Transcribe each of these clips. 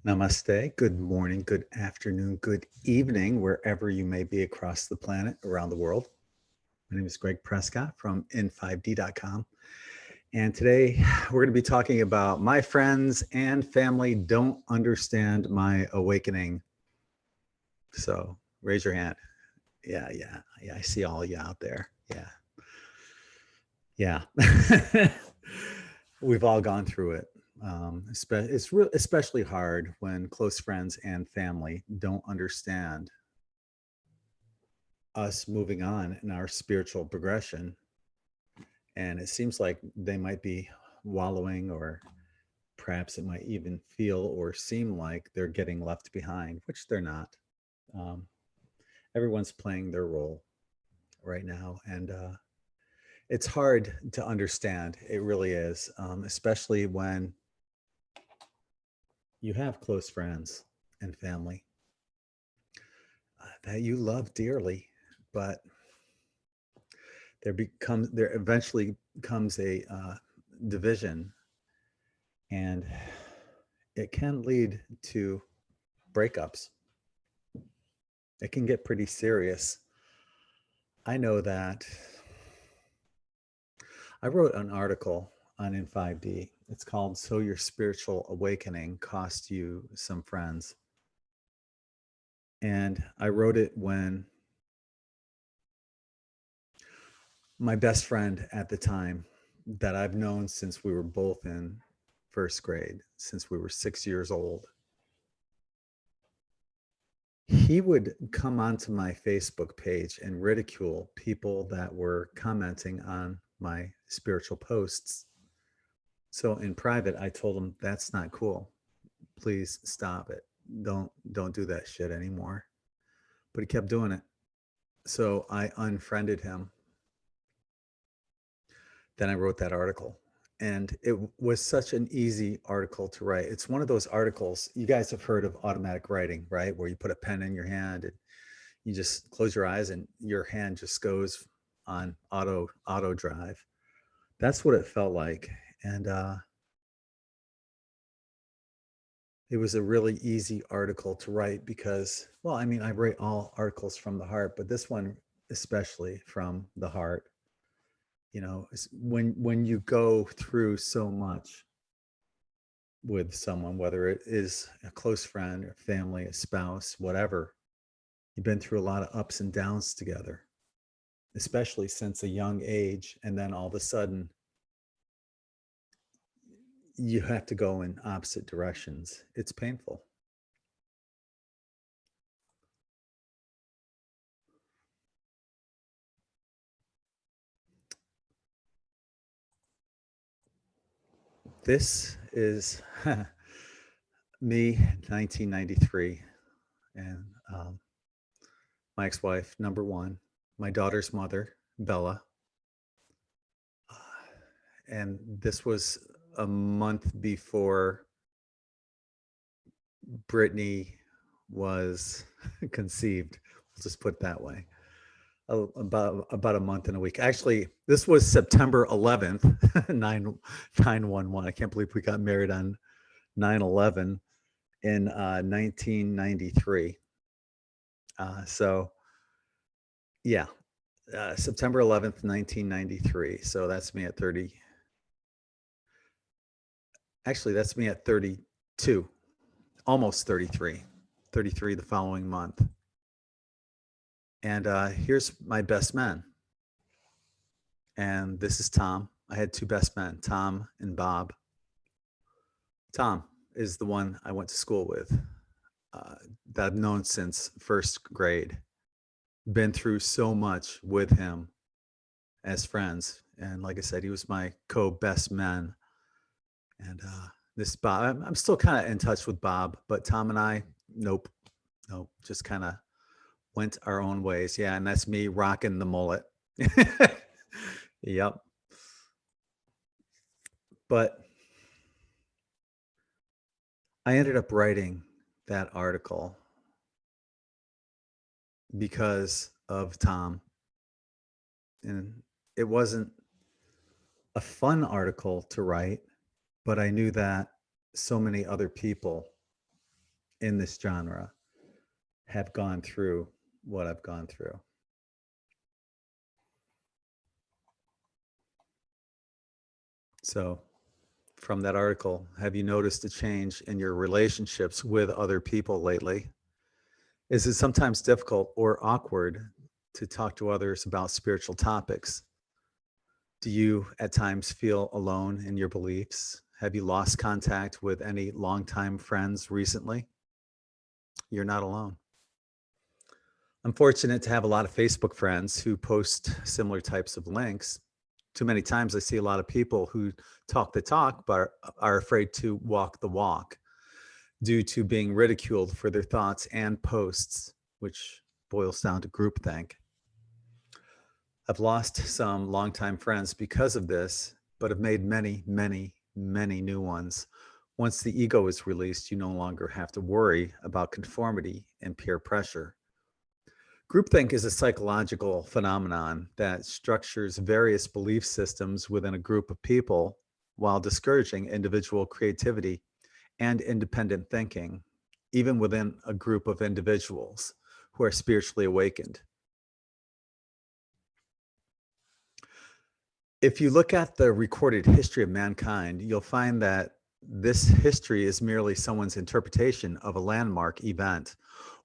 Namaste. Good morning, good afternoon, good evening, wherever you may be across the planet, around the world. My name is Greg Prescott from in5d.com. And today we're going to be talking about my friends and family don't understand my awakening. So raise your hand. Yeah. I see all you out there. Yeah. We've all gone through it. It's especially hard when close friends and family don't understand us moving on in our spiritual progression. And it seems like they might be wallowing, or perhaps it might even feel or seem like they're getting left behind, which they're not. Um, Everyone's playing their role right now. And it's hard to understand. It really is, especially when you have close friends and family that you love dearly, but there eventually comes a division, and it can lead to breakups. It can get pretty serious. I know that I wrote an article on In5D. It's called "So Your Spiritual Awakening Cost You Some Friends." And I wrote it when my best friend at the time, that I've known since we were both in first grade, since we were 6 years old, he would come onto my Facebook page and ridicule people that were commenting on my spiritual posts. So in private, I told him, that's not cool. Please stop it. Don't do that shit anymore. But he kept doing it. So I unfriended him. Then I wrote that article. And it was such an easy article to write. It's one of those articles, you guys have heard of automatic writing, right? Where you put a pen in your hand and you just close your eyes and your hand just goes on auto drive. That's what it felt like. And it was a really easy article to write because, well, I mean, I write all articles from the heart, but this one especially from the heart. You know, when you go through so much with someone, whether it is a close friend or family, a spouse, whatever, you've been through a lot of ups and downs together, especially since a young age. And then all of a sudden, you have to go in opposite directions. It's painful. This is me, 1993, and my ex-wife, number one, my daughter's mother, Bella. And this was a month before Brittany was conceived. We'll just put it that way. About a month and a week. Actually, this was September 11th, 911. I can't believe we got married on 9/11 in 1993. So yeah, September 11th, 1993. So that's me at 30. Actually, that's me at 32, almost 33, 33 the following month. And here's my best man. And this is Tom. I had two best men, Tom and Bob. Tom is the one I went to school with, that I've known since first grade. Been through so much with him as friends. And like I said, he was my co-best man. And this Bob, I'm still kind of in touch with Bob, but Tom and I, nope, just kind of went our own ways. Yeah, and that's me rocking the mullet. Yep. But I ended up writing that article because of Tom. And it wasn't a fun article to write, but I knew that so many other people in this genre have gone through what I've gone through. So from that article, have you noticed a change in your relationships with other people lately? Is it sometimes difficult or awkward to talk to others about spiritual topics? Do you at times feel alone in your beliefs? Have you lost contact with any longtime friends recently? You're not alone. I'm fortunate to have a lot of Facebook friends who post similar types of links. Too many times I see a lot of people who talk the talk but are afraid to walk the walk due to being ridiculed for their thoughts and posts, which boils down to groupthink. I've lost some longtime friends because of this, but have made many, many, many new ones. Once the ego is released, you no longer have to worry about conformity and peer pressure. Groupthink is a psychological phenomenon that structures various belief systems within a group of people while discouraging individual creativity and independent thinking, even within a group of individuals who are spiritually awakened. If you look at the recorded history of mankind, you'll find that this history is merely someone's interpretation of a landmark event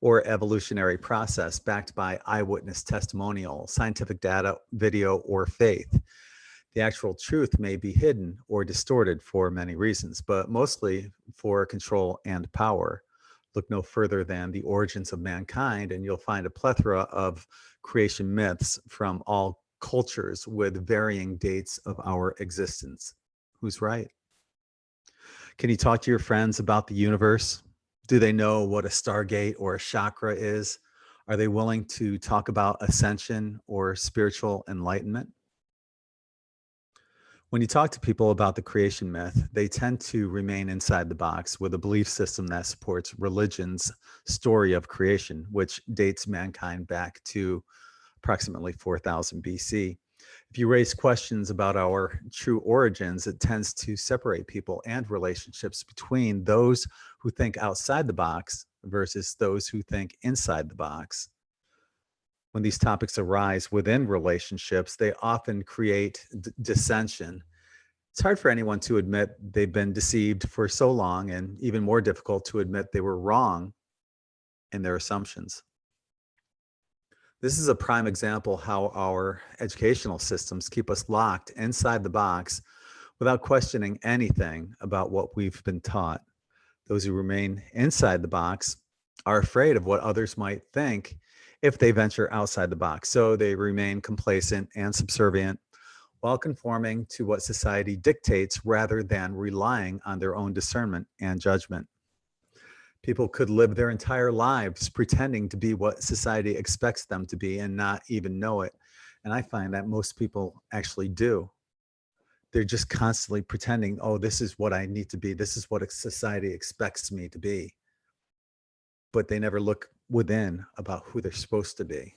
or evolutionary process backed by eyewitness testimonial, scientific data, video, or faith. The actual truth may be hidden or distorted for many reasons, but mostly for control and power. Look no further than the origins of mankind, and you'll find a plethora of creation myths from all cultures with varying dates of our existence. Who's right? Can you talk to your friends about the universe? Do they know what a stargate or a chakra is? Are they willing to talk about ascension or spiritual enlightenment? When you talk to people about the creation myth, they tend to remain inside the box with a belief system that supports religion's story of creation, which dates mankind back to approximately 4000 BC. If you raise questions about our true origins, it tends to separate people and relationships between those who think outside the box versus those who think inside the box. When these topics arise within relationships, they often create dissension. It's hard for anyone to admit they've been deceived for so long, and even more difficult to admit they were wrong in their assumptions. This is a prime example how our educational systems keep us locked inside the box without questioning anything about what we've been taught. Those who remain inside the box are afraid of what others might think if they venture outside the box. So they remain complacent and subservient while conforming to what society dictates rather than relying on their own discernment and judgment. People could live their entire lives pretending to be what society expects them to be and not even know it. And I find that most people actually do. They're just constantly pretending, oh, this is what I need to be. This is what society expects me to be. But they never look within about who they're supposed to be.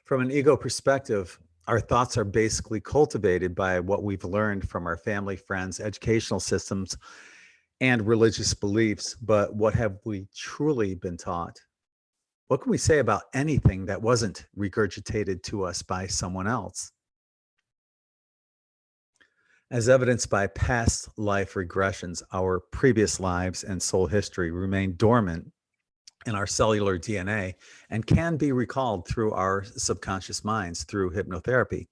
From an ego perspective, our thoughts are basically cultivated by what we've learned from our family, friends, educational systems, and religious beliefs. But what have we truly been taught? What can we say about anything that wasn't regurgitated to us by someone else? As evidenced by past life regressions, our previous lives and soul history remain dormant in our cellular DNA and can be recalled through our subconscious minds through hypnotherapy.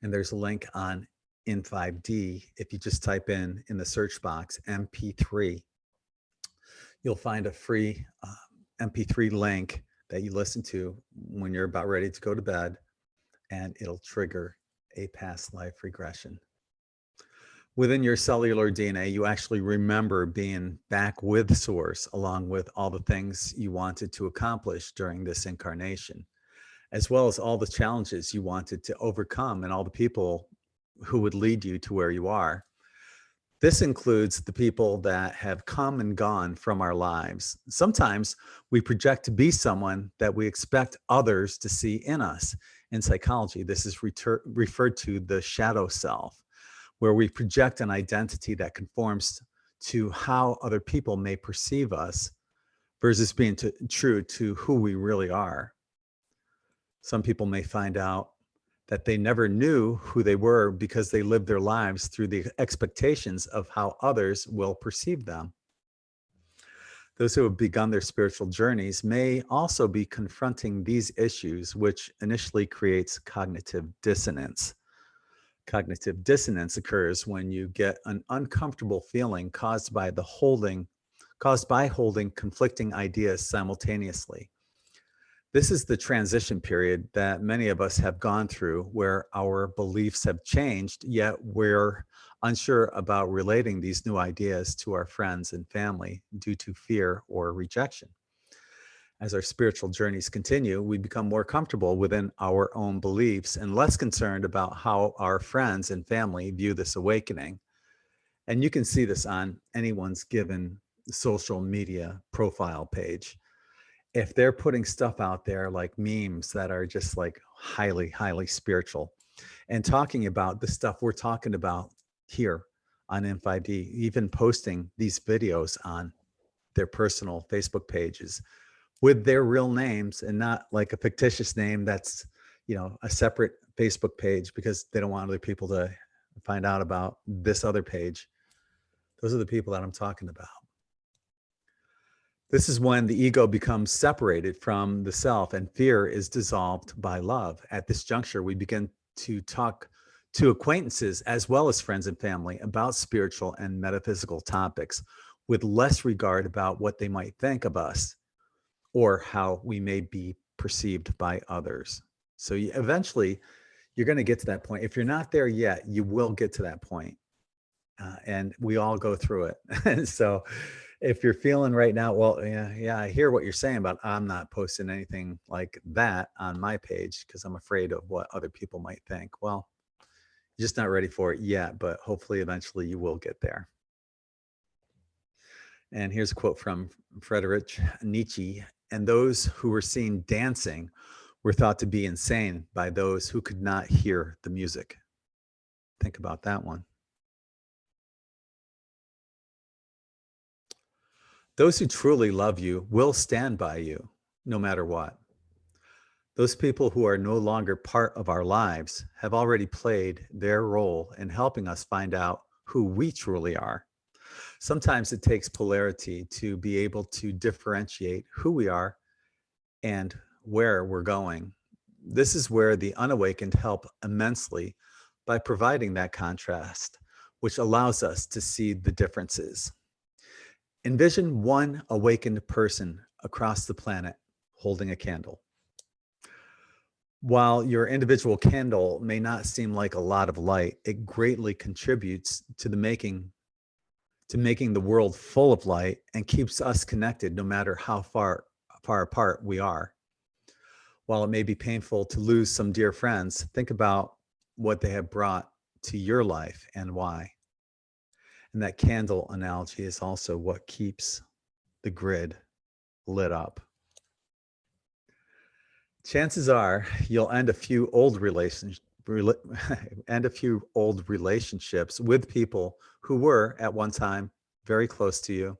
And there's a link on in 5D. If you just type in the search box MP3, you'll find a free MP3 link that you listen to when you're about ready to go to bed, and it'll trigger a past life regression. Within your cellular DNA, you actually remember being back with Source along with all the things you wanted to accomplish during this incarnation, as well as all the challenges you wanted to overcome and all the people who would lead you to where you are. This includes the people that have come and gone from our lives. Sometimes we project to be someone that we expect others to see in us. In psychology, this is referred to the shadow self, where we project an identity that conforms to how other people may perceive us versus being true to who we really are. Some people may find out that they never knew who they were because they lived their lives through the expectations of how others will perceive them. Those who have begun their spiritual journeys may also be confronting these issues, which initially creates cognitive dissonance. Cognitive dissonance occurs when you get an uncomfortable feeling caused by holding conflicting ideas simultaneously. This is the transition period that many of us have gone through, where our beliefs have changed, yet we're unsure about relating these new ideas to our friends and family due to fear or rejection. As our spiritual journeys continue, we become more comfortable within our own beliefs and less concerned about how our friends and family view this awakening. And you can see this on anyone's given social media profile page. If they're putting stuff out there like memes that are just like highly, highly spiritual and talking about the stuff we're talking about here on N5D, even posting these videos on their personal Facebook pages with their real names and not like a fictitious name that's, a separate Facebook page because they don't want other people to find out about this other page. Those are the people that I'm talking about. This is when the ego becomes separated from the self and fear is dissolved by love. At this juncture, we begin to talk to acquaintances as well as friends and family about spiritual and metaphysical topics with less regard about what they might think of us or how we may be perceived by others. So eventually, you're going to get to that point. If you're not there yet, you will get to that point. And we all go through it. And so if you're feeling right now, well, yeah, I hear what you're saying, but I'm not posting anything like that on my page because I'm afraid of what other people might think. Well, you're just not ready for it yet, but hopefully eventually you will get there. And here's a quote from Friedrich Nietzsche. And those who were seen dancing were thought to be insane by those who could not hear the music. Think about that one. Those who truly love you will stand by you, no matter what. Those people who are no longer part of our lives have already played their role in helping us find out who we truly are. Sometimes it takes polarity to be able to differentiate who we are and where we're going. This is where the unawakened help immensely by providing that contrast, which allows us to see the differences. Envision one awakened person across the planet holding a candle. While your individual candle may not seem like a lot of light, it greatly contributes to making the world full of light and keeps us connected no matter how far apart we are. While it may be painful to lose some dear friends, think about what they have brought to your life and why. And that candle analogy is also what keeps the grid lit up. Chances are you'll end a few old relationships with people who were at one time very close to you,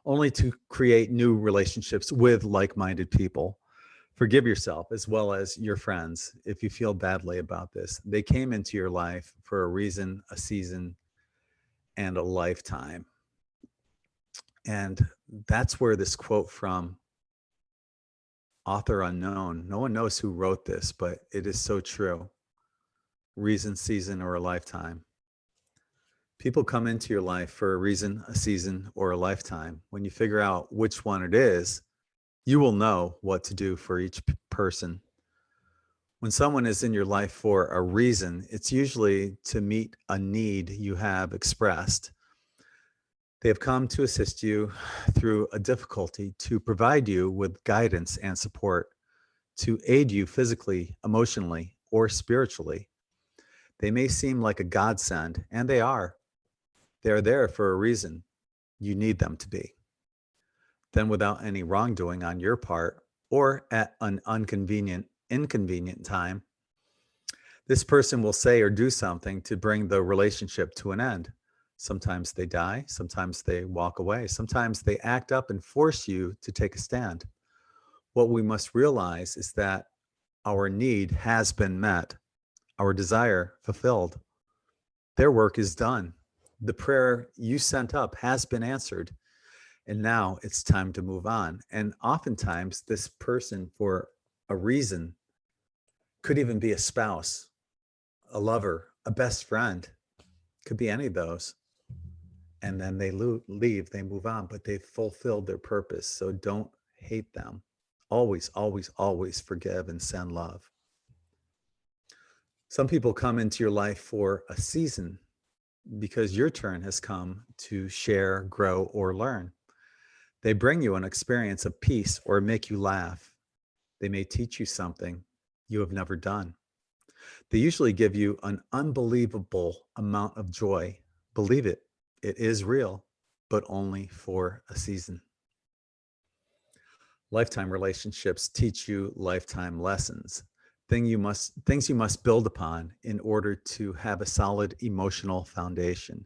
only to create new relationships with like-minded people. Forgive yourself as well as your friends if you feel badly about this. They came into your life for a reason, a season, and a lifetime. And that's where this quote from author unknown, no one knows who wrote this, but it is so true. Reason, season, or a lifetime. People come into your life for a reason, a season, or a lifetime. When you figure out which one it is, you will know what to do for each person. When someone is in your life for a reason, it's usually to meet a need you have expressed. They have come to assist you through a difficulty, to provide you with guidance and support, to aid you physically, emotionally, or spiritually. They may seem like a godsend, and they are. They are there for a reason. You need them to be. Then, without any wrongdoing on your part, or at an inconvenient time, this person will say or do something to bring the relationship to an end. Sometimes they die. Sometimes they walk away. Sometimes they act up and force you to take a stand. What we must realize is that our need has been met, our desire fulfilled. Their work is done. The prayer you sent up has been answered. And now it's time to move on. And oftentimes, this person, for a reason, could even be a spouse, a lover, a best friend, could be any of those. And then they leave, they move on, but they've fulfilled their purpose. So don't hate them. Always, always, always forgive and send love. Some people come into your life for a season because your turn has come to share, grow, or learn. They bring you an experience of peace or make you laugh. They may teach you something you have never done. They usually give you an unbelievable amount of joy. Believe it, it is real, but only for a season. Lifetime relationships teach you lifetime lessons, things you must build upon in order to have a solid emotional foundation.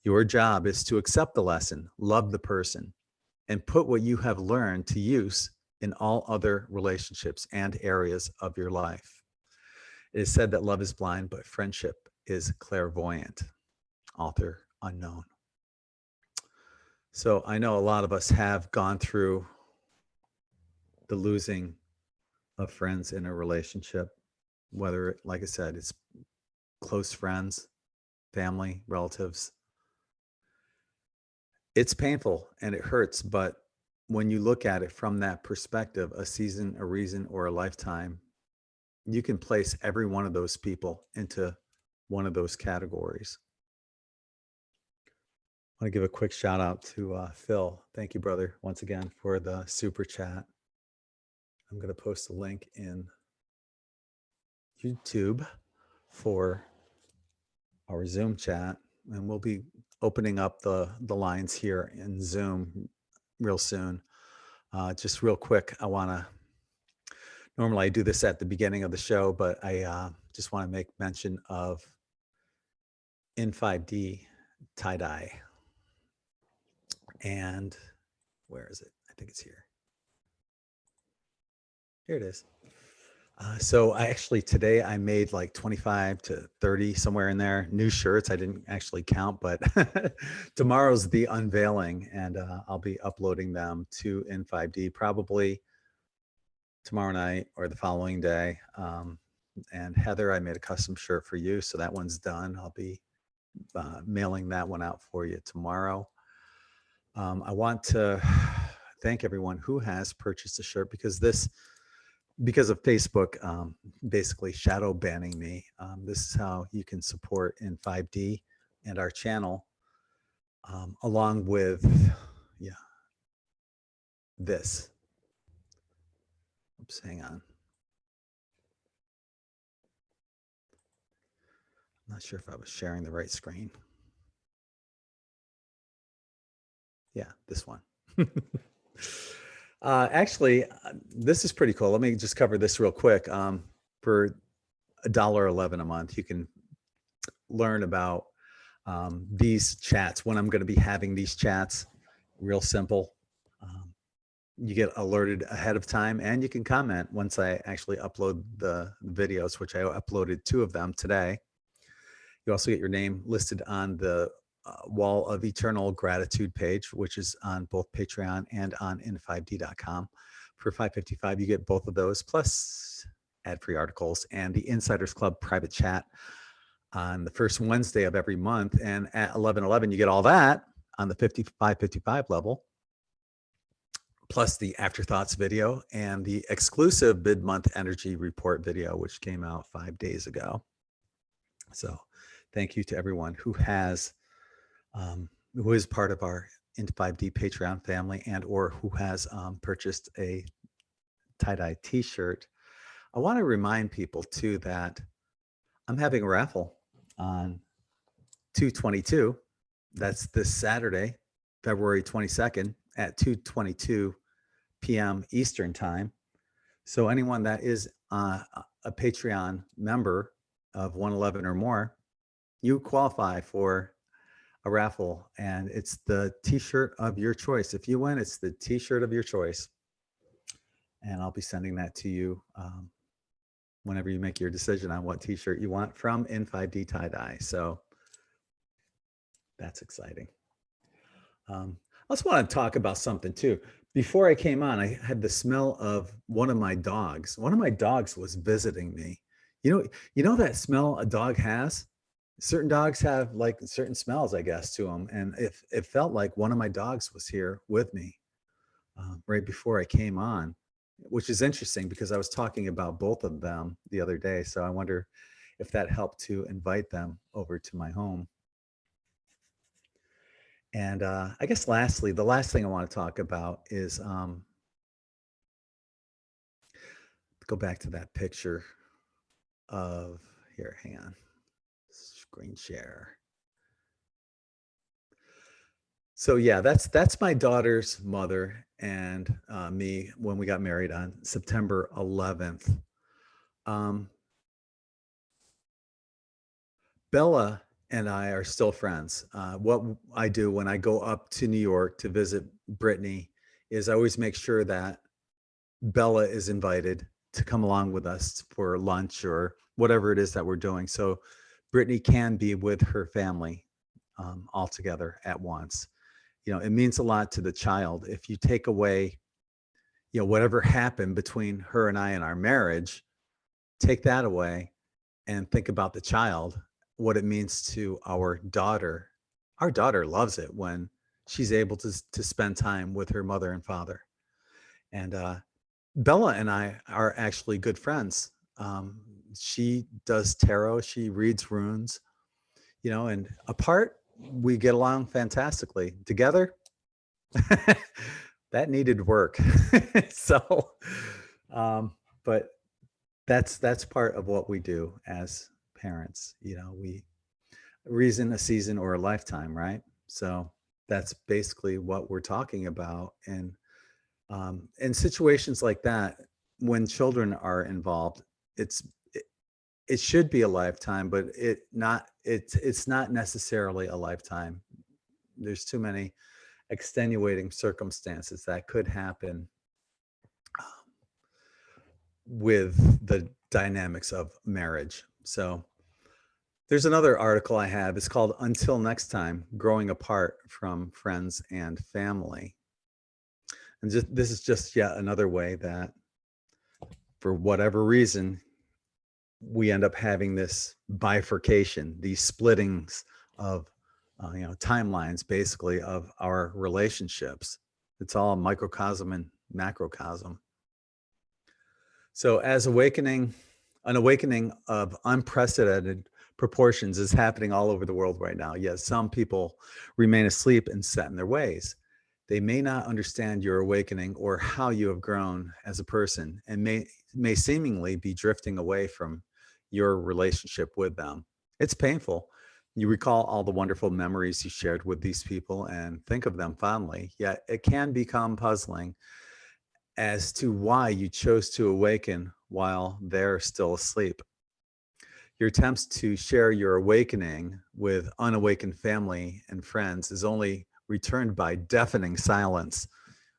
Your job is to accept the lesson, love the person, and put what you have learned to use in all other relationships and areas of your life. It is said that love is blind, but friendship is clairvoyant. Author unknown. So I know a lot of us have gone through the losing of friends in a relationship, whether, like I said, it's close friends, family, relatives. It's painful and it hurts, but when you look at it from that perspective, a season, a reason, or a lifetime, you can place every one of those people into one of those categories. I want to give a quick shout out to Phil. Thank you, brother, once again for the super chat. I'm going to post a link in YouTube for our Zoom chat, and we'll be opening up the lines here in Zoom real soon. Just real quick, normally I do this at the beginning of the show, but I just want to make mention of in 5D tie-dye. And where is it? I think it's here. Here it is. So today I made like 25 to 30, somewhere in there, new shirts. I didn't actually count, but tomorrow's the unveiling, and I'll be uploading them to In5D probably tomorrow night or the following day. And Heather, I made a custom shirt for you, so that one's done. I'll be mailing that one out for you tomorrow. I want to thank everyone who has purchased a shirt because of Facebook basically shadow banning me. This is how you can support in 5D and our channel, along with this. Oops, hang on. I'm not sure if I was sharing the right screen. Yeah, this one. This is pretty cool. Let me just cover this real quick. For $1.11 a month, you can learn about these chats, when I'm going to be having these chats. Real simple. You get alerted ahead of time, and you can comment once I actually upload the videos, which I uploaded 2 of them today. You also get your name listed on the Wall of Eternal Gratitude page, which is on both Patreon and on in5d.com. For $5.55, you get both of those, plus ad-free articles and the Insiders Club private chat on the first Wednesday of every month. And at 11:11, you get all that on the $55.55 level, plus the Afterthoughts video and the exclusive mid-month energy report video, which came out 5 days ago. So thank you to everyone who is part of our Into 5D Patreon family and or who has purchased a tie-dye t-shirt. I want to remind people too that I'm having a raffle on 2/22. That's this Saturday, February 22nd at 2:22 p.m. Eastern time. So anyone that is a Patreon member of 111 or more, you qualify for a raffle, and it's the t-shirt of your choice. If you win, it's the t-shirt of your choice. And I'll be sending that to you whenever you make your decision on what t-shirt you want from In5D Tie-Dye. So that's exciting. I also want to talk about something too. Before I came on, I had the smell of one of my dogs. One of my dogs was visiting me. You know that smell a dog has? Certain dogs have like certain smells, I guess, to them. And if it felt like one of my dogs was here with me right before I came on, which is interesting because I was talking about both of them the other day. So I wonder if that helped to invite them over to my home. And I guess lastly, the last thing I want to talk about is go back to that picture of here, hang on, screen share. So yeah, that's my daughter's mother and me when we got married on September 11th. Um, Bella and I are still friends. What I do when I go up to New York to visit Brittany is I always make sure that Bella is invited to come along with us for lunch or whatever it is that we're doing. So Brittany can be with her family all together at once. You know, it means a lot to the child. If you take away, you know, whatever happened between her and I in our marriage, take that away and think about the child, what it means to our daughter. Our daughter loves it when she's able to spend time with her mother and father. And Bella and I are actually good friends. She does tarot, she reads runes, you know, and apart, we get along fantastically. Together, that needed work. So, but that's part of what we do as parents. You know, we reason, a season, or a lifetime, right? So that's basically what we're talking about. And in situations like that, when children are involved, it's it, it should be a lifetime, but it's not necessarily a lifetime. There's too many extenuating circumstances that could happen with the dynamics of marriage. So there's another article I have. It's called Until Next Time, Growing Apart from Friends and Family. And this is just yet another way that for whatever reason, we end up having this bifurcation, these splittings of you know, timelines basically of our relationships. It's all microcosm and macrocosm. So as an awakening of unprecedented proportions is happening all over the world right now. Yet some people remain asleep and set in their ways. They may not understand your awakening or how you have grown as a person, and may seemingly be drifting away from your relationship with them. It's painful. You recall all the wonderful memories you shared with these people and think of them fondly, yet it can become puzzling as to why you chose to awaken while they're still asleep. Your attempts to share your awakening with unawakened family and friends is only returned by deafening silence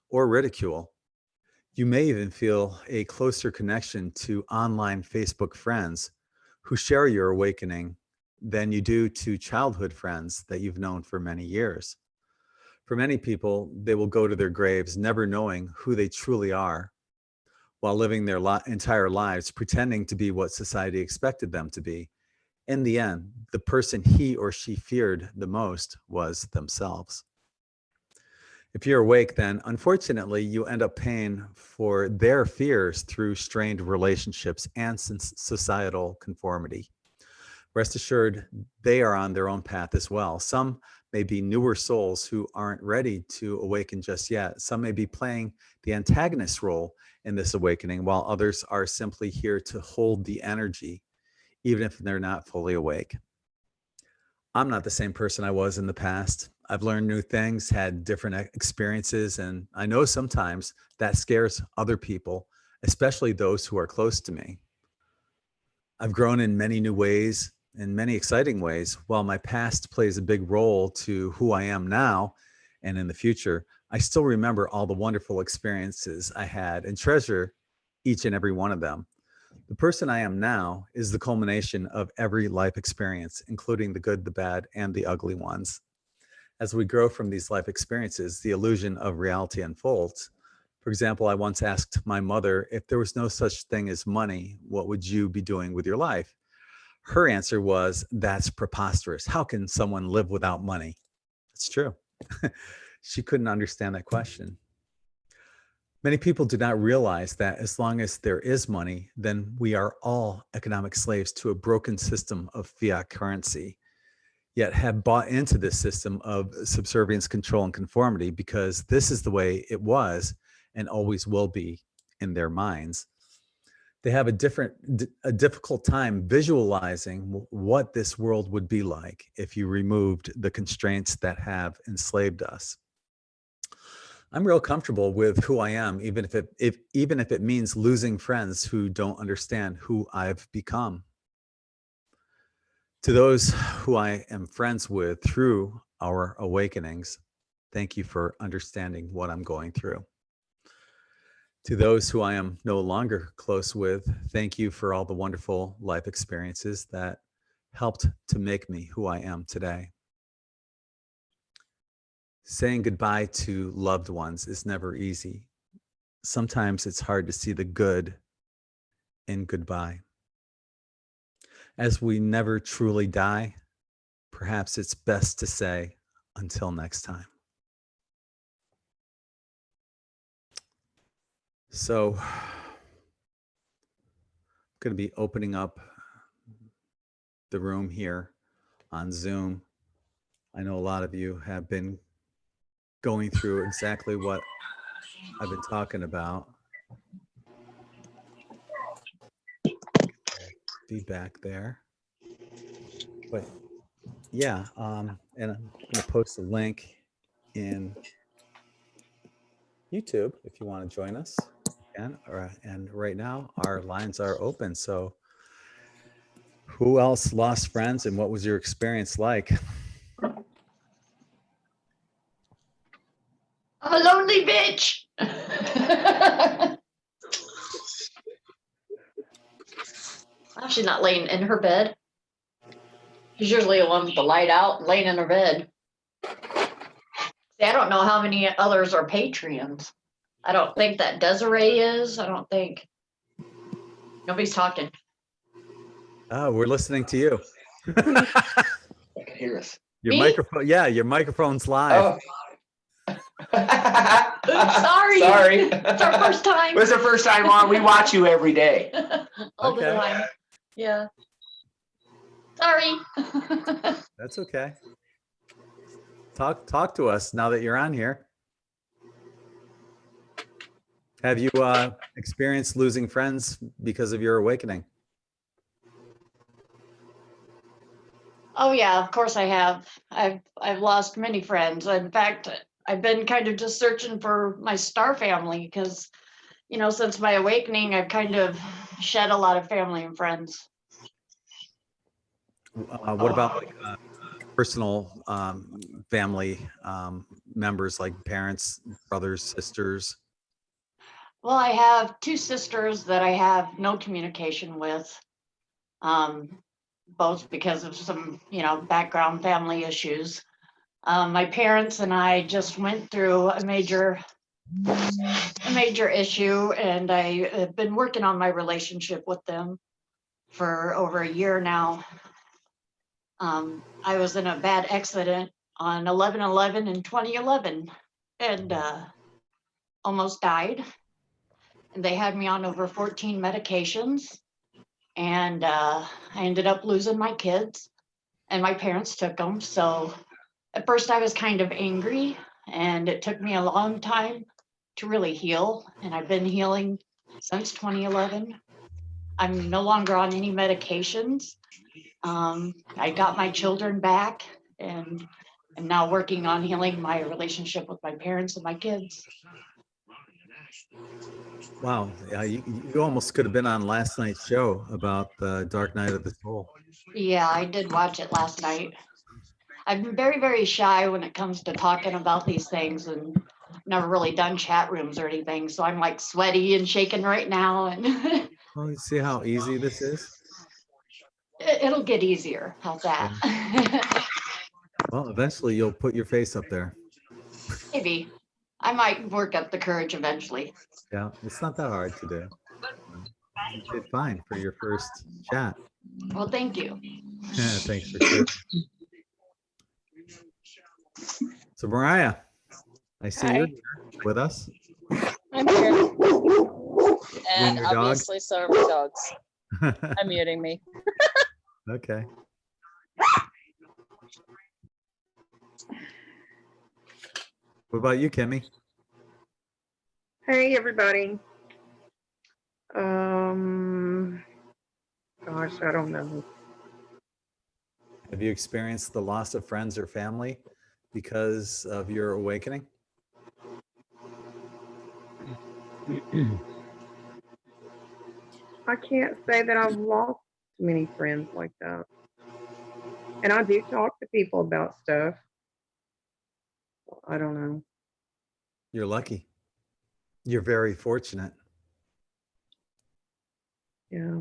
or ridicule. You may even feel a closer connection to online Facebook friends who share your awakening than you do to childhood friends that you've known for many years. For many people, they will go to their graves never knowing who they truly are, while living their entire lives pretending to be what society expected them to be. In the end, the person he or she feared the most was themselves. If you're awake, then unfortunately, you end up paying for their fears through strained relationships and societal conformity. Rest assured, they are on their own path as well. Some may be newer souls who aren't ready to awaken just yet. Some may be playing the antagonist role in this awakening, while others are simply here to hold the energy, even if they're not fully awake. I'm not the same person I was in the past. I've learned new things, had different experiences, and I know sometimes that scares other people, especially those who are close to me. I've grown in many new ways, in many exciting ways. While my past plays a big role to who I am now and in the future, I still remember all the wonderful experiences I had and treasure each and every one of them. The person I am now is the culmination of every life experience, including the good, the bad, and the ugly ones. As we grow from these life experiences, the illusion of reality unfolds. For example, I once asked my mother, if there was no such thing as money, what would you be doing with your life? Her answer was, that's preposterous. How can someone live without money? It's true. She couldn't understand that question. Many people do not realize that as long as there is money, then we are all economic slaves to a broken system of fiat currency, yet have bought into this system of subservience, control, and conformity because this is the way it was and always will be in their minds. They have a difficult time visualizing what this world would be like if you removed the constraints that have enslaved us. I'm real comfortable with who I am, even if it means losing friends who don't understand who I've become. To those who I am friends with through our awakenings, thank you for understanding what I'm going through. To those who I am no longer close with, thank you for all the wonderful life experiences that helped to make me who I am today. Saying goodbye to loved ones is never easy. Sometimes it's hard to see the good in goodbye. As we never truly die, perhaps it's best to say until next time. So I'm going to be opening up the room here on Zoom. I know a lot of you have been going through exactly what I've been talking about. Feedback there. But yeah, and I'm going to post a link in YouTube if you want to join us. And right now our lines are open. So who else lost friends and what was your experience like? I'm a lonely bitch. Well, she's not laying in her bed. She's usually the one with the light out and laying in her bed. See, I don't know how many others are Patreons. I don't think that Desiree is. I don't think. Nobody's talking. Oh, we're listening to you. I can hear us. Your Me? microphone, yeah, your microphone's live. Oh. Sorry. Sorry. It's our first time. It's our first time on. We watch you every day. All the Okay. time. Yeah. Sorry. That's okay. Talk to us now that you're on here. Have you experienced losing friends because of your awakening? Oh yeah, of course I have. I've lost many friends. In fact, I've been kind of just searching for my star family because, you know, since my awakening, I've kind of shed a lot of family and friends. What about like personal family members like parents, brothers, sisters? Well, I have two sisters that I have no communication with, both because of some, you know, background family issues. My parents and I just went through a major issue, and I have been working on my relationship with them for over a year now. I was in a bad accident on 11/11 in 2011 and almost died. And they had me on over 14 medications. And I ended up losing my kids, and my parents took them. So at first I was kind of angry, and it took me a long time to really heal. And I've been healing since 2011. I'm no longer on any medications. I got my children back, and I'm now working on healing my relationship with my parents and my kids. Wow. Yeah, you almost could have been on last night's show about the Dark Night of the Soul. Yeah, I did watch it last night. I'm very, very shy when it comes to talking about these things and never really done chat rooms or anything. So I'm like sweaty and shaking right now. And Well, you see how easy this is? it'll get easier. How's that? Well, eventually you'll put your face up there. Maybe. I might work up the courage eventually. Yeah, it's not that hard to do. You did fine for your first chat. Well, thank you. Thanks for sharing. So Mariah, I see Hi. you're here with us. I'm here. And your dog? obviously so are my dogs. I'm muting me. Okay. What about you, Kimmy? Hey everybody. Gosh, I don't know. Have you experienced the loss of friends or family because of your awakening? I can't say that I've lost many friends like that. And I do talk to people about stuff. I don't know. You're lucky. You're very fortunate. Yeah.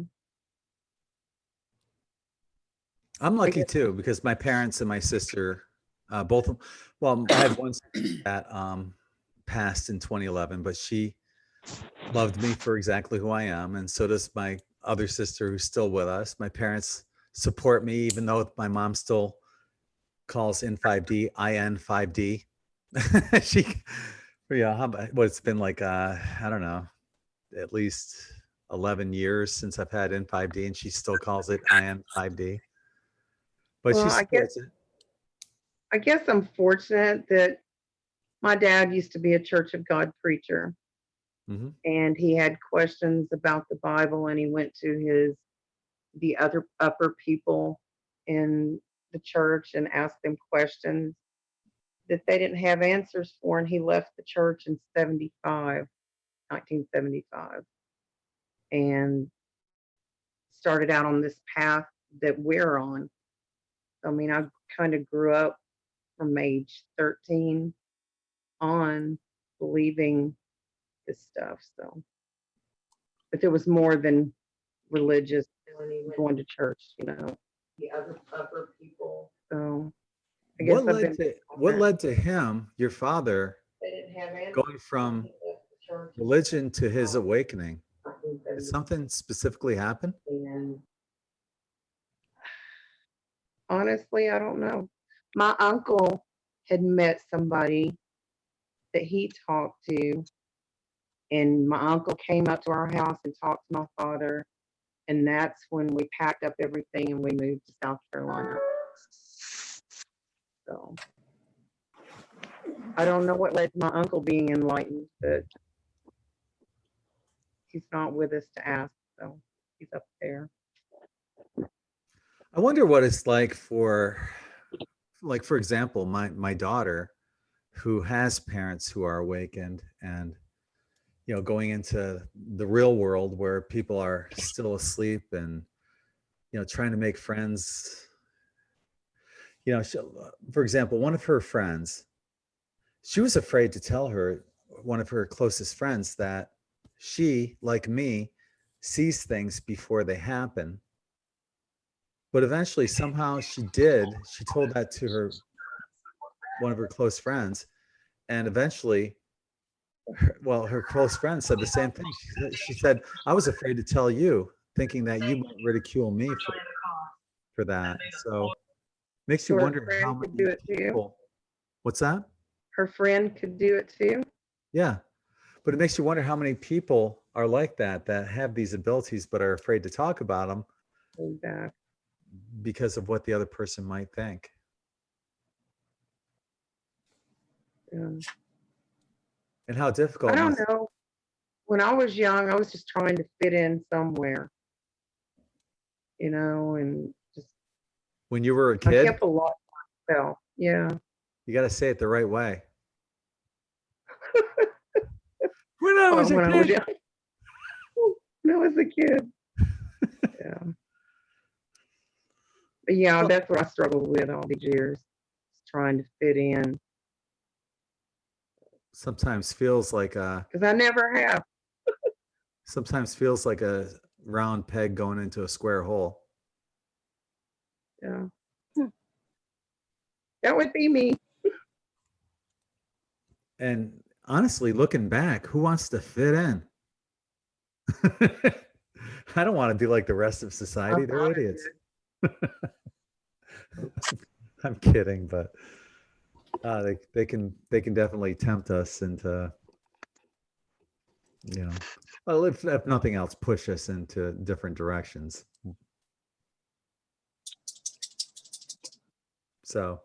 I'm lucky guess- too, because my parents and my sister, both of, well, I had one sister that passed in 2011, but she loved me for exactly who I am. And so does my other sister who's still with us. My parents support me, even though my mom still calls in 5D, IN5D. She, yeah, well, it's been like, I don't know, at least 11 years since I've had N5D, and she still calls it IN5D. But Well, she I supports it. I guess I'm fortunate that my dad used to be a Church of God preacher. Mhm. And he had questions about the Bible, and he went to the other upper people in the church and asked them questions that they didn't have answers for, and he left the church in 1975, and started out on this path that we're on. I mean, I kind of grew up from age 13 on believing this stuff. So if it was more than religious, going to church, the other upper people. So I guess What led to him, your father, they didn't have answers. going from religion to his awakening? Did something specifically happen? And honestly, I don't know. My uncle had met somebody that he talked to, and my uncle came up to our house and talked to my father, and that's when we packed up everything and we moved to South Carolina. So I don't know what led to my uncle being enlightened, but he's not with us to ask, so he's up there. I wonder what it's like for example, my daughter, who has parents who are awakened, and going into the real world where people are still asleep, and trying to make friends. For example, one of her friends, she was afraid to tell one of her closest friends that she, like me, sees things before they happen. But eventually, somehow she did. She told that to one of her close friends, and eventually, her close friend said the same thing. She said, "I was afraid to tell you, thinking that you might ridicule me for that." So, makes you So her wonder friend how could many do it too. people. What's that? Her friend could do it too. Yeah, but it makes you wonder how many people are like that have these abilities but are afraid to talk about them because of what the other person might think. Yeah. And how difficult. I don't know. When I was young, I was just trying to fit in somewhere, and just When you were a I kid, kept a lot to myself. Yeah. you got to say it the right way. When I was when a I was kid. young. When I was a kid. Yeah. But yeah, Well- that's what I struggled with all these years, trying to fit in, Sometimes feels like a because I never have. round peg going into a square hole. Yeah. Hmm. That would be me. And honestly, looking back, who wants to fit in? I don't want to be like the rest of society. They're thought I idiots. I'm kidding, but they can definitely tempt us into, well, if nothing else, push us into different directions. So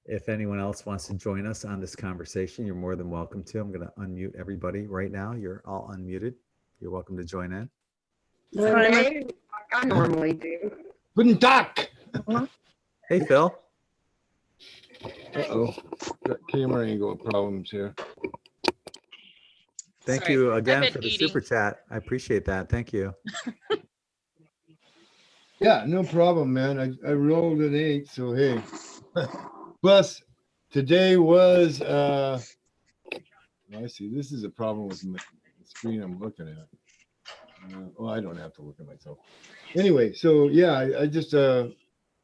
if anyone else wants to join us on this conversation, you're more than welcome to. I'm going to unmute everybody right now. You're all unmuted. You're welcome to join in. Like I normally do. Guten Tag. Hey, Phil. Uh-oh. Got camera angle problems here. Thank Sorry, you I've again been for the eating. super chat. I appreciate that. Thank you. Yeah, no problem, man. I rolled an 8, so hey. Plus, today was I see. This is a problem with the screen I'm looking at. Well, I don't have to look at myself. Anyway, so yeah, I just I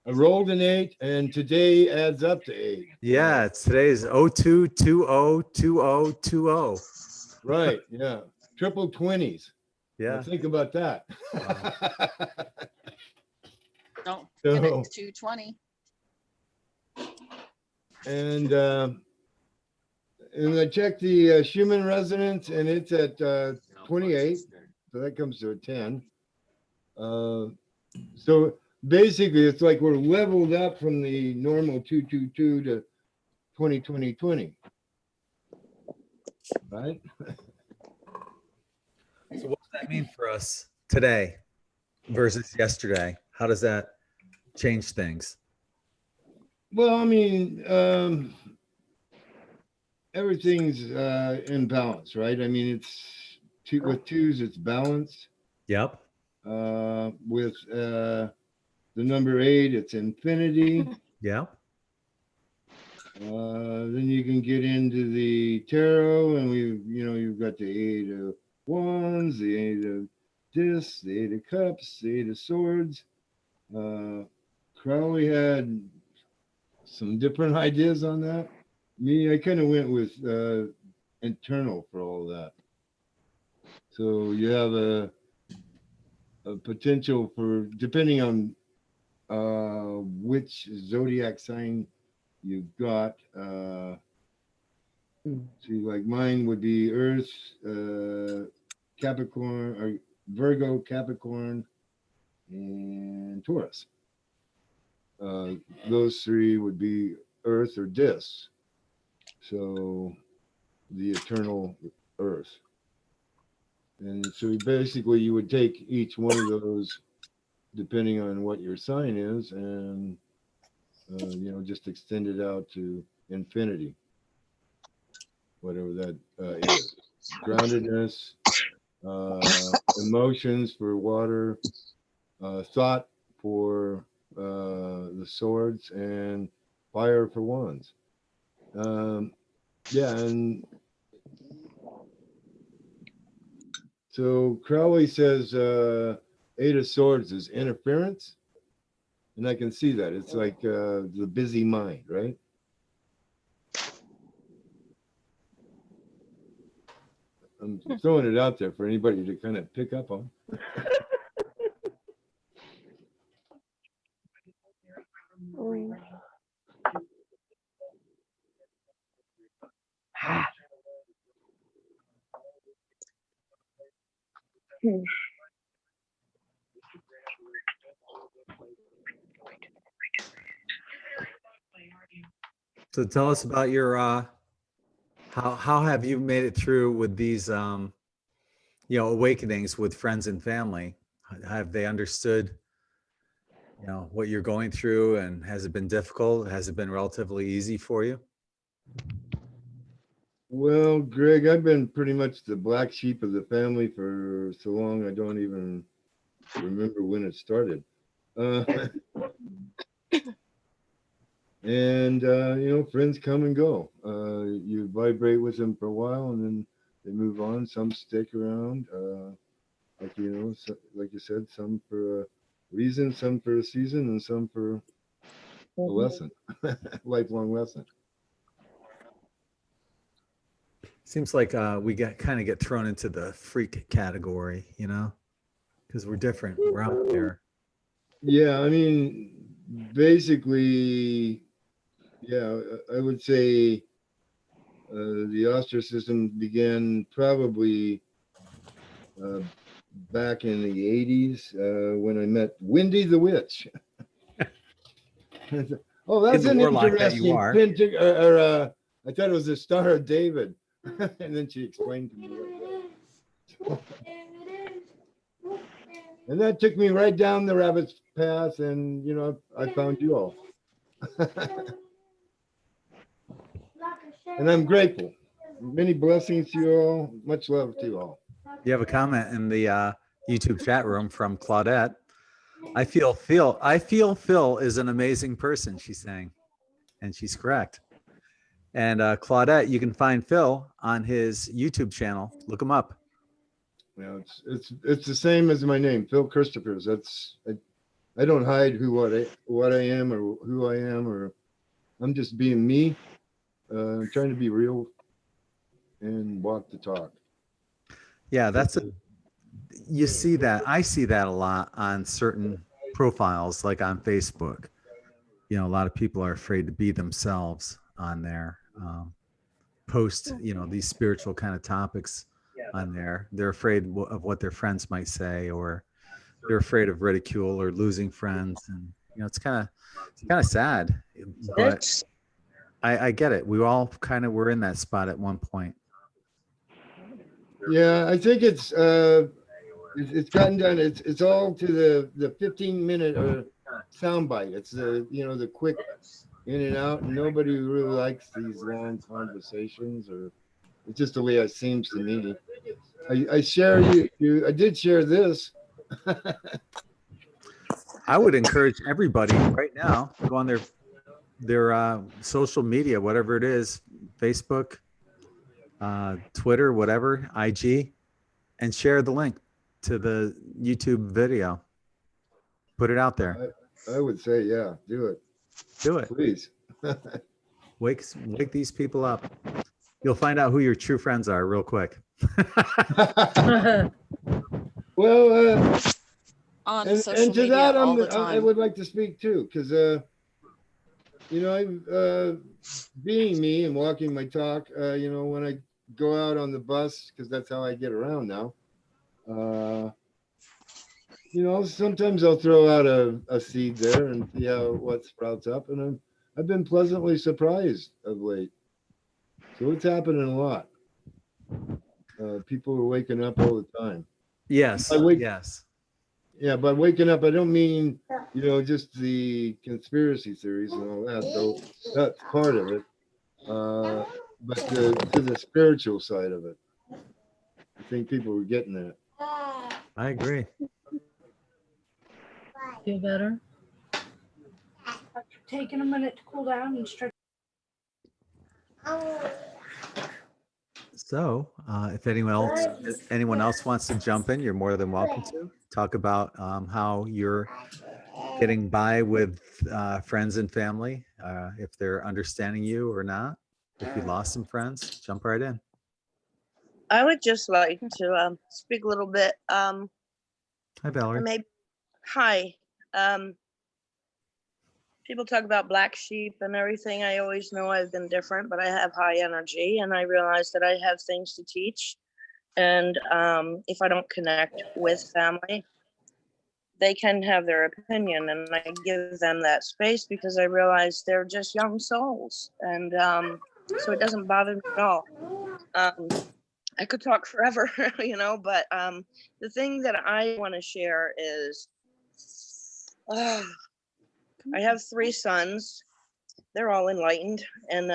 rolled an 8, and today adds up to 8. Yeah, today's 02202020. Right. Yeah. Triple 20s. Now Yeah. think about that. Don't So- forget it's 220. And I checked the Schumann resonance, and it's at 28, so that comes to a 10. So basically, it's like we're leveled up from the normal 222 to 2020, right? So what does that mean for us today versus yesterday? How does that change things? Well, I mean, everything's in balance, right? I mean, it's with twos, it's balance. Yep. With the number 8, it's infinity. Yep. Then you can get into the tarot, and you've got the 8 of wands, the 8 of discs, the 8 of cups, the 8 of swords. Crowley had some different ideas on that. Me, I kind of went with internal for all that. So you have a potential for, depending on which zodiac sign you've got. See, like mine would be Earth, Capricorn, or Virgo, Capricorn, and Taurus. Those 3 would be Earth or discs. So the eternal Earth. And so basically you would take each one of those depending on what your sign is, and just extend it out to infinity, whatever that is. Groundedness, emotions for water, thought for the swords, and fire for wands. Yeah, and so Crowley says 8 of swords is interference, and I can see that. It's like the busy mind, right? I'm throwing it out there for anybody to kind of pick up on. So tell us about your how have you made it through with these awakenings with friends and family? Have they understood what you're going through, and has it been difficult? Has it been relatively easy for you? Well, Greg, I've been pretty much the black sheep of the family for so long, I don't even remember when it started. Uh, and, friends come and go. You vibrate with them for a while and then they move on. Some stick around. Like you said, some for a reason, some for a season, and some for a lesson, lifelong lesson. Seems like we get thrown into the freak category, because we're different. We're out there. Yeah, I mean, basically, yeah, I would say the ostracism began probably back in the 80s when I met Wendy the Witch. Oh, that's In an the warlock that you interesting are. picture. I thought it was the Star of David. And then she explained to me what it was. And that took me right down the rabbit's path, and I found you all. And I'm grateful. Many blessings to you all. Much love to you all. You have a comment in the YouTube chat room from Claudette. I feel Phil is an amazing person, she's saying. And she's correct. And Claudette, you can find Phil on his YouTube channel. Look him up. Yeah, it's the same as my name, Phil Christophers. I don't hide what I am or who I am, or I'm just being me, trying to be real and walk the talk. Yeah, you see that. I see that a lot on certain profiles, like on Facebook. A lot of people are afraid to be themselves on there. Post, these spiritual kind of topics on there. They're afraid of what their friends might say, or they're afraid of ridicule or losing friends. And, it's kind of sad, but I get it. We all kind of were in that spot at one point. Yeah, I think it's gotten done. It's all to the 15-minute or soundbite. It's the quick in and out, and nobody really likes these long conversations, or it's just the way it seems to me. I share you. I did share this. I would encourage everybody right now to go on their social media, whatever it is, Facebook, Twitter, whatever, IG, and share the link to the YouTube video. Put it out there. I would say, yeah, do it. Do it. Please. Wake these people up. You'll find out who your true friends are real quick. Well, On and social to media that, all the I time. would like to speak too, because being me and walking my talk, when I go out on the bus, because that's how I get around now. Sometimes I'll throw out a seed there and see what sprouts up, and I've been pleasantly surprised of late. So it's happening a lot. People are waking up all the time. Yes. Yes. Yeah, by waking up, I don't mean, just the conspiracy theories and all that, though that's part of it. But to the spiritual side of it. I think people were getting that. I agree. Feel better? Taking a minute to cool down and stretch. So if anyone else wants to jump in, you're more than welcome to talk about how you're getting by with friends and family, if they're understanding you or not. If you lost some friends, jump right in. I would just like to speak a little bit. Hi, Valerie. Hi. People talk about black sheep and everything. I always know I've been different, but I have high energy, and I realize that I have things to teach. And if I don't connect with family, they can have their opinion, and I give them that space because I realize they're just young souls. And so it doesn't bother me at all. I could talk forever, but the thing that I want to share is I have 3 sons. They're all enlightened. And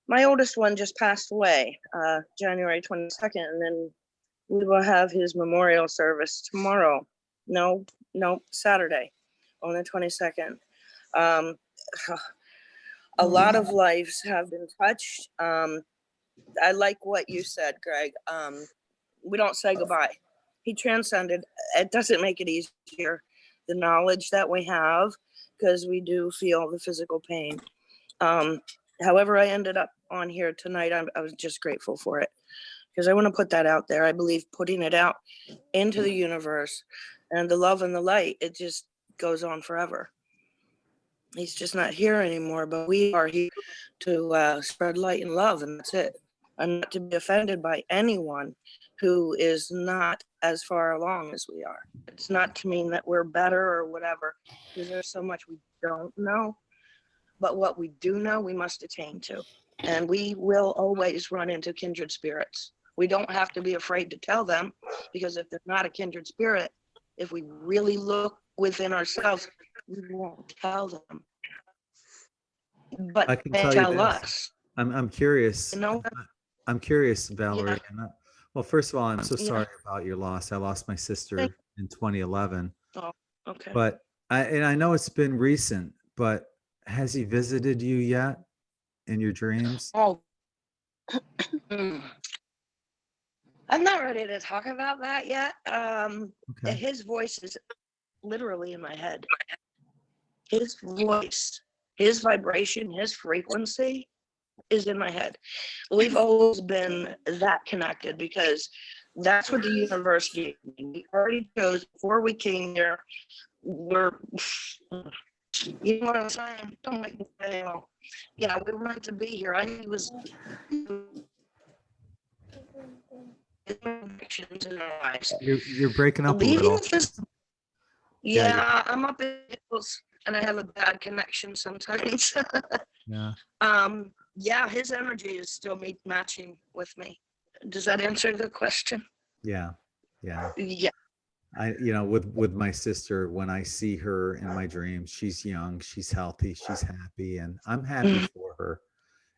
my oldest one just passed away, January 22nd, and then we will have his memorial service tomorrow. No, Saturday on the 22nd. A lot of lives have been touched. I like what you said, Greg. We don't say goodbye. He transcended. It doesn't make it easier, the knowledge that we have, because we do feel the physical pain. However, I ended up on here tonight, I was just grateful for it, because I want to put that out there. I believe putting it out into the universe and the love and the light, it just goes on forever. He's just not here anymore, but we are here to spread light and love, and that's it. And not to be offended by anyone who is not as far along as we are. It's not to mean that we're better or whatever, because there's so much we don't know. But what we do know, we must attain to. And we will always run into kindred spirits. We don't have to be afraid to tell them, because if they're not a kindred spirit, if we really look within ourselves, we won't tell them. But I can they tell you tell this. us. I'm curious. You know? I'm curious, Valerie. Yeah. And well, first of all, I'm so Yeah. sorry about your loss. I lost my sister Thank- in 2011. Oh, okay. But I know it's been recent, but has he visited you yet in your dreams? Oh. I'm not ready to talk about that yet. Okay. His voice is literally in my head. His voice, his vibration, his frequency is in my head. We've always been that connected, because that's what the universe gave me. We already chose before we came here. You know what I'm saying? Don't make me say, oh, yeah, we were meant to be here. I knew it was connections in our lives. You're breaking up a Leaving little. this, Yeah, yeah, I'm up in the hills and I have a bad connection sometimes. Yeah. Yeah, his energy is still matching with me. Does that answer the question? Yeah. Yeah. Yeah. With my sister, when I see her in my dreams, she's young, she's healthy, she's happy, and I'm happy for her.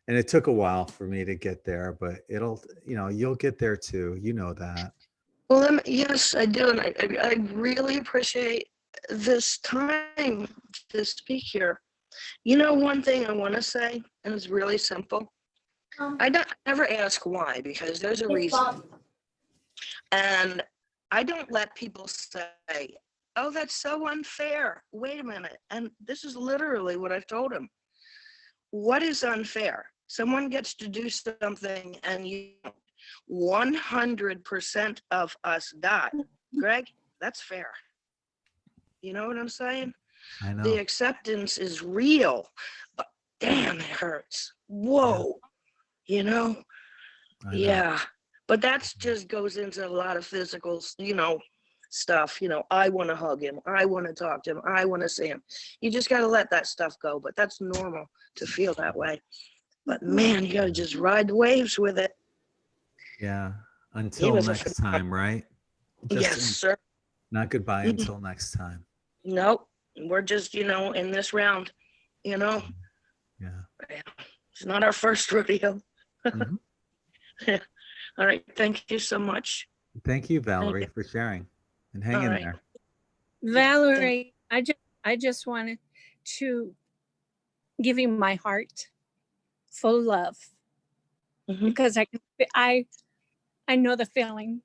And it took a while for me to get there, but you'll get there too. You know that. Well, yes, I do. And I really appreciate this time to speak here. You know, one thing I want to say, and it's really simple. I never ask why, because there's a reason. And I don't let people say, oh, that's so unfair. Wait a minute. And this is literally what I've told him. What is unfair? Someone gets to do something and 100% of us die. Greg, that's fair. You know what I'm saying? I know. The acceptance is real, but damn, it hurts. Whoa. You know? I know. Yeah. But that's just goes into a lot of physical, stuff. I want to hug him. I want to talk to him. I want to see him. You just got to let that stuff go. But that's normal to feel that way. But man, you got to just ride the waves with it. Yeah. Until was a next time, right? Yes, sir. Not goodbye Mhm. until next time. Nope. We're just, in this round, Yeah. It's not our first rodeo. Mhm. All right. Thank you so much. Thank you, Valerie, for sharing and hang All in right. there. Valerie, I just wanted to give you my heart full of love, Mhm. because I know the feeling.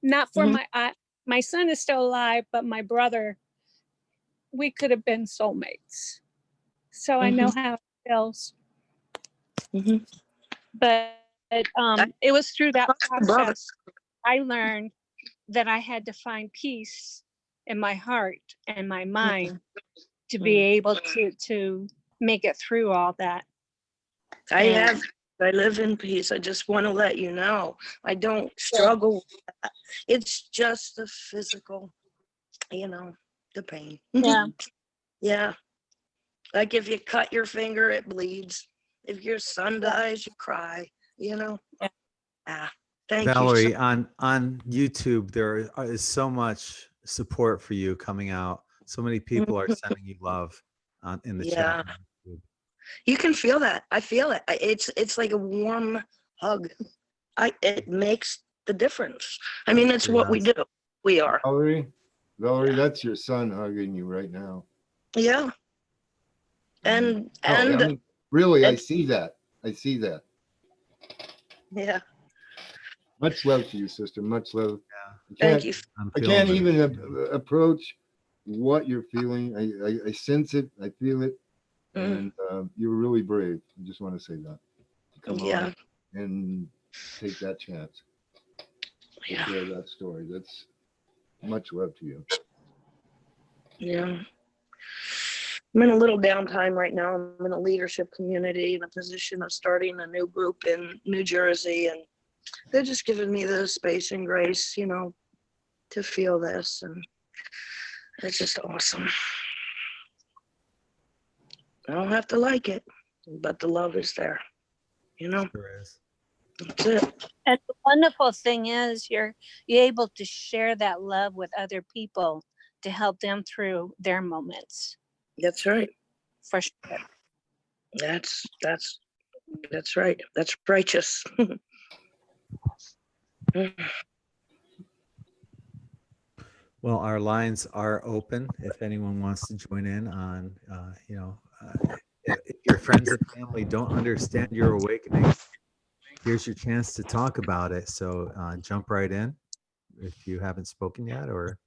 Not for Mhm. my son is still alive, but my brother, we could have been soulmates. So I know how it feels. Mhm. But it was through that Brother. process I learned that I had to find peace in my heart and my mind to be able to make it through all that. I live in peace. I just want to let you know. I don't struggle with that. It's just the physical, the pain. Yeah. Yeah. Like if you cut your finger, it bleeds. If your son dies, you cry, Yeah. Thank Valerie, you. on YouTube, there is so much support for you coming out. So many people are sending you love in the chat. Yeah. on YouTube. You can feel that. I feel it. It's like a warm hug. It makes the difference. I mean, it's what we do. We are. Valerie, that's your son hugging you right now. Yeah. And No, I mean, really, I see that. yeah. Much love to you, sister. Much love. Thank you. I can't even approach what you're feeling. I sense it. I feel it. And you were really brave. I just want to say that. To come on and take that chance. To share that story. That's much love to you. Yeah. I'm in a little downtime right now. I'm in a leadership community in a position of starting a new group in New Jersey. And they're just giving me the space and grace, you know, to feel this. And it's just awesome. I don't have to like it, but the love is there, you know? Sure is. That's it. And the wonderful thing is you're able to share that love with other people to help them through their moments. That's right. For sure. That's right. That's righteous. Well, our lines are open if anyone wants to join in on, if your friends and family don't understand your awakening, here's your chance to talk about it. So jump right in if you haven't spoken yet, or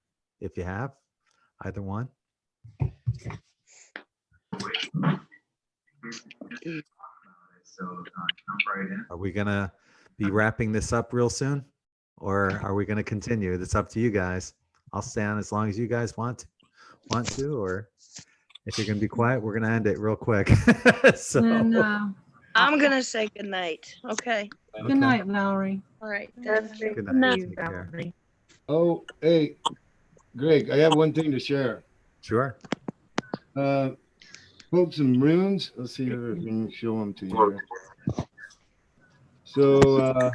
if you have, either one. Are we gonna be wrapping this up real soon, or are we gonna continue? It's up to you guys. I'll stay on as long as you guys want to, or if you're gonna be quiet, we're gonna end it real quick. So And I'm gonna say good night. Okay. good night, Valerie. All right. Good night. Take care. Oh, hey, Greg, I have one thing to share. Sure. Pulled some runes. Let's see if I can show them to you. So,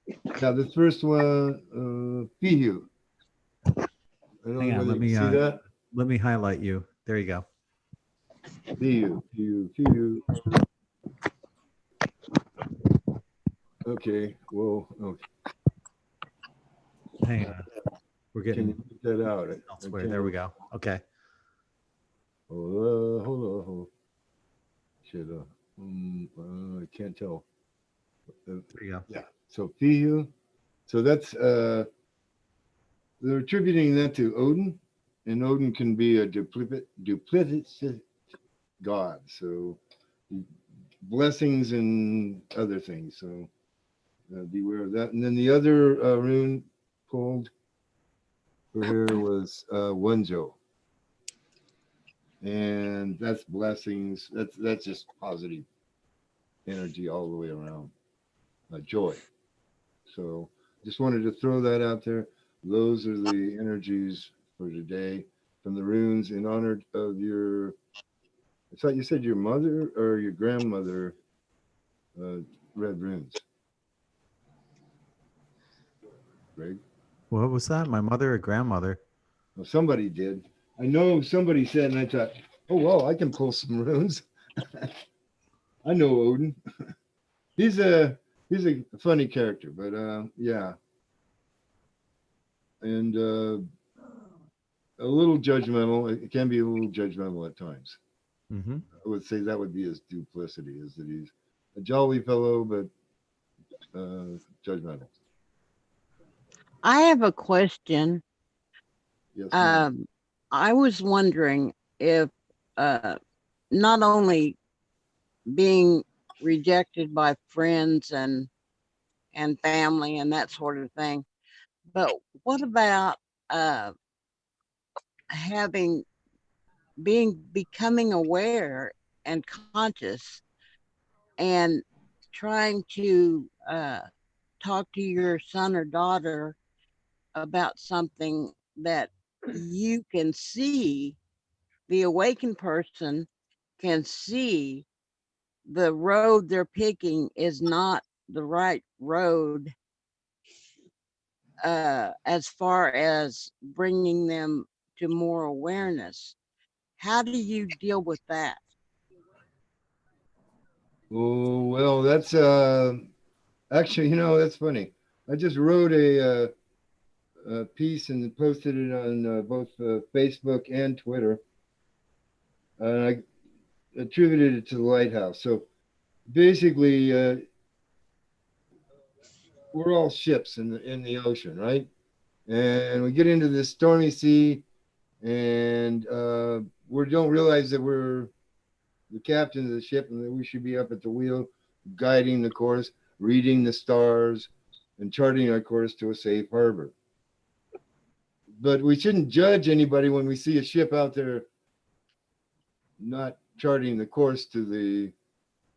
yeah, the first one, Pihu. Hang on, let me highlight you. There you go. Pihu. Okay, well, okay. Hang on. We're Can getting you put that out? elsewhere. There we go. Okay. Hold on. Shit, I can't tell. There you go. Yeah. So Pihu. So that's they're attributing that to Odin, and Odin can be a duplicitous god. So blessings and other things. So beware of that. And then the other rune pulled for her was Wonjo. And that's blessings. That's just positive energy all the way around. Joy. So just wanted to throw that out there. Those are the energies for today from the runes in honor of your, I thought you said your mother or your grandmother read runes. Greg? What was that? My mother or grandmother? Well, somebody did. I know somebody said, and I thought, oh, well, I can pull some runes. I know Odin. He's a funny character, but yeah. And a little judgmental. It can be a little judgmental at times. Mm-hmm. I would say that would be his duplicity, is that he's a jolly fellow, but judgmental. I have a question. Yes, ma'am. I was wondering if not only being rejected by friends and family and that sort of thing, but what about becoming aware and conscious and trying to talk to your son or daughter about something that you can see, the awakened person can see the road they're picking is not the right road as far as bringing them to more awareness. How do you deal with that? Oh, well, that's actually, that's funny. I just wrote a piece and posted it on both Facebook and Twitter. And I attributed it to the lighthouse. So basically, we're all ships in the ocean, right? And we get into this stormy sea, and we don't realize that we're the captain of the ship and that we should be up at the wheel, guiding the course, reading the stars, and charting our course to a safe harbor. But we shouldn't judge anybody when we see a ship out there not charting the course to the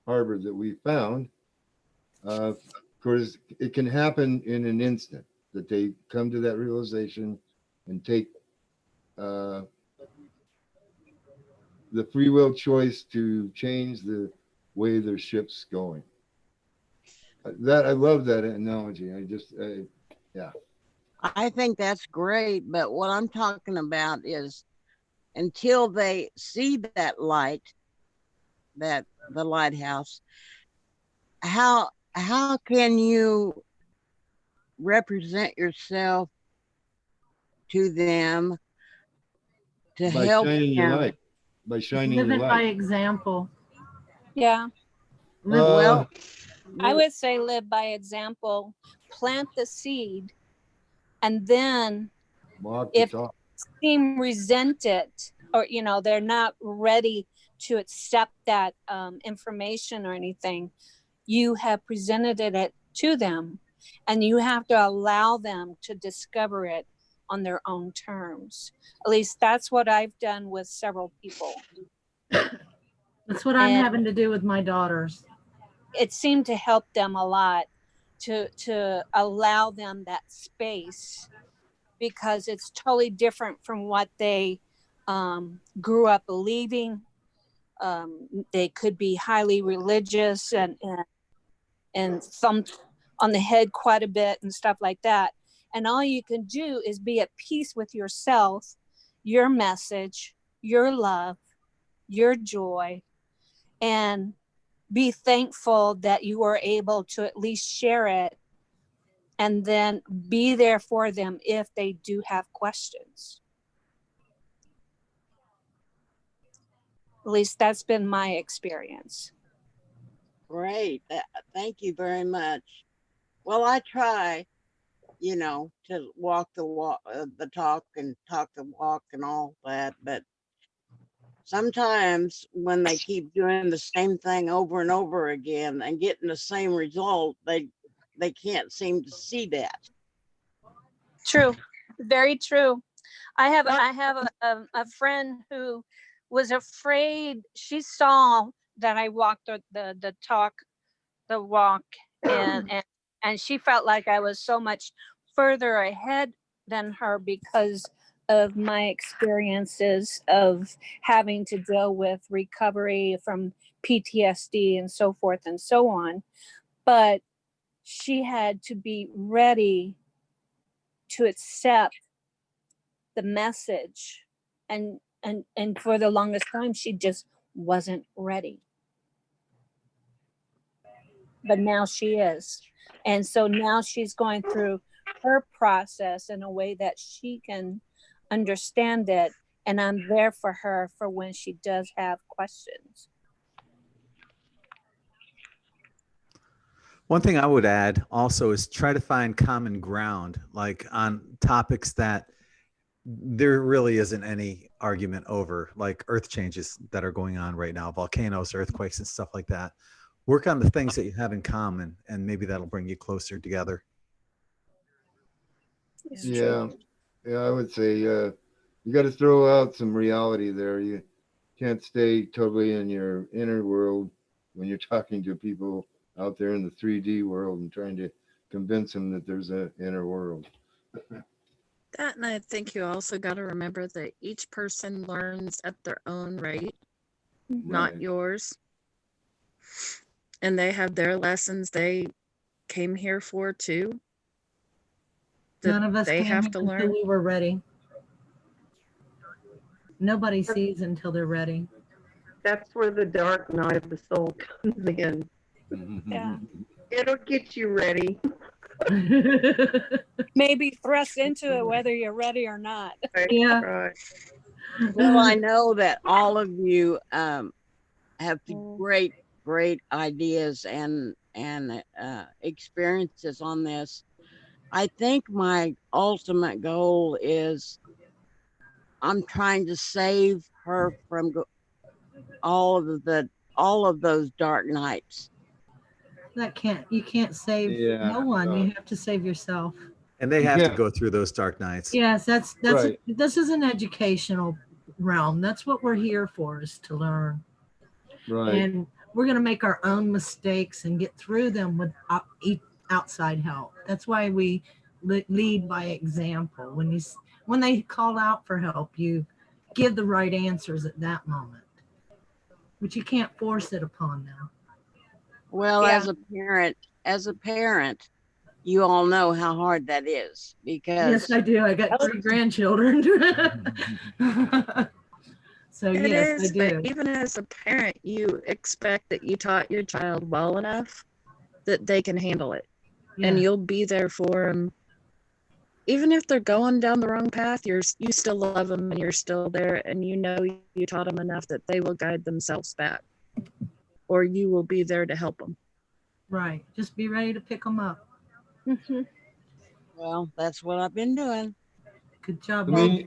harbor that we found. Of course, it can happen in an instant that they come to that realization and take the free will choice to change the way their ship's going. That I love that analogy. Yeah. I think that's great, but what I'm talking about is until they see that light, that the lighthouse, how can you represent yourself to them to By help shining your them? light. By shining Live your it by light. example. Yeah, Well, I would say live by example, plant the seed, and then Walk the if talk. seem resented or they're not ready to accept that information or anything, you have presented it to them, and you have to allow them to discover it on their own terms. At least that's what I've done with several people. That's what I'm And having to do with my daughters. it seemed to help them a lot to allow them that space, because it's totally different from what they grew up believing. They could be highly religious and thumped on the head quite a bit and stuff like that. And all you can do is be at peace with yourself, your message, your love, your joy, and be thankful that you are able to at least share it, and then be there for them if they do have questions. At least that's been my experience. great. Thank you very much. Well, I try, to walk the talk and talk the walk and all that, but sometimes when they keep doing the same thing over and over again and getting the same result, they can't seem to see that. True, very true. I have a friend who was afraid. She saw that I walked the walk, and she felt like I was so much further ahead than her because of my experiences of having to deal with recovery from PTSD and so forth and so on. But she had to be ready to accept the message, and for the longest time she just wasn't ready, but now she is. And so now she's going through her process in a way that she can understand it, and I'm there for her for when she does have questions. One thing I would add also is try to find common ground, like on topics that there really isn't any argument over, like earth changes that are going on right now, volcanoes, earthquakes, and stuff like that. Work on the things that you have in common, and maybe that'll bring you closer together. Yeah. Yeah, I would say you got to throw out some reality there. You can't stay totally in your inner world when you're talking to people out there in the 3D world and trying to convince them that there's an inner world. That, and I think you also got to remember that each person learns at their own rate, not Right. yours. And they have their lessons they came here for too. None of us they came have here to until learn. we were ready. Nobody sees until they're ready. that's where the dark night of the soul comes in. Yeah. It'll get you ready. Maybe thrust into it whether you're ready or not. Yeah. Right. Well, I know that all of you have great, great ideas and experiences on this. I think my ultimate goal is I'm trying to save her from all of those dark nights. You can't save Yeah, no one. no. You have to save yourself. And they You have to can't- go through those dark nights. Yes, that's Right. this is an educational realm. That's what we're here for, is to learn. Right. And we're going to make our own mistakes and get through them with outside help. That's why we lead by example. When they call out for help, you give the right answers at that moment, but you can't force it upon them. Well, Yeah. as a parent, you all know how hard that is because Yes, I do. I got 3 grandchildren. So It yes, is, I do. but even as a parent, you expect that you taught your child well enough that they can handle it, and Yeah. you'll be there for them. Even if they're going down the wrong path, you still love them and you're still there, and you know you taught them enough that they will guide themselves back, or you will be there to help them. Right. Just be ready to pick them up. well, that's what I've been doing. Good job. I mean,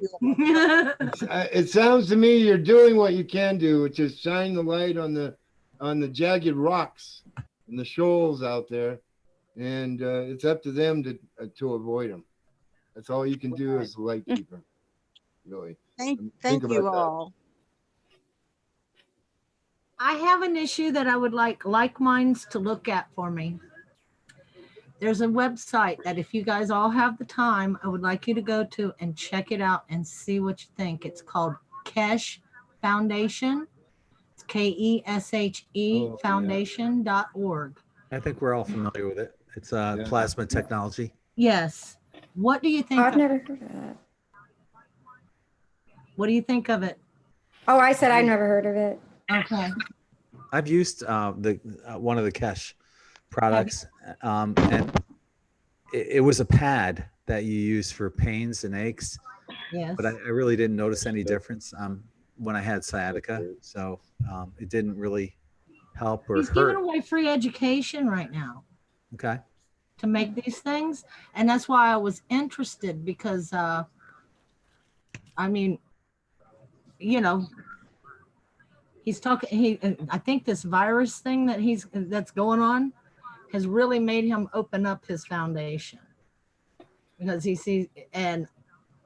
it sounds to me you're doing what you can do, which is shine the light on the jagged rocks and the shoals out there, and it's up to them to avoid them. That's all you can do as a light keeper, really. Thank Think you about that. all. I have an issue that I would like minds to look at for me. There's a website that if you guys all have the time, I would like you to go to and check it out and see what you think. It's called Keshe Foundation. It's KESHE Oh, yeah. foundation.org. I think we're all familiar with it. It's Yeah. plasma technology. Yes. What do you think? I've never heard of that. What do you think of it? Oh, I said I've never heard of it. Okay. I've used one of the Keshe products, and it was a pad that you use for pains and aches, Yes. but I really didn't notice any difference when I had sciatica, so it didn't really help or He's giving hurt. away free education right now Okay. to make these things, and that's why I was interested, because I mean, you know, he's talking, I think this virus thing that's going on has really made him open up his foundation, because he sees, and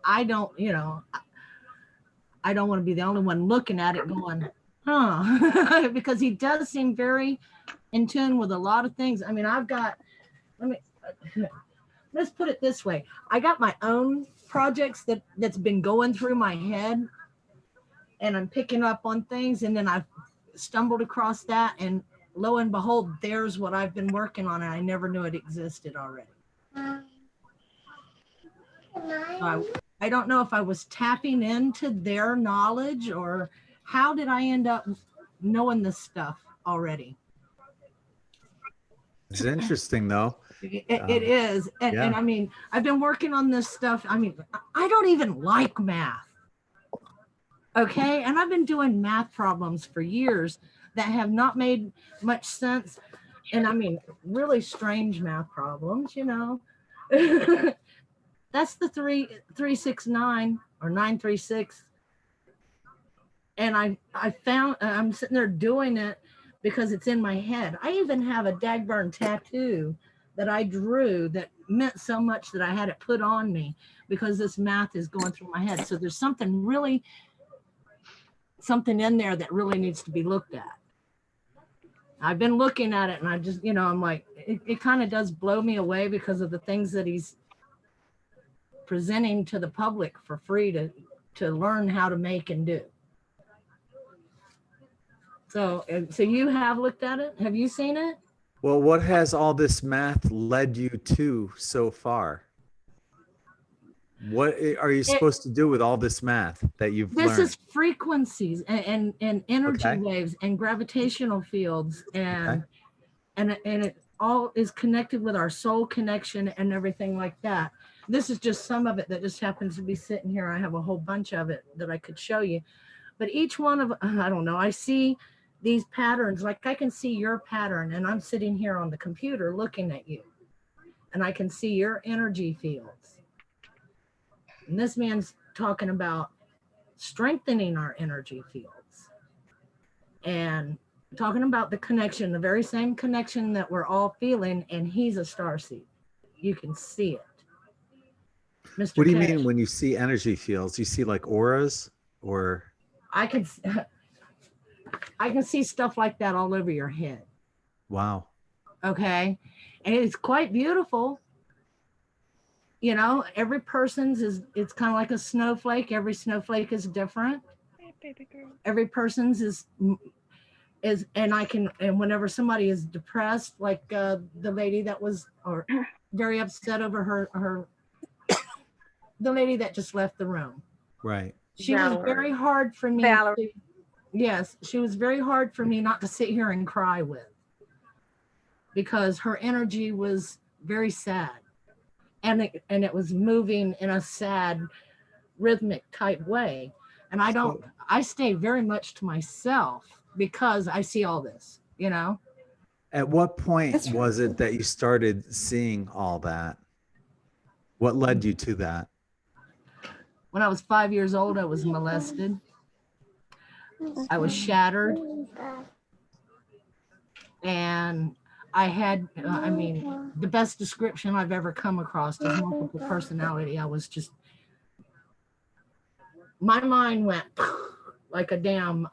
I don't, I don't want to be the only one looking at it going, huh, because he does seem very in tune with a lot of things. I mean, let's put it this way. I got my own projects that's been going through my head, and I'm picking up on things, and then I've stumbled across that, and lo and behold, there's what I've been working on, and I never knew it existed already. So I don't know if I was tapping into their knowledge, or how did I end up knowing this stuff already? It's interesting though. It is. And I mean, I've been working on this stuff. I mean, I don't even like math. Okay. And I've been doing math problems for years that have not made much sense. And I mean, really strange math problems, That's the 369 or 936. And I found, I'm sitting there doing it because it's in my head. I even have a dagburn tattoo that I drew that meant so much that I had it put on me because this math is going through my head. So there's something in there that really needs to be looked at. I've been looking at it, and I just, I'm like, it kind of does blow me away because of the things that he's presenting to the public for free to learn how to make and do. So you have looked at it? Have you seen it? Well, what has all this math led you to so far? What are you supposed to do with all this math that you've This learned? is frequencies and energy Okay. waves and gravitational fields Okay. and it all is connected with our soul connection and everything like that. This is just some of it that just happens to be sitting here. I have a whole bunch of it that I could show you, but each one of, I don't know, I see these patterns. Like I can see your pattern, and I'm sitting here on the computer looking at you, and I can see your energy fields. And this man's talking about strengthening our energy fields and talking about the connection, the very same connection that we're all feeling. And he's a starseed. You can see it. Mr. What do you Cash, mean when you see energy fields? You see like auras or? I can see stuff like that all over your head. Wow. Okay. And it's quite beautiful. You know, every person's it's kind of like a snowflake. Every snowflake is different. Every person's is, and whenever somebody is depressed, like the lady that was or very upset over her the lady that just left the room. Right. She was very hard for me. Yes, she was very hard for me not to sit here and cry with, because her energy was very sad, and it was moving in a sad, rhythmic type way. And I stay very much to myself because I see all this, you know. At what point was it that you started seeing all that? What led you to that? When I was 5 years old, I was molested. I was shattered. And I had, the best description I've ever come across is multiple personality. I was just, my mind went like a damn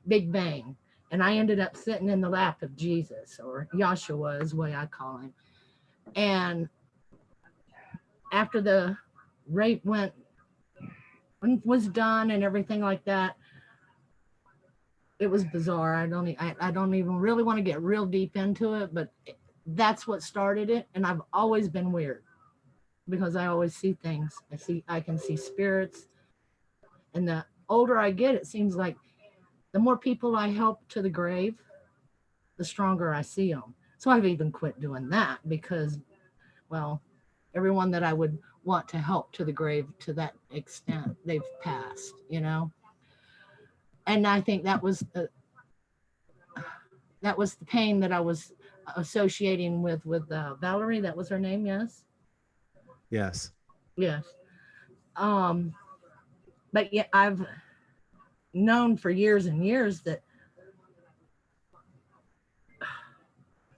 Big Bang. And I ended up sitting in the lap of Jesus, or Yahshua is the way I call him. And after the rape was done and everything like that, it was bizarre. I don't even really want to get real deep into it, but that's what started it. And I've always been weird because I always see things. I can see spirits. And the older I get, it seems like the more people I help to the grave, the stronger I see them. So I've even quit doing that because, well, everyone that I would want to help to the grave to that extent, they've passed, you know. And I think that was the pain that I was associating with Valerie. That was her name, yes. Yes. Yes. But yeah, I've known for years and years that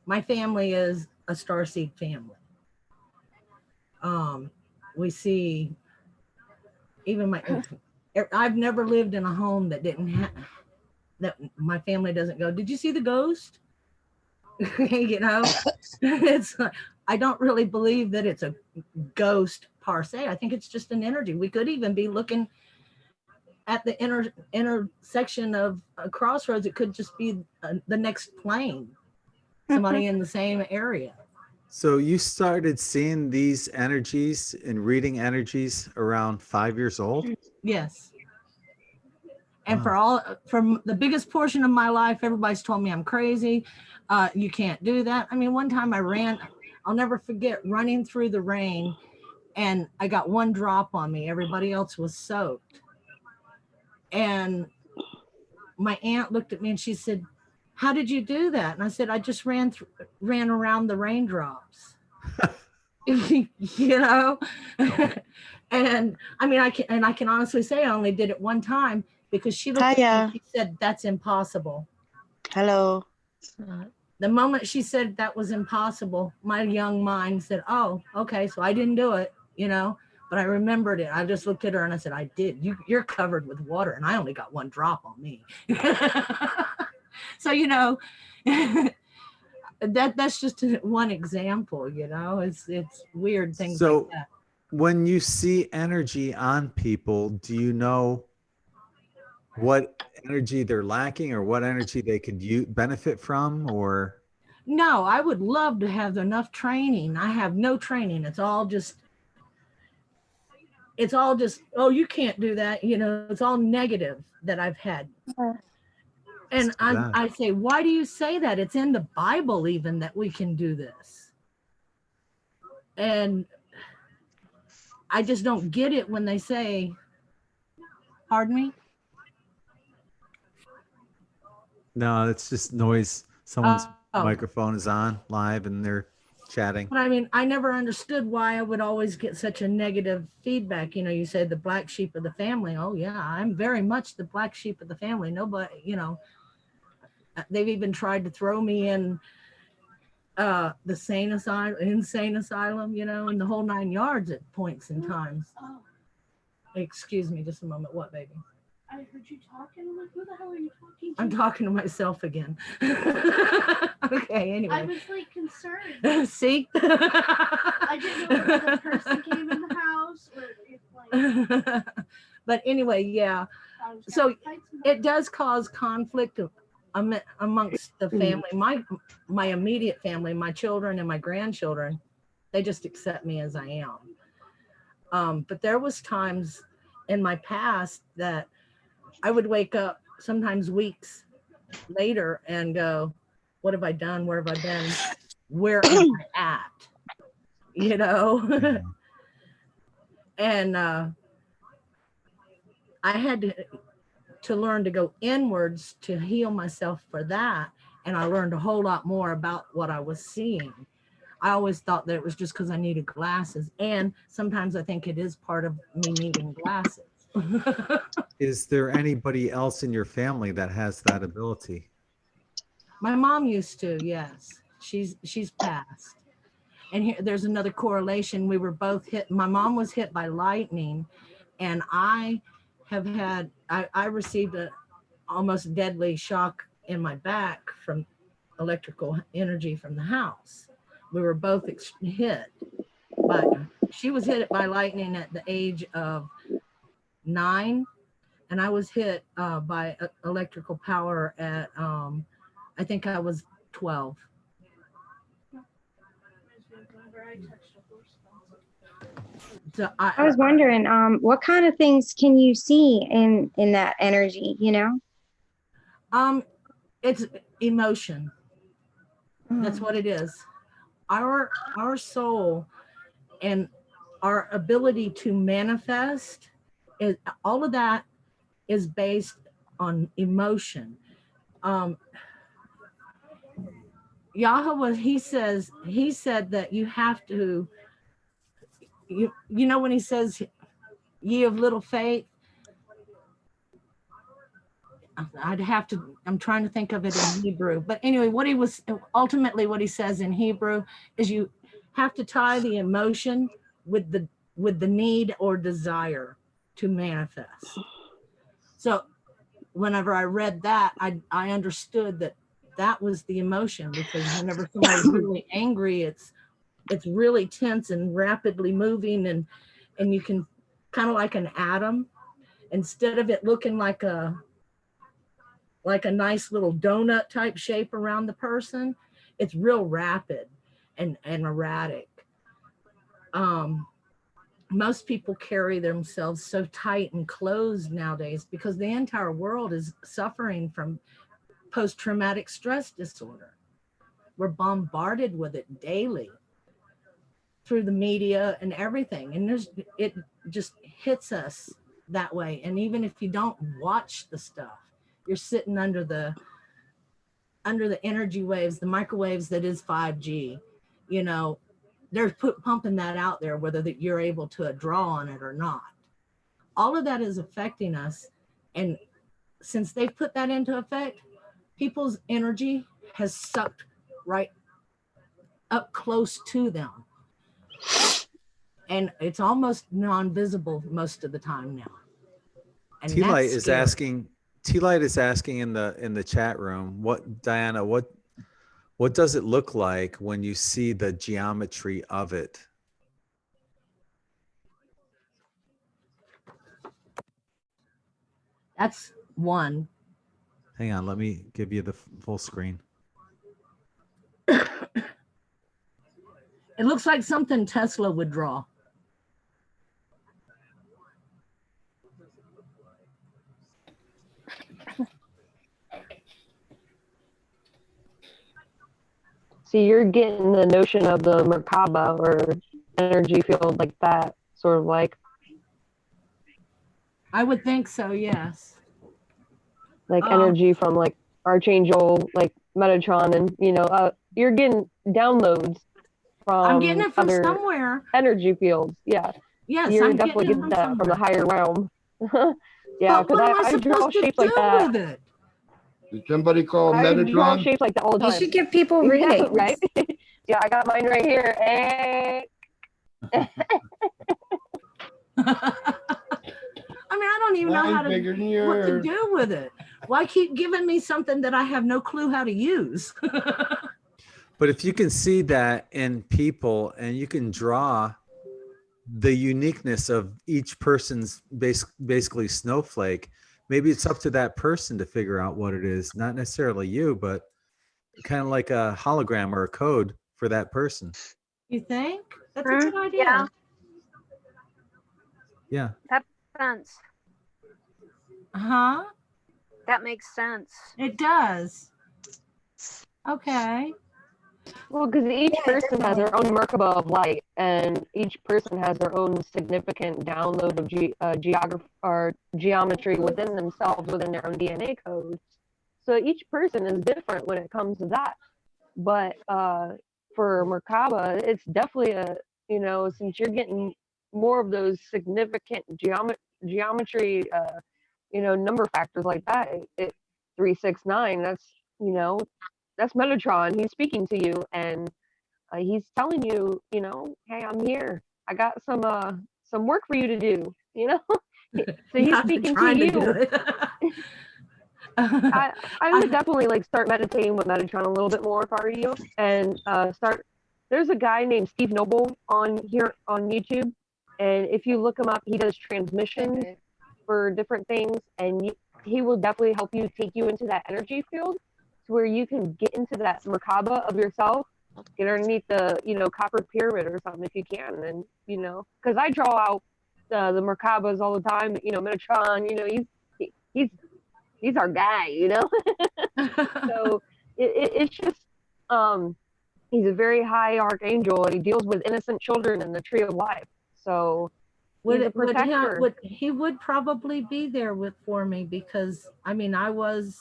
my family is a starseed family. We see even I've never lived in a home that didn't have, that my family doesn't go, did you see the ghost? You know, it's, I don't really believe that it's a ghost per se. I think it's just an energy. We could even be looking at the intersection of a crossroads. It could just be the next plane, somebody in the same area. So you started seeing these energies and reading energies around 5 years old? Yes. And for the biggest portion of my life, everybody's told me I'm crazy. You can't do that. I mean, one time I ran, I'll never forget running through the rain, and I got one drop on me. Everybody else was soaked. And my aunt looked at me and she said, how did you do that? And I said, I just ran around the raindrops. You know. And I mean, I can honestly say I only did it one time, because she looked at me and she said, that's impossible. Hello. The moment she said that was impossible, my young mind said, oh, okay, so I didn't do it, you know. But I remembered it. I just looked at her and I said, I did. You're covered with water, and I only got one drop on me. So, you know, that's just one example, you know. It's weird things like that. When you see energy on people, do you know what energy they're lacking or what energy they could benefit from? Or no, I would love to have enough training. I have no training. It's all just it's all just, oh, you can't do that. You know, it's all negative that I've had. And It's too bad. I say, why do you say that? It's in the Bible even that we can do this. And I just don't get it when they say, pardon me? No, it's just noise. Someone's Oh. microphone is on live and they're chatting. But I mean, I never understood why I would always get such a negative feedback. You know, you say the black sheep of the family. Oh yeah, I'm very much the black sheep of the family. Nobody, you know, they've even tried to throw me in the insane asylum, you know, and the whole 9 yards at points in times. Oh, Excuse me just a moment. What, baby? I heard you talking. I'm like, who the hell are you talking to? I'm talking to myself again. Okay, anyway. I was like concerned. See? I didn't know if the person came in the house or if like. But anyway, yeah. I was So gonna fight somebody. it does cause conflict amongst the family. My immediate family, my children and my grandchildren, they just accept me as I am. But there was times in my past that I would wake up sometimes weeks later and go, what have I done? Where have I been? Where am I at? You know? And I had to learn to go inwards to heal myself for that. And I learned a whole lot more about what I was seeing. I always thought that it was just because I needed glasses. And sometimes I think it is part of me needing glasses. Is there anybody else in your family that has that ability? My mom used to, yes. She's passed. And here, there's another correlation. We were both hit. My mom was hit by lightning, and I have had, I received a almost deadly shock in my back from electrical energy from the house. We were both hit, but she was hit by lightning at the age of 9, and I was hit by electrical power at, I think I was 12. So I was wondering, what kind of things can you see in that energy, you know? It's emotion. That's what it is. Our soul and our ability to manifest is, all of that is based on emotion. Yahweh, he said that you have to, you know, when he says, ye of little faith, I'm trying to think of it in Hebrew. But anyway, what he says in Hebrew is you have to tie the emotion with the need or desire to manifest. So whenever I read that, I understood that was the emotion, because whenever somebody's really angry, it's really tense and rapidly moving, and you can kind of like an atom, instead of it looking like a nice little donut type shape around the person, it's real rapid and erratic. Most people carry themselves so tight and closed nowadays because the entire world is suffering from post-traumatic stress disorder. We're bombarded with it daily through the media and everything. And it just hits us that way. And even if you don't watch the stuff, you're sitting under the energy waves, the microwaves that is 5G, you know, they're pumping that out there, whether that you're able to draw on it or not. All of that is affecting us. And since they've put that into effect, people's energy has sucked right up close to them. And it's almost non-visible most of the time now. And T-Light that's is scary. asking, T-Light is asking in the chat room, Diana, what does it look like when you see the geometry of it? That's one. Hang on, let me give you the full screen. It looks like something Tesla would draw. So you're getting the notion of the Merkaba or energy field like that, sort of like I would think so, yes. energy from like Archangel, like Metatron, and you're getting downloads I'm getting from it from other somewhere. energy fields. Yeah, Yes, you're I'm definitely getting it getting from that from the somewhere. higher realm. Yeah, But what am because I I draw supposed to shapes like do that. with it? Did somebody call I draw Metatron? shapes like that all the You time. should give people Yeah, readings. right? Yeah, I got mine right here. Hey. I mean, I don't even know Mine's how to bigger than what to yours. do with it. Why keep giving me something that I have no clue how to use? But if you can see that in people and you can draw the uniqueness of each person's basically snowflake, maybe it's up to that person to figure out what it is, not necessarily you, but kind of like a hologram or a code for that person. You think? That's a good idea. Yeah, Yeah. that makes sense. Huh? That makes sense. It does. Okay. Well, because each person has their own Merkaba of light, and each person has their own significant download of geometry within themselves, within their own DNA code. So each person is different when it comes to that. But for Merkaba, it's definitely since you're getting more of those significant geometry, number factors like that, 369, that's Metatron. He's speaking to you, and he's telling you, hey, I'm here. I got some work for you to do, So he's I've been speaking to trying to you. do it. I would definitely like start meditating with Metatron a little bit more if I were you, and start. There's a guy named Steve Noble on here on YouTube, and if you look him up, he does transmissions for different things, and he will definitely help you take you into that energy field, to where you can get into that Merkaba of yourself, get underneath the copper pyramid or something if you can, and because I draw out the Merkabas all the time. Metatron, he's our guy, So it's just he's a very high archangel, and he deals with innocent children in the tree of life. So he's a protector. He would probably be there for me, because I mean, I was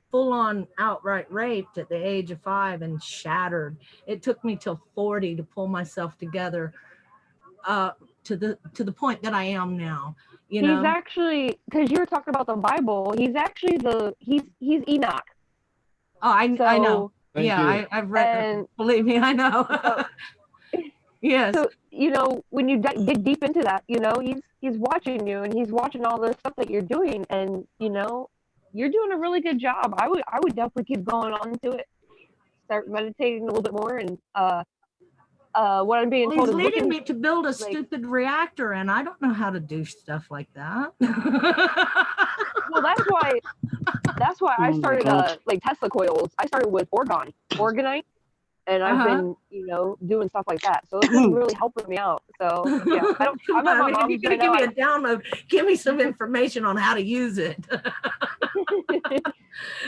full on outright raped at the age of 5 and shattered. It took me till 40 to pull myself together to the point that I am now. He's actually, because you were talking about the Bible, he's actually he's Enoch. Oh, I know. Yeah, I've read. Believe me, I know. Yes. So when you dig deep into that, he's watching you, and he's watching all the stuff that you're doing, and you're doing a really good job. I would definitely keep going on to it. Start meditating a little bit more, and what I'm being told He's is leading me to build a stupid reactor, and I don't know how to do stuff like that. Well, that's why I started like Tesla coils. I started with orgonite, and I've been doing stuff like that. So it's been really helping me out. So yeah, I'm at my mom's you're gonna right give now. me a download. Give me some information on how to use it.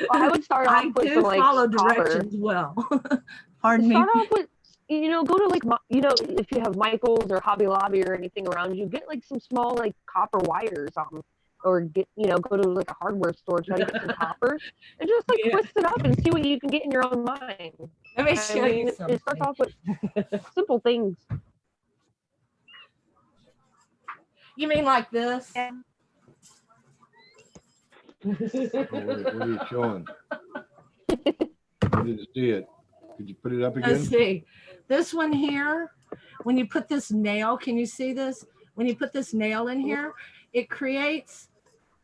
Well, I would start off with some like follow copper. directions well. Pardon me. Start off with go to like if you have Michael's or Hobby Lobby or anything around you, get like some small like copper wire or something, or get go to like a hardware store, try to get some copper, and just like twist it up and see what you can get in your own mind. Let me show you something. It starts off with simple things. You mean like this? Yeah. what are you showing? I didn't see it. Could you put it up again? Let's see. This one here, when you put this nail, can you see this? When you put this nail in here, it creates,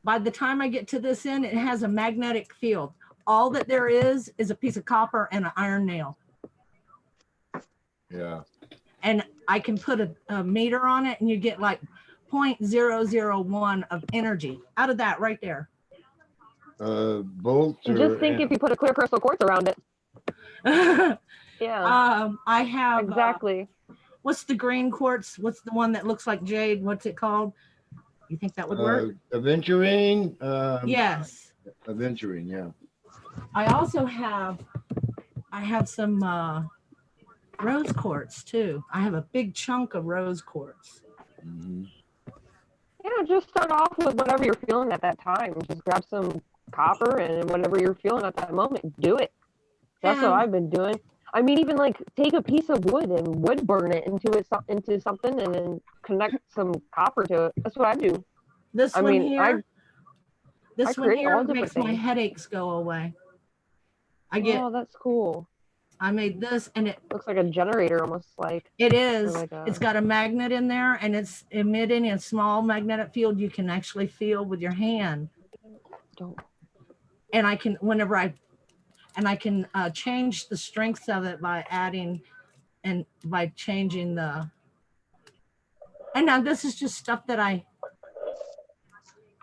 by the time I get to this end, it has a magnetic field. All that there is a piece of copper and an iron nail. Yeah. And I can put a meter on it, and you get like 0.001 of energy out of that right there. Bolts. Just think if you put a clear crystal quartz around it. Yeah. I have exactly. What's the green quartz? What's the one that looks like jade? What's it called? You think that would work? Aventurine. Yes. Aventurine, yeah. I also I have some rose quartz too. I have a big chunk of rose quartz. Yeah, just start off with whatever you're feeling at that time. Just grab some copper and whatever you're feeling at that moment, do it. That's what I've been doing. I mean, even like take a piece of wood and wood burn it into something and then connect some copper to it. That's what I do. This I one mean, here, this I one create all here different makes my things. headaches go away. I get. Oh, that's cool. I made this, and it looks like a generator, almost like. It is. Like It's got a magnet in there, and it's emitting a small magnetic field you can actually feel with your hand. And I can, I can change the strength of it by adding and by changing the. And now this is just stuff that I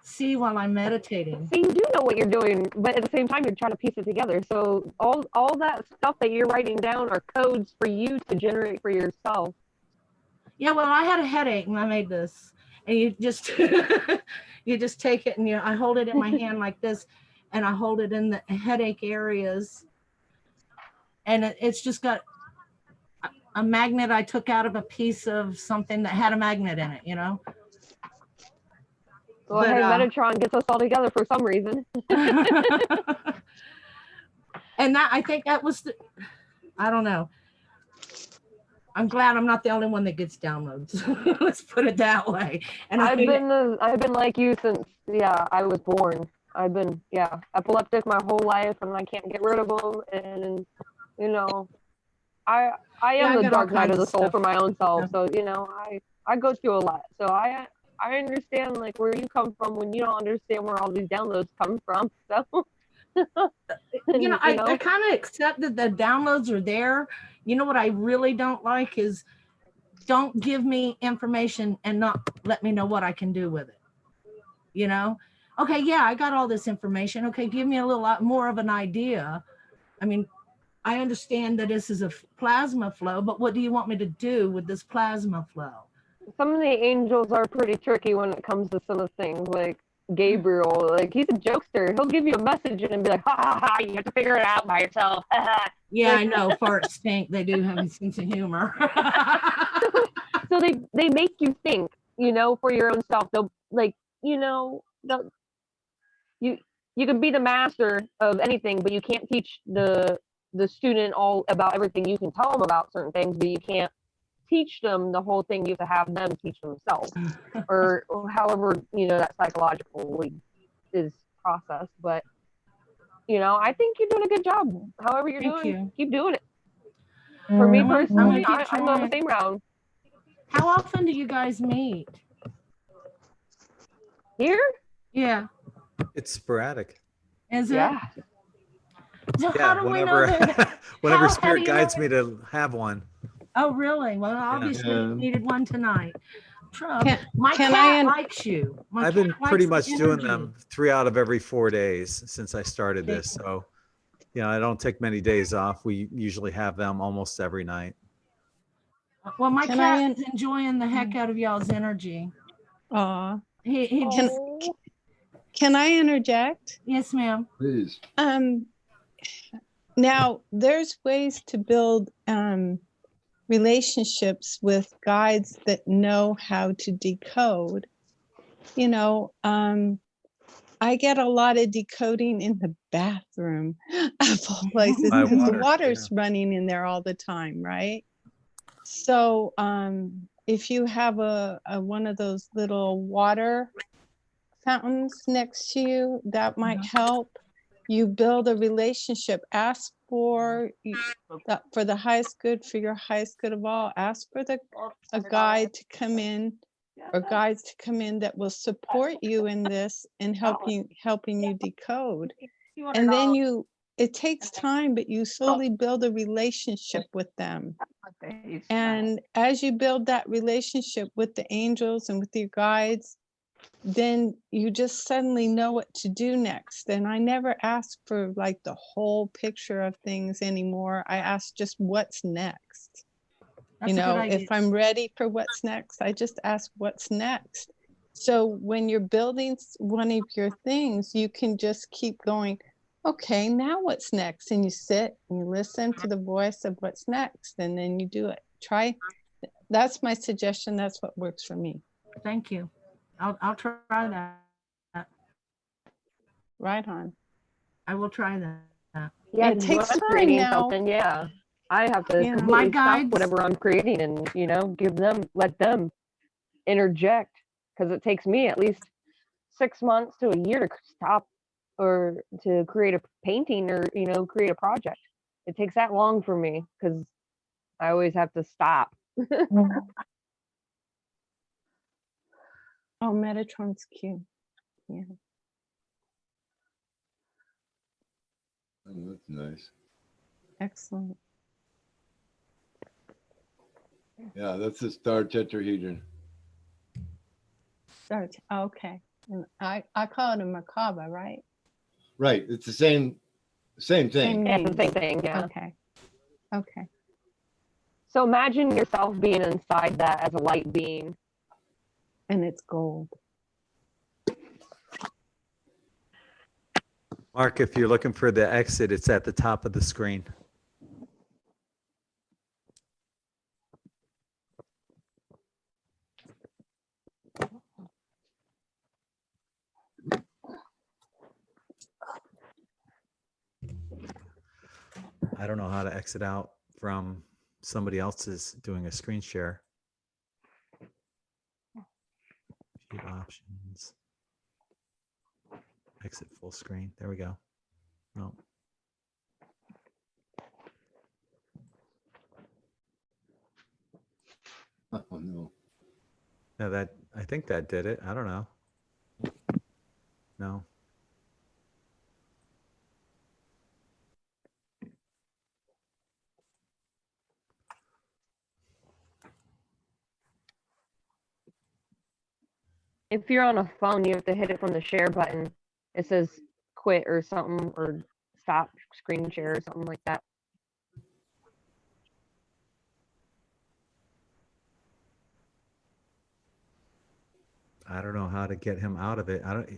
see while I'm meditating. See, you do know what you're doing, but at the same time, you're trying to piece it together. So all that stuff that you're writing down are codes for you to generate for yourself. Yeah, well, I had a headache and I made this, and you just you just take it and I hold it in my hand like this, and I hold it in the headache areas, and it's just got a magnet I took out of a piece of something that had a magnet in it, Well, hey, Metatron gets us all together for some reason. And that, I think that was I don't know. I'm glad I'm not the only one that gets downloads. Let's put it that way. And I've been like you since I was born. I've been epileptic my whole life, and I can't get rid of them. And I am the dark night of the soul for my own self. So I go through a lot. So I understand like where you come from when you don't understand where all these downloads come from. So I kind of accept that the downloads are there. You know what I really don't like is don't give me information and not let me know what I can do with it. Okay, yeah, I got all this information. Okay, give me a lot more of an idea. I mean, I understand that this is a plasma flow, but what do you want me to do with this plasma flow? Some of the angels are pretty tricky when it comes to some of the things, like Gabriel. Like, he's a jokester. He'll give you a message and be like, ha ha ha, you have to figure it out by yourself. Yeah, I know, farts stink. They do have a sense of humor. So they make you think, for your own self. They'll you can be the master of anything, but you can't teach the student all about everything. You can tell them about certain things, but you can't teach them the whole thing. You have to have them teach themselves, or however that psychologically is processed. But I think you're doing a good job. However you're doing, keep doing it. For me personally, I'm on the same round. How often do you guys meet? Here? Yeah. It's sporadic. Is it? Yeah. So Yeah, how do we know that? whenever how Spirit do you guides know me to have one. Oh, really? Well, obviously you needed one tonight. My can cat likes you. I've been pretty much doing them 3 out of every 4 days since I started this. So, I don't take many days off. We usually have them almost every night. Well, my cat is enjoying the heck out of y'all's energy. Aw. He just. Can I interject? Yes, ma'am. Please. Now, there's ways to build relationships with guides that know how to decode. I get a lot of decoding in the bathroom of all places because the water's running in there all the time, right? So if you have a one of those little water fountains next to you, that might help. You build a relationship. Ask for the highest good, for your highest good of all. Ask for a guide to come in, or guides to come in that will support you in this and helping you decode. And then it takes time, but you slowly build a relationship with them. And as you build that relationship with the angels and with your guides, then you just suddenly know what to do next. And I never ask for like the whole picture of things anymore. I ask just what's next. That's a good idea. If I'm ready for what's next, I just ask what's next. So when you're building one of your things, you can just keep going, okay, now what's next? And you sit and you listen to the voice of what's next, and then you do it. Try. That's my suggestion. That's what works for me. Thank you. I'll try that. Right on. I will try that. Yeah, It 'cause when takes I'm time creating now. something, yeah, I have to Yeah. completely My stop guides- whatever I'm creating and, you know, let them interject, because it takes me at least 6 months to a year to stop or to create a painting or, you know, create a project. It takes that long for me because I always have to stop. Oh, Metatron's cute. Yeah. Oh, that's nice. Excellent. Yeah, that's a star tetrahedron. Start. Okay. And I call it a Merkaba, right? Right. It's the same thing. Same Yeah, it's name. the same thing, yeah. Okay. Okay. So imagine yourself being inside that as a light being. And it's gold. Mark, if you're looking for the exit, it's at the top of the screen. I don't know how to exit out from somebody else's doing a screen share. View options. Exit full screen. There we go. No. Oh no. No, I think that did it. I don't know. No. If you're on a phone, you have to hit it from the share button. It says quit or something, or stop screen share or something like that. I don't know how to get him out of it. I don't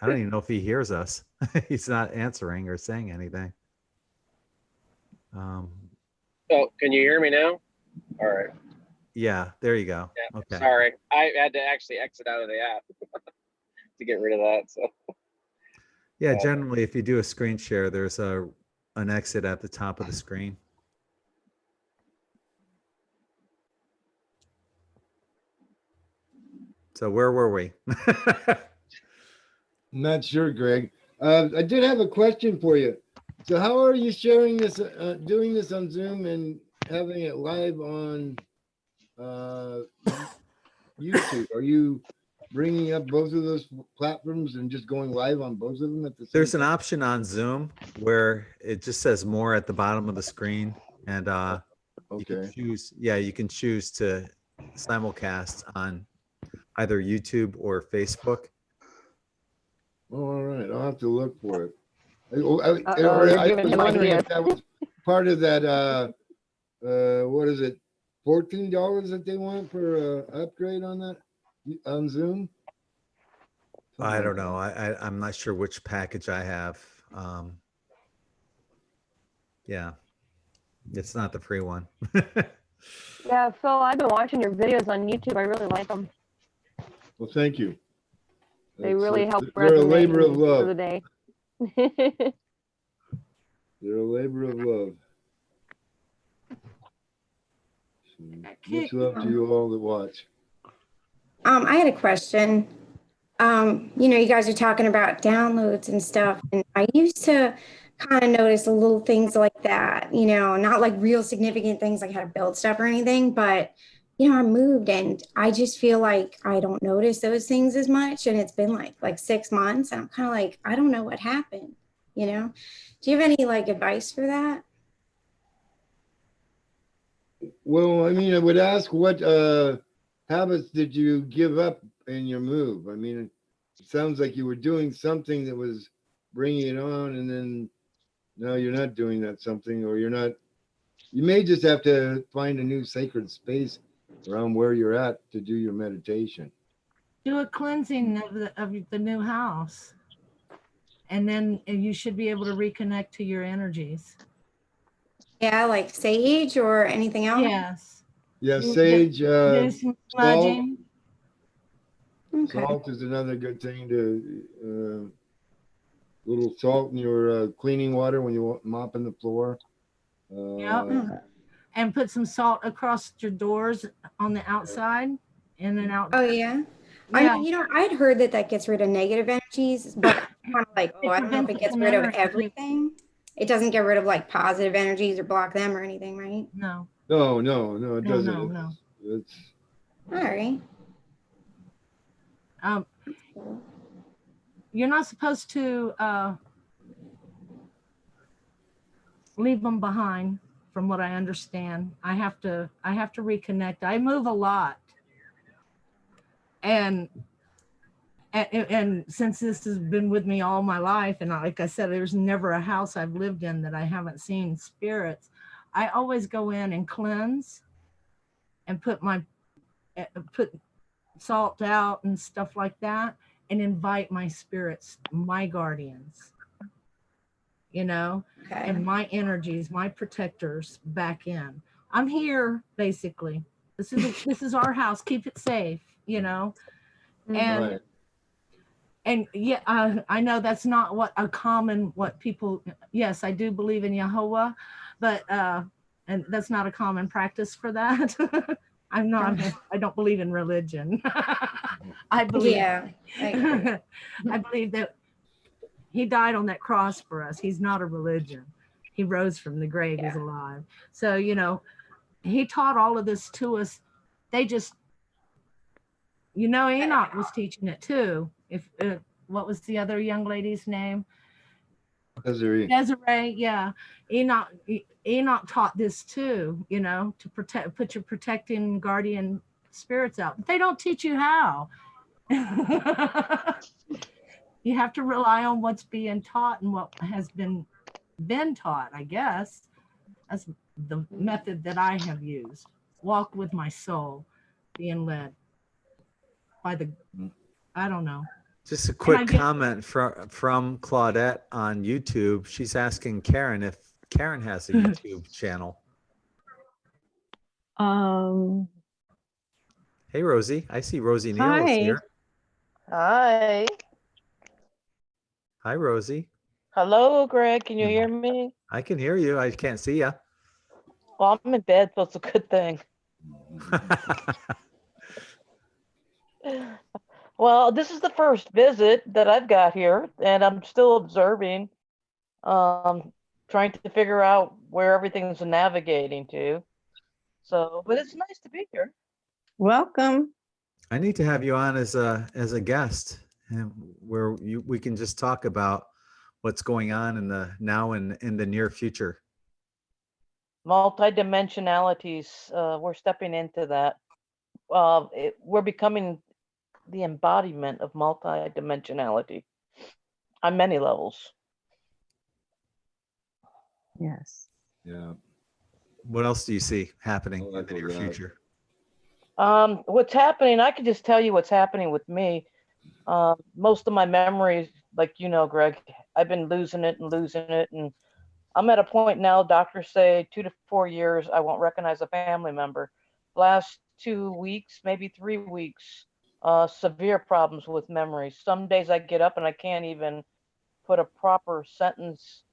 even know if he hears us. He's not answering or saying anything. Oh, can you hear me now? All right. Yeah, there you go. Yeah. Okay. Sorry, I had to actually exit out of the app to get rid of that. So. Yeah, generally, if you do a screen share, there's an exit at the top of the screen. So where were we? I'm not sure, Greg. I did have a question for you. So how are you sharing this, doing this on Zoom and having it live on YouTube? Are you bringing up both of those platforms and just going live on both of them at the same There's time? an option on Zoom where it just says more at the bottom of the screen, and you can choose. Yeah, you can choose to simulcast on either YouTube or Facebook. Oh, all right, I'll have to look for it. I was wondering if that was part of that. What is it? $14 that they want for upgrade on that on Zoom? I don't know. I'm not sure which package I have. Yeah, it's not the free one. Yeah, Phil, I've been watching your videos on YouTube. I really like them. Well, thank you. They really help They're a labor of for love. the day. They're a labor of love. Much love to you all that watch. I had a question. You guys are talking about downloads and stuff, and I used to kind of notice little things like that, not like real significant things like how to build stuff or anything, but I moved and I just feel like I don't notice those things as much. And it's been like 6 months and I'm kind of like, I don't know what happened, Do you have any advice for that? Well, I mean, I would ask what habits did you give up in your move? I mean, it sounds like you were doing something that was bringing it on, and then now you're not doing that something, or you're not. You may just have to find a new sacred space around where you're at to do your meditation. Do a cleansing of the new house. And then you should be able to reconnect to your energies. Yeah, like sage or anything else? Yes. Yeah, Do- sage, do some salt. smudging. Okay. Salt is another good thing to, little salt in your cleaning water when you're mopping the floor. Yep. And put some salt across your doors on the outside, in and out. Oh yeah. I Yeah. mean, you know, I'd heard that that gets rid of negative energies, but I'm kind of like, oh, I don't know if it gets rid of everything. It doesn't get rid of like positive energies or block them or anything, right? No. No, it No, doesn't. no. It's All right. You're not supposed to leave them behind, from what I understand. I have to reconnect. I move a lot. And since this has been with me all my life, and like I said, there's never a house I've lived in that I haven't seen spirits. I always go in and cleanse and put salt out and stuff like that, and invite my spirits, my guardians, and my energies, my protectors back in. I'm here, basically. This is our house. Keep it safe, and right. and yeah, I know that's not what people. Yes, I do believe in Yehovah, but and that's not a common practice for that. I don't believe in religion. I believe. Yeah, I agree. I believe that he died on that cross for us. He's not a religion. He rose from the grave. He's alive. So, he taught all of this to us. They just, Enoch was teaching it too. What was the other young lady's name? Desiree, yeah. Enoch taught this too, to put your protecting guardian spirits out. But they don't teach you how. You have to rely on what's being taught and what has been taught, I guess. That's the method that I have used. Walk with my soul, being led by I don't know. Just a quick comment from Claudette on YouTube. She's asking Karen if Karen has a YouTube channel. Hey, Rosie. I see Rosie Neal is here. Hi. Hi, Rosie. Hello, Greg. Can you hear me? I can hear you. I can't see you. Well, I'm in bed, so it's a good thing. Well, this is the first visit that I've got here, and I'm still observing, trying to figure out where everything's navigating to. So, but it's nice to be here. Welcome. I need to have you on as a guest, and where we can just talk about what's going on in the now and in the near future. Multidimensionalities, we're stepping into that. We're becoming the embodiment of multidimensionality on many levels. Yes. Yeah. What else do you see happening in the near future? What's happening, I can just tell you what's happening with me. Most of my memories, like Greg, I've been losing it, and I'm at a point now, doctors say 2 to 4 years, I won't recognize a family member. Last 2 weeks, maybe 3 weeks, severe problems with memory. Some days I get up and I can't even put a proper sentence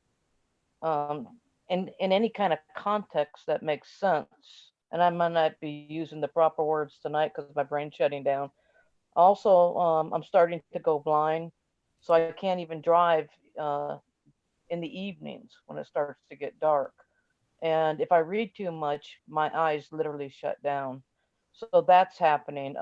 in any kind of context that makes sense. And I might not be using the proper words tonight because my brain's shutting down. Also, I'm starting to go blind, so I can't even drive in the evenings when it starts to get dark. And if I read too much, my eyes literally shut down. So that's happening.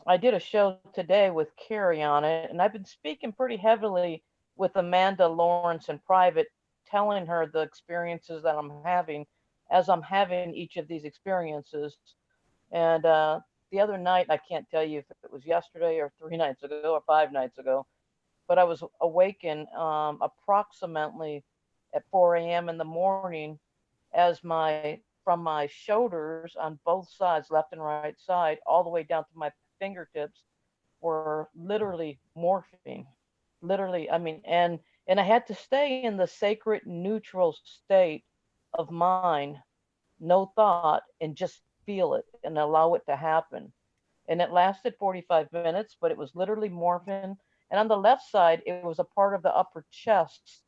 I did a show today with Carrie on it, and I've been speaking pretty heavily with Amanda Lawrence in private, telling her the experiences that I'm having as I'm having each of these experiences. And the other night, I can't tell you if it was yesterday or 3 nights ago or 5 nights ago, but I was awakened approximately at 4 a.m. in the morning as from my shoulders on both sides, left and right side, all the way down to my fingertips, were literally morphing. Literally, I mean, and I had to stay in the sacred neutral state of mind, no thought, and just feel it and allow it to happen. And it lasted 45 minutes, but it was literally morphing. And on the left side, it was a part of the upper chest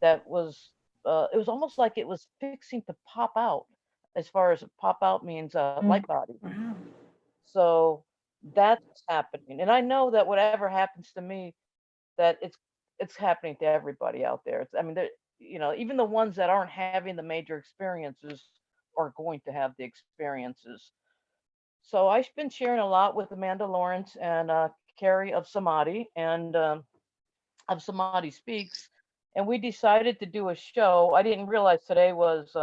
that was, it was almost like it was fixing to pop out. As far as pop out means light body. So that's happening. And I know that whatever happens to me, that it's happening to everybody out there. It's, I mean, you know, even the ones that aren't having the major experiences are going to have the experiences. So I've been sharing a lot with Amanda Lawrence and Carrie of Samadhi and of Samadhi Speaks, and we decided to do a show. I didn't realize today was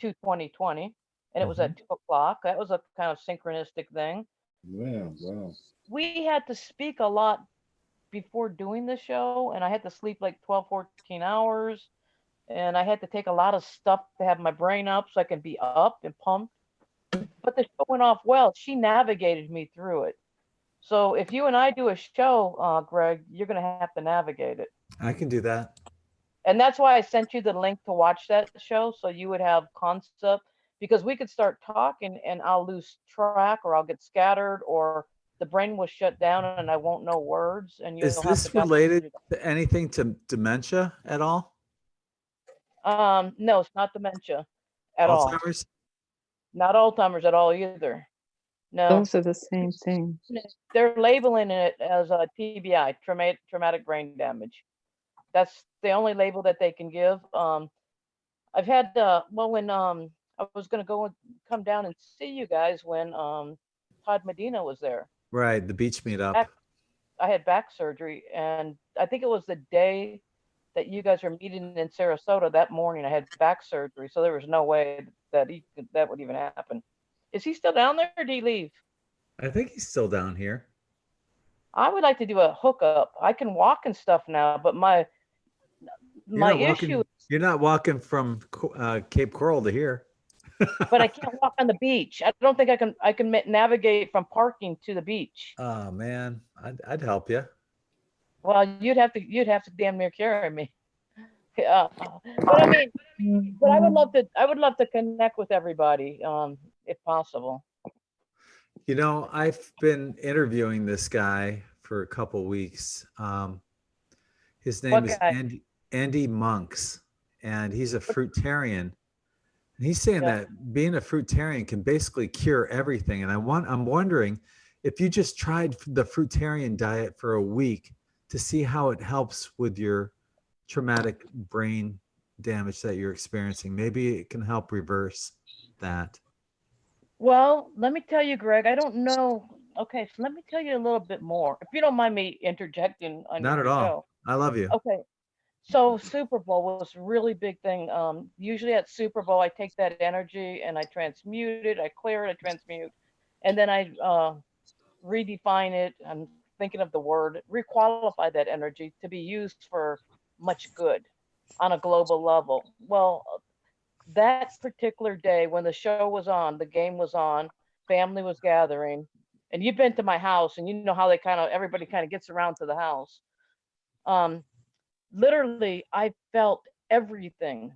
2/20/20, and it was at 2 o'clock. That was a kind of synchronistic thing. Wow, wow. We had to speak a lot before doing the show, and I had to sleep like 12, 14 hours, and I had to take a lot of stuff to have my brain up so I can be up and pumped. But the show went off well. She navigated me through it. So if you and I do a show, Greg, you're going to have to navigate it. I can do that. And that's why I sent you the link to watch that show, so you would have concept, because we could start talking and I'll lose track, or I'll get scattered, or the brain will shut down and I won't know words. And you'll Is have this to guide me related through to anything to dementia at all? that. No, it's not dementia at all. Alzheimer's? Not Alzheimer's at all either. No. Those are the same thing. They're labeling it as a TBI, traumatic brain damage. That's the only label that they can give. I've had well, when I was gonna go and come down and see you guys when Todd Medina was there. Right, the beach meetup. I had back surgery, and I think it was the day that you guys were meeting in Sarasota. That morning I had back surgery, so there was no way that that would even happen. Is he still down there, or did he leave? I think he's still down here. I would like to do a hookup. I can walk and stuff now, but my issue, You're not walking from Cape Coral to here. but I can't walk on the beach. I don't think I can navigate from parking to the beach. Oh man, I'd help you. Well, you'd have to damn near carry me. But I mean, but I would love to connect with everybody, if possible. You know, I've been interviewing this guy for a couple weeks. His name is Andy Monks, and he's a fruitarian. And he's saying that being a fruitarian can basically cure everything. And I'm wondering if you just tried the fruitarian diet for a week to see how it helps with your traumatic brain damage that you're experiencing. Maybe it can help reverse that. Well, let me tell you, Greg, I don't know. Okay, so let me tell you a little bit more, if you don't mind me interjecting on Not your at all. show. I love you. Okay, so Super Bowl was a really big thing. Usually at Super Bowl, I take that energy and I transmute it, I clear it, I transmute, and then I redefine it. I'm thinking of the word, requalify that energy to be used for much good on a global level. Well, that particular day when the show was on, the game was on, family was gathering, and you've been to my house and you know how everybody kind of gets around to the house. Literally, I felt everything.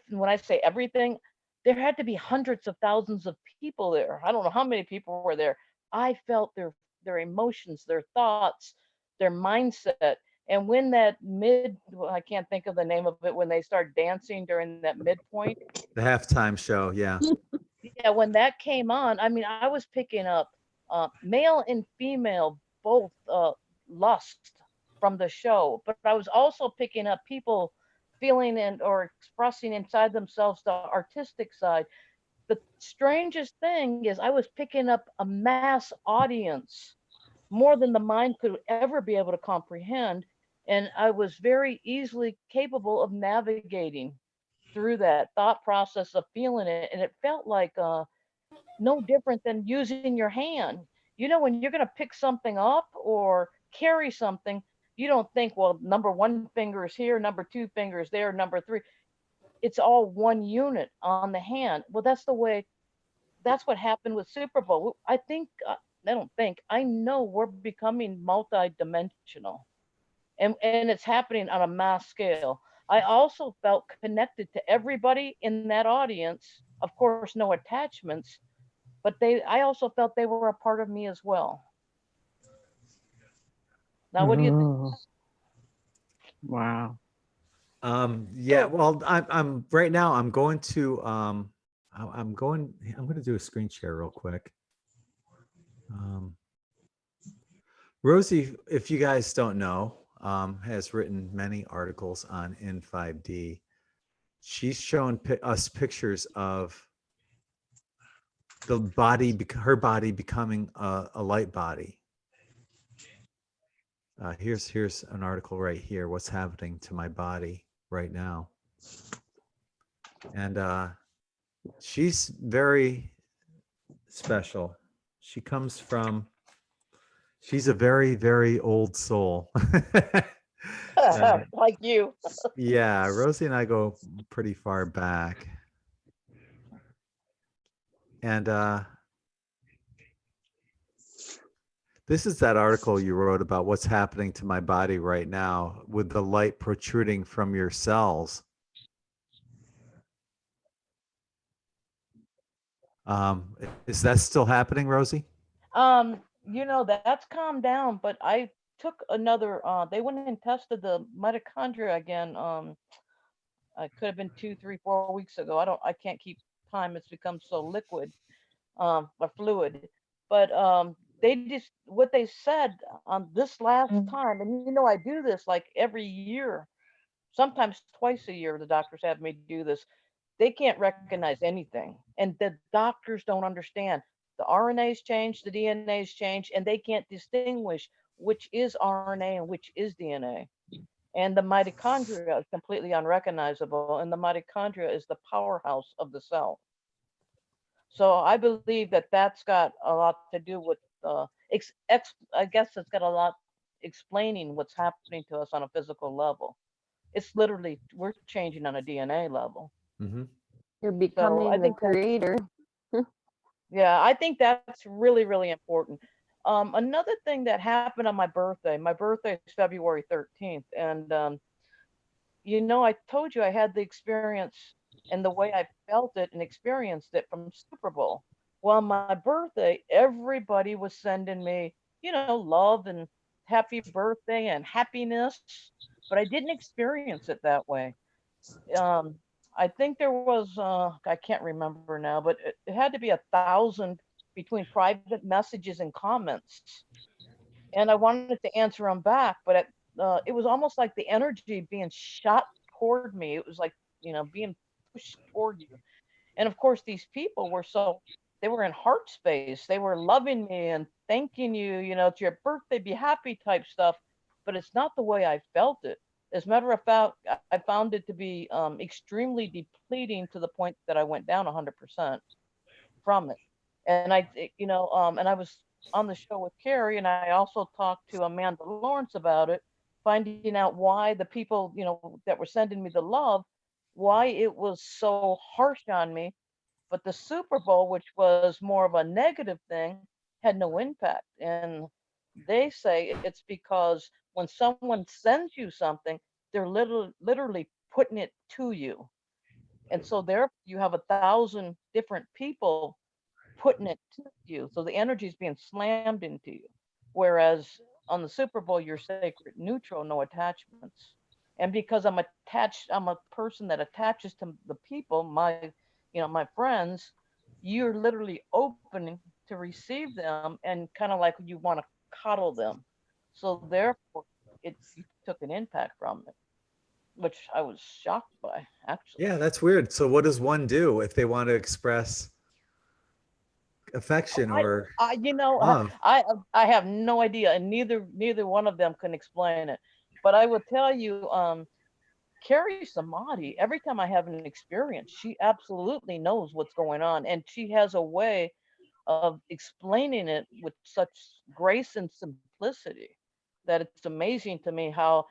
When I say everything, there had to be hundreds of thousands of people there. I don't know how many people were there. I felt their emotions, their thoughts, their mindset. And when that I can't think of the name of it, when they start dancing during that midpoint. The halftime show, yeah. Yeah, when that came on, I mean, I was picking up male and female, both lust from the show, but I was also picking up people feeling or expressing inside themselves the artistic side. The strangest thing is I was picking up a mass audience, more than the mind could ever be able to comprehend. And I was very easily capable of navigating through that thought process of feeling it. And it felt like no different than using your hand. You know, when you're going to pick something up or carry something, you don't think, well, number one finger is here, number two finger is there, number three. It's all one unit on the hand. Well, that's what happened with Super Bowl. I think think, I know we're becoming multidimensional, and it's happening on a mass scale. I also felt connected to everybody in that audience. Of course, no attachments, but I also felt they were a part of me as well. Now, what do you think? Oh, wow. Yeah, well, I'm right now I'm going to I'm going to do a screen share real quick. Rosie, if you guys don't know, has written many articles on N5D. She's shown us pictures of the body, her body becoming a light body. Here's an article right here. What's happening to my body right now? And she's very special. She comes from. She's a very, very old soul. Like you. Yeah, Rosie and I go pretty far back. And this is that article you wrote about what's happening to my body right now with the light protruding from your cells. Is that still happening, Rosie? That's calmed down, but I took another, they went and tested the mitochondria again. It could have been 2, 3, 4 weeks ago. I can't keep time. It's become so liquid, or fluid. But what they said on this last time, and I do this like every year, sometimes twice a year, the doctors have me do this. They can't recognize anything, and the doctors don't understand. The RNA's changed, the DNA's changed, and they can't distinguish which is RNA and which is DNA. And the mitochondria is completely unrecognizable, and the mitochondria is the powerhouse of the cell. So I believe that that's got a lot to do with, I guess it's got a lot explaining what's happening to us on a physical level. It's literally, we're changing on a DNA level. Mm-hmm. You're becoming the creator. Yeah, I think that's really, really important. Another thing that happened on my birthday is February 13th. And, I told you I had the experience and the way I felt it and experienced it from Super Bowl. Well, on my birthday, everybody was sending me, love and happy birthday and happiness, but I didn't experience it that way. I think there was, I can't remember now, but it had to be 1,000 between private messages and comments. And I wanted to answer them back, but it was almost like the energy being shot toward me. It was like, being pushed toward you. And of course, these people were they were in heart space. They were loving me and thanking you, it's your birthday, be happy type stuff. But it's not the way I felt it. As a matter of fact, I found it to be extremely depleting to the point that I went down 100% from it. And and I was on the show with Carrie, and I also talked to Amanda Lawrence about it, finding out why the people, that were sending me the love, why it was so harsh on me. But the Super Bowl, which was more of a negative thing, had no impact. And they say it's because when someone sends you something, they're literally putting it to you. And so there you have 1,000 different people putting it to you. So the energy is being slammed into you. Whereas on the Super Bowl, you're sacred neutral, no attachments. And because I'm a person that attaches to the people, my friends, you're literally opening to receive them and kind of like you want to coddle them. So therefore, you took an impact from it, which I was shocked by, actually. Yeah, that's weird. So what does one do if they want to express affection or love? I have no idea, and neither one of them can explain it. But I will tell you, Carrie Samadhi, every time I have an experience, she absolutely knows what's going on, and she has a way of explaining it with such grace and simplicity that it's amazing to me how,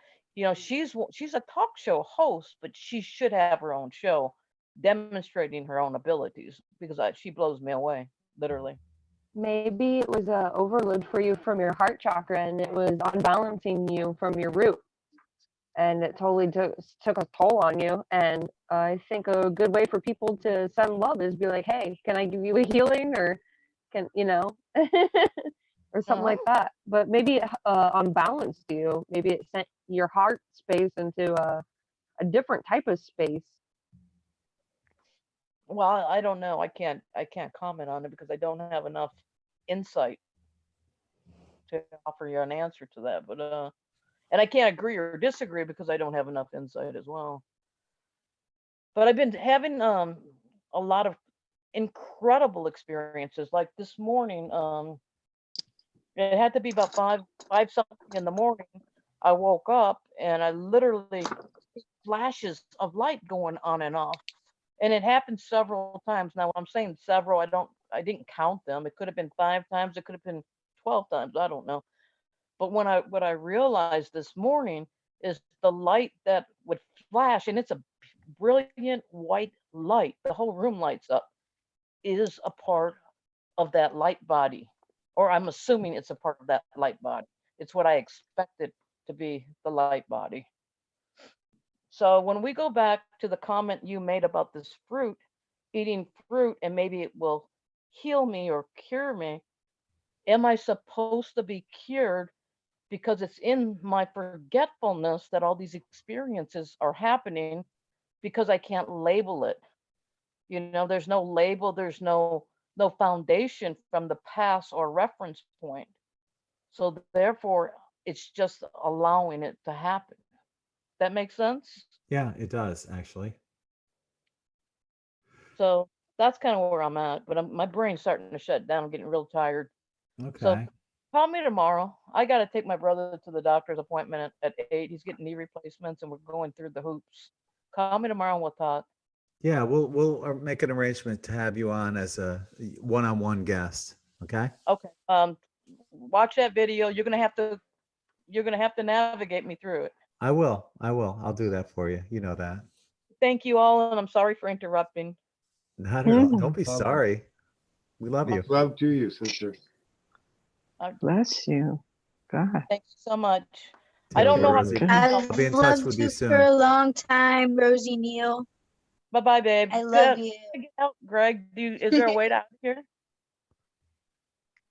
she's a talk show host, but she should have her own show demonstrating her own abilities, because she blows me away, literally. maybe it was a overload for you from your heart chakra, and it was unbalancing you from your root, and it totally took a toll on you. And I think a good way for people to send love is be like, hey, can I give you a healing, or can or something like that. But maybe it unbalanced you. Maybe it sent your heart space into a different type of space. Well, I don't know. I can't comment on it because I don't have enough insight to offer you an answer to that. But and I can't agree or disagree because I don't have enough insight as well. But I've been having a lot of incredible experiences. Like this morning, it had to be about five something in the morning. I woke up and I literally see flashes of light going on and off. And it happened several times. Now, when I'm saying several, I didn't count them. It could have been 5 times. It could have been 12 times. I don't know. But what I realized this morning is the light that would flash, and it's a brilliant white light. The whole room lights up, is a part of that light body, or I'm assuming it's a part of that light body. It's what I expected to be the light body. So when we go back to the comment you made about this fruit, eating fruit, and maybe it will heal me or cure me, am I supposed to be cured because it's in my forgetfulness that all these experiences are happening because I can't label it? There's no label, there's no foundation from the past or reference point. So therefore, it's just allowing it to happen. That makes sense? Yeah, it does actually. So that's kind of where I'm at, but my brain's starting to shut down. I'm getting real tired. So Okay. call me tomorrow. I got to take my brother to the doctor's appointment at 8. He's getting knee replacements and we're going through the hoops. Call me tomorrow and we'll talk. Yeah, we'll make an arrangement to have you on as a one-on-one guest. Okay. Okay. Watch that video. You're gonna have to navigate me through it. I will. I'll do that for you. You know that. Thank you all, and I'm sorry for interrupting. Not at all. Don't be sorry. We love you. Love to you, sister. Bless you. God. Thanks so much. Take I don't care, know how Rosie. to. I'll be in touch with you soon. For a long time, Rosie Neal. Bye bye, babe. I love you. Get out, Greg. Is there a way out of here?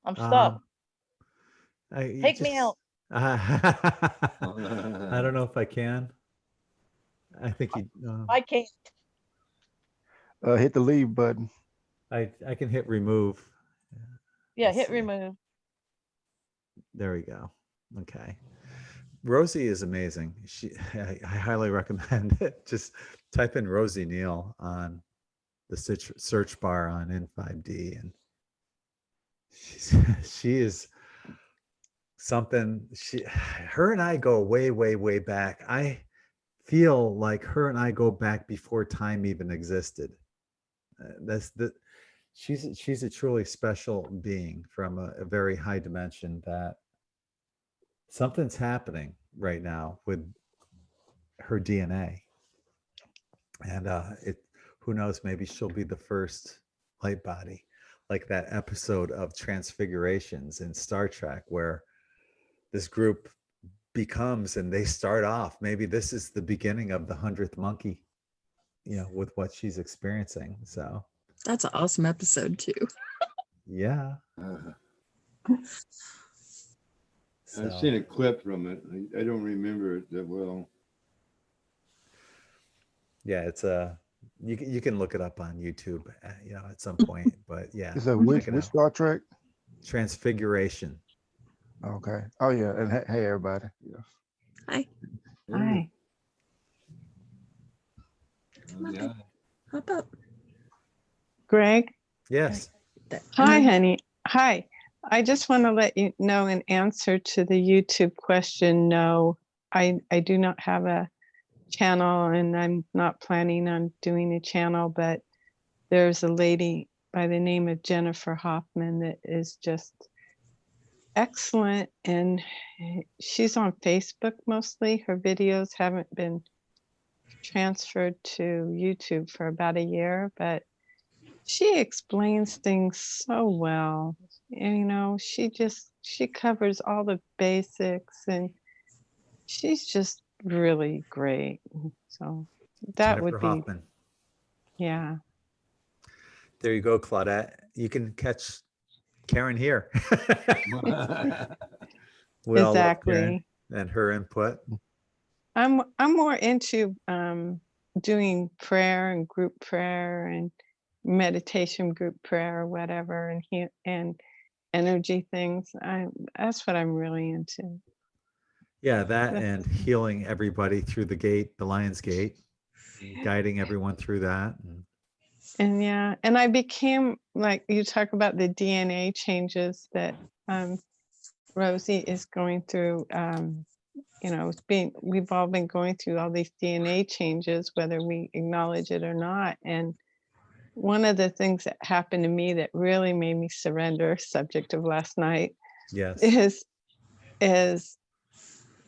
I'm stuck. Take me out. I don't know if I can. I think you. I can't. Hit the leave button. I can hit remove. Yeah, hit remove. There we go. Okay. Rosie is amazing. I highly recommend it. Just type in Rosie Neal on the search bar on N5D, and she is something. Her and I go way, way, way back. I feel like her and I go back before time even existed. She's a truly special being from a very high dimension. That something's happening right now with her DNA, and who knows, maybe she'll be the first light body, like that episode of Transfigurations in Star Trek where this group becomes, and they start off, maybe this is the beginning of the 100th monkey, with what she's experiencing. So that's an awesome episode too. Yeah. I've seen a clip from it. I don't remember it that well. Yeah, it's you can look it up on YouTube, at some point. But yeah, Is that which Star Trek? Transfiguration. Okay. Oh yeah, and hey everybody. Yeah. Hi. Hi. Yeah. Hop up. Greg. Yes. Hi, honey. Hi. I just want to let you know in answer to the YouTube question, no, I do not have a channel and I'm not planning on doing a channel, but there's a lady by the name of Jennifer Hoffman that is just excellent, and she's on Facebook mostly. Her videos haven't been transferred to YouTube for about a year, but she explains things so well. And, she covers all the basics, and she's just really great. So that would Jennifer be, Hoffman. yeah. There you go, Claudette. You can catch Karen here. We all love Karen Exactly. and her input. I'm more into doing prayer and group prayer and meditation group prayer or whatever, and energy things. That's what I'm really into. Yeah, that and healing everybody through the gate, the Lion's Gate, guiding everyone through that. And yeah, and I became, like, you talk about the DNA changes that Rosie is going through. We've all been going through all these DNA changes, whether we acknowledge it or not. And one of the things that happened to me that really made me surrender, subject of last night, Yes. is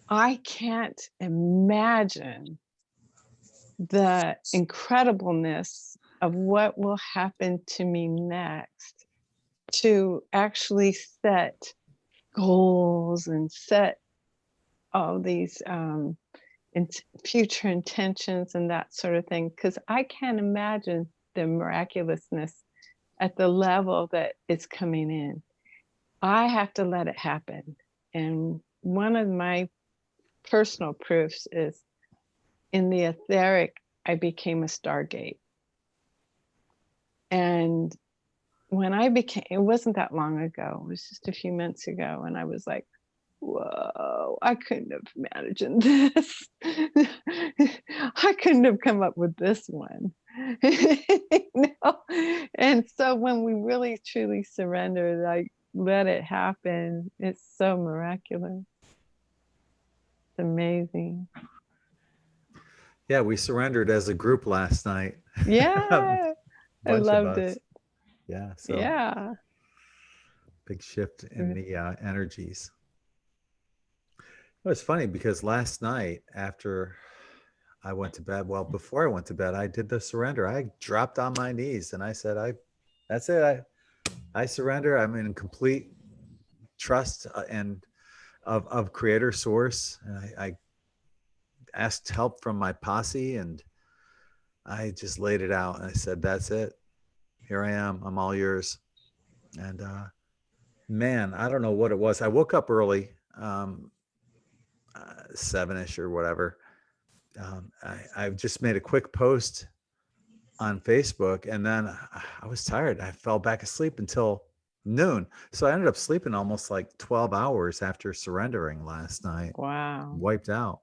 I can't imagine the incredibleness of what will happen to me next, to actually set goals and set all these future intentions and that sort of thing, because I can't imagine the miraculousness at the level that it's coming in. I have to let it happen. And one of my personal proofs is in the etheric, I became a stargate. And when it wasn't that long ago, it was just a few months ago, and I was like, whoa, I couldn't have imagined this. I couldn't have come up with this one. And so when we really truly surrendered, like, let it happen, it's so miraculous. It's amazing. Yeah, we surrendered as a group last night. Yeah, I Bunch of loved us. it. Yeah. So Yeah. big shift in the energies. It was funny because last night after I went to bed, well, before I went to bed, I did the surrender. I dropped on my knees and I said, that's it. I surrender. I'm in complete trust and of creator source. And I asked help from my posse and I just laid it out and I said, that's it. Here I am. I'm all yours. And man, I don't know what it was. I woke up early, 7-ish or whatever. I just made a quick post on Facebook and then I was tired. I fell back asleep until noon. So I ended up sleeping almost like 12 hours after surrendering last night. Wow. Wiped out.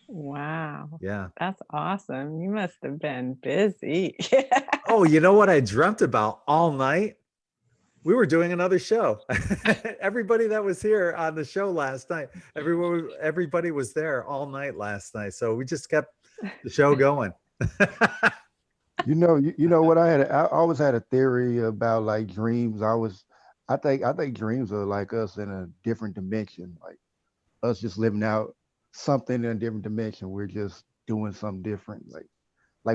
Wow. Yeah. That's awesome. You must have been busy. Oh, you know what I dreamt about all night? We were doing another show. Everybody that was here on the show last night, everybody was there all night last night. So we just kept the show going. You know what I always had a theory about like dreams. I think dreams are like us in a different dimension, like us just living out something in a different dimension. We're just doing something different, like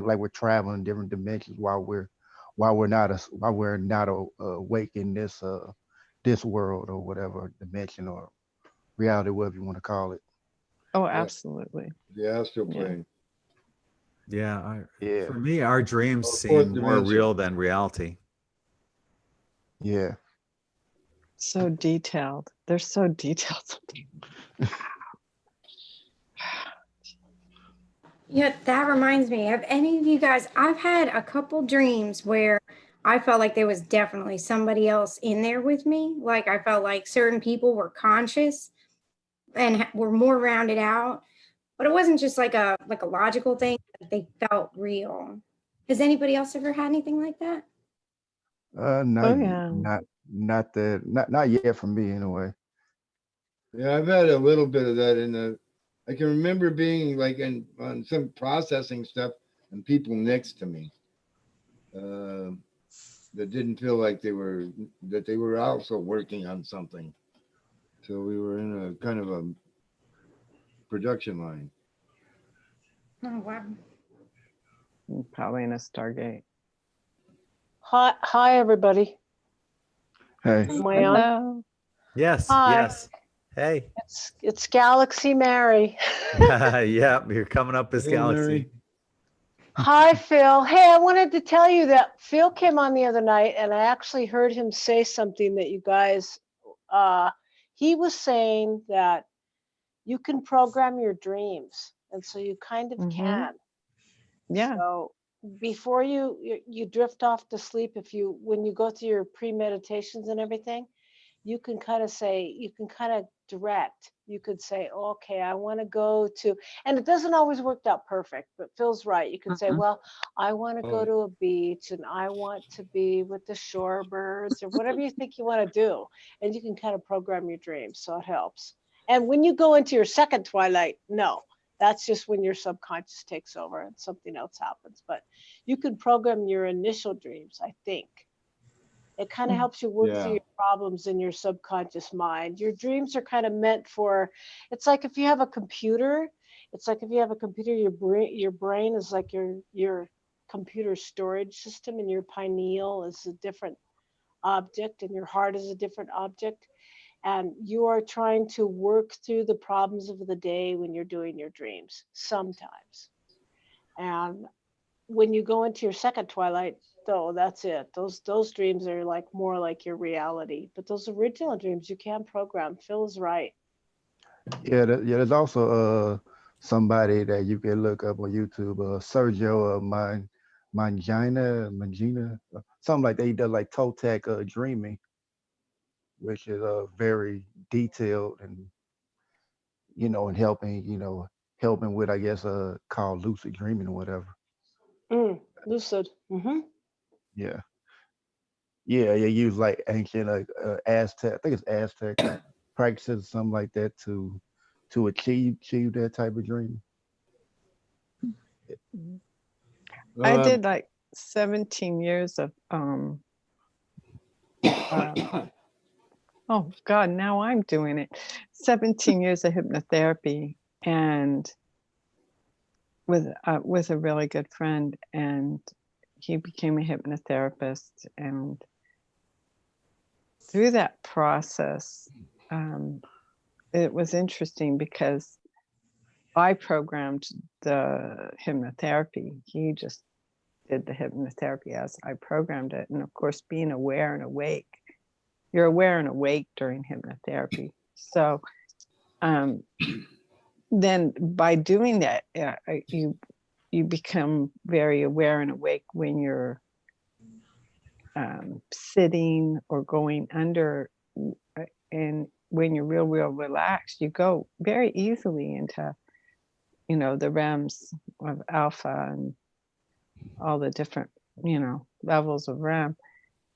we're traveling different dimensions while we're not awake in this world or whatever dimension or reality, whatever you want to call it. Oh, absolutely. The astral plane. Yeah. Yeah. For me, our dreams Fourth seem more dimension. real than reality. Yeah. So detailed. They're so detailed. Yeah, that reminds me. Have any of you guys, I've had a couple dreams where I felt like there was definitely somebody else in there with me. Like I felt like certain people were conscious and were more rounded out, but it wasn't just like a logical thing. Like they felt real. Has anybody else ever had anything like that? Not yeah. not yet for me anyway. Yeah, I've had a little bit of that I can remember being like on some processing stuff and people next to me that didn't feel like they were also working on something. So we were in a kind of a production line. Oh, wow. Probably in a Stargate. Hi, everybody. Hey. Am I on? Hello. Yes, Hi. yes. Hey. It's Galaxy Mary. Yeah, you're coming up as Hey, Galaxy. Mary. Hi, Phil. Hey, I wanted to tell you that Phil came on the other night and I actually heard him say something that you guys, he was saying that you can program your dreams. And so you kind of can. Yeah. So before you drift off to sleep, when you go through your pre-meditations and everything, you can kind of direct. You could say, okay, I want to go to, and it doesn't always work out perfect, but Phil's right. You can say, well, I want to go to a beach and I want to be with the shorebirds or whatever you think you want to do. And you can kind of program your dreams. So it helps. And when you go into your second twilight, no, that's just when your subconscious takes over and something else happens. But you can program your initial dreams, I think. It kind of helps you work through your problems in your subconscious mind. Your dreams are kind of meant for, it's like if you have a computer, your brain is like your computer storage system, and your pineal is a different object and your heart is a different object. And you are trying to work through the problems of the day when you're doing your dreams sometimes. And when you go into your second twilight, though, that's it. Those dreams are like more like your reality. But those original dreams you can program. Phil is right. Yeah, there's also somebody that you can look up on YouTube, Sergio Mangina, something like that. He does like Toltec dreaming, which is very detailed and and helping with, I guess, called lucid dreaming or whatever. Lucid. Yeah. Yeah, you use like ancient Aztec, I think it's Aztec practices, something like that to achieve that type of dream. I did like 17 years of oh God, now I'm doing it. 17 years of hypnotherapy, and with a really good friend, and he became a hypnotherapist. And through that process, it was interesting because I programmed the hypnotherapy. He just did the hypnotherapy as I programmed it. And of course, being aware and awake, you're aware and awake during hypnotherapy. So then by doing that, you become very aware and awake when you're sitting or going under, and when you're real relaxed, you go very easily into the REMs of alpha and all the different levels of REM.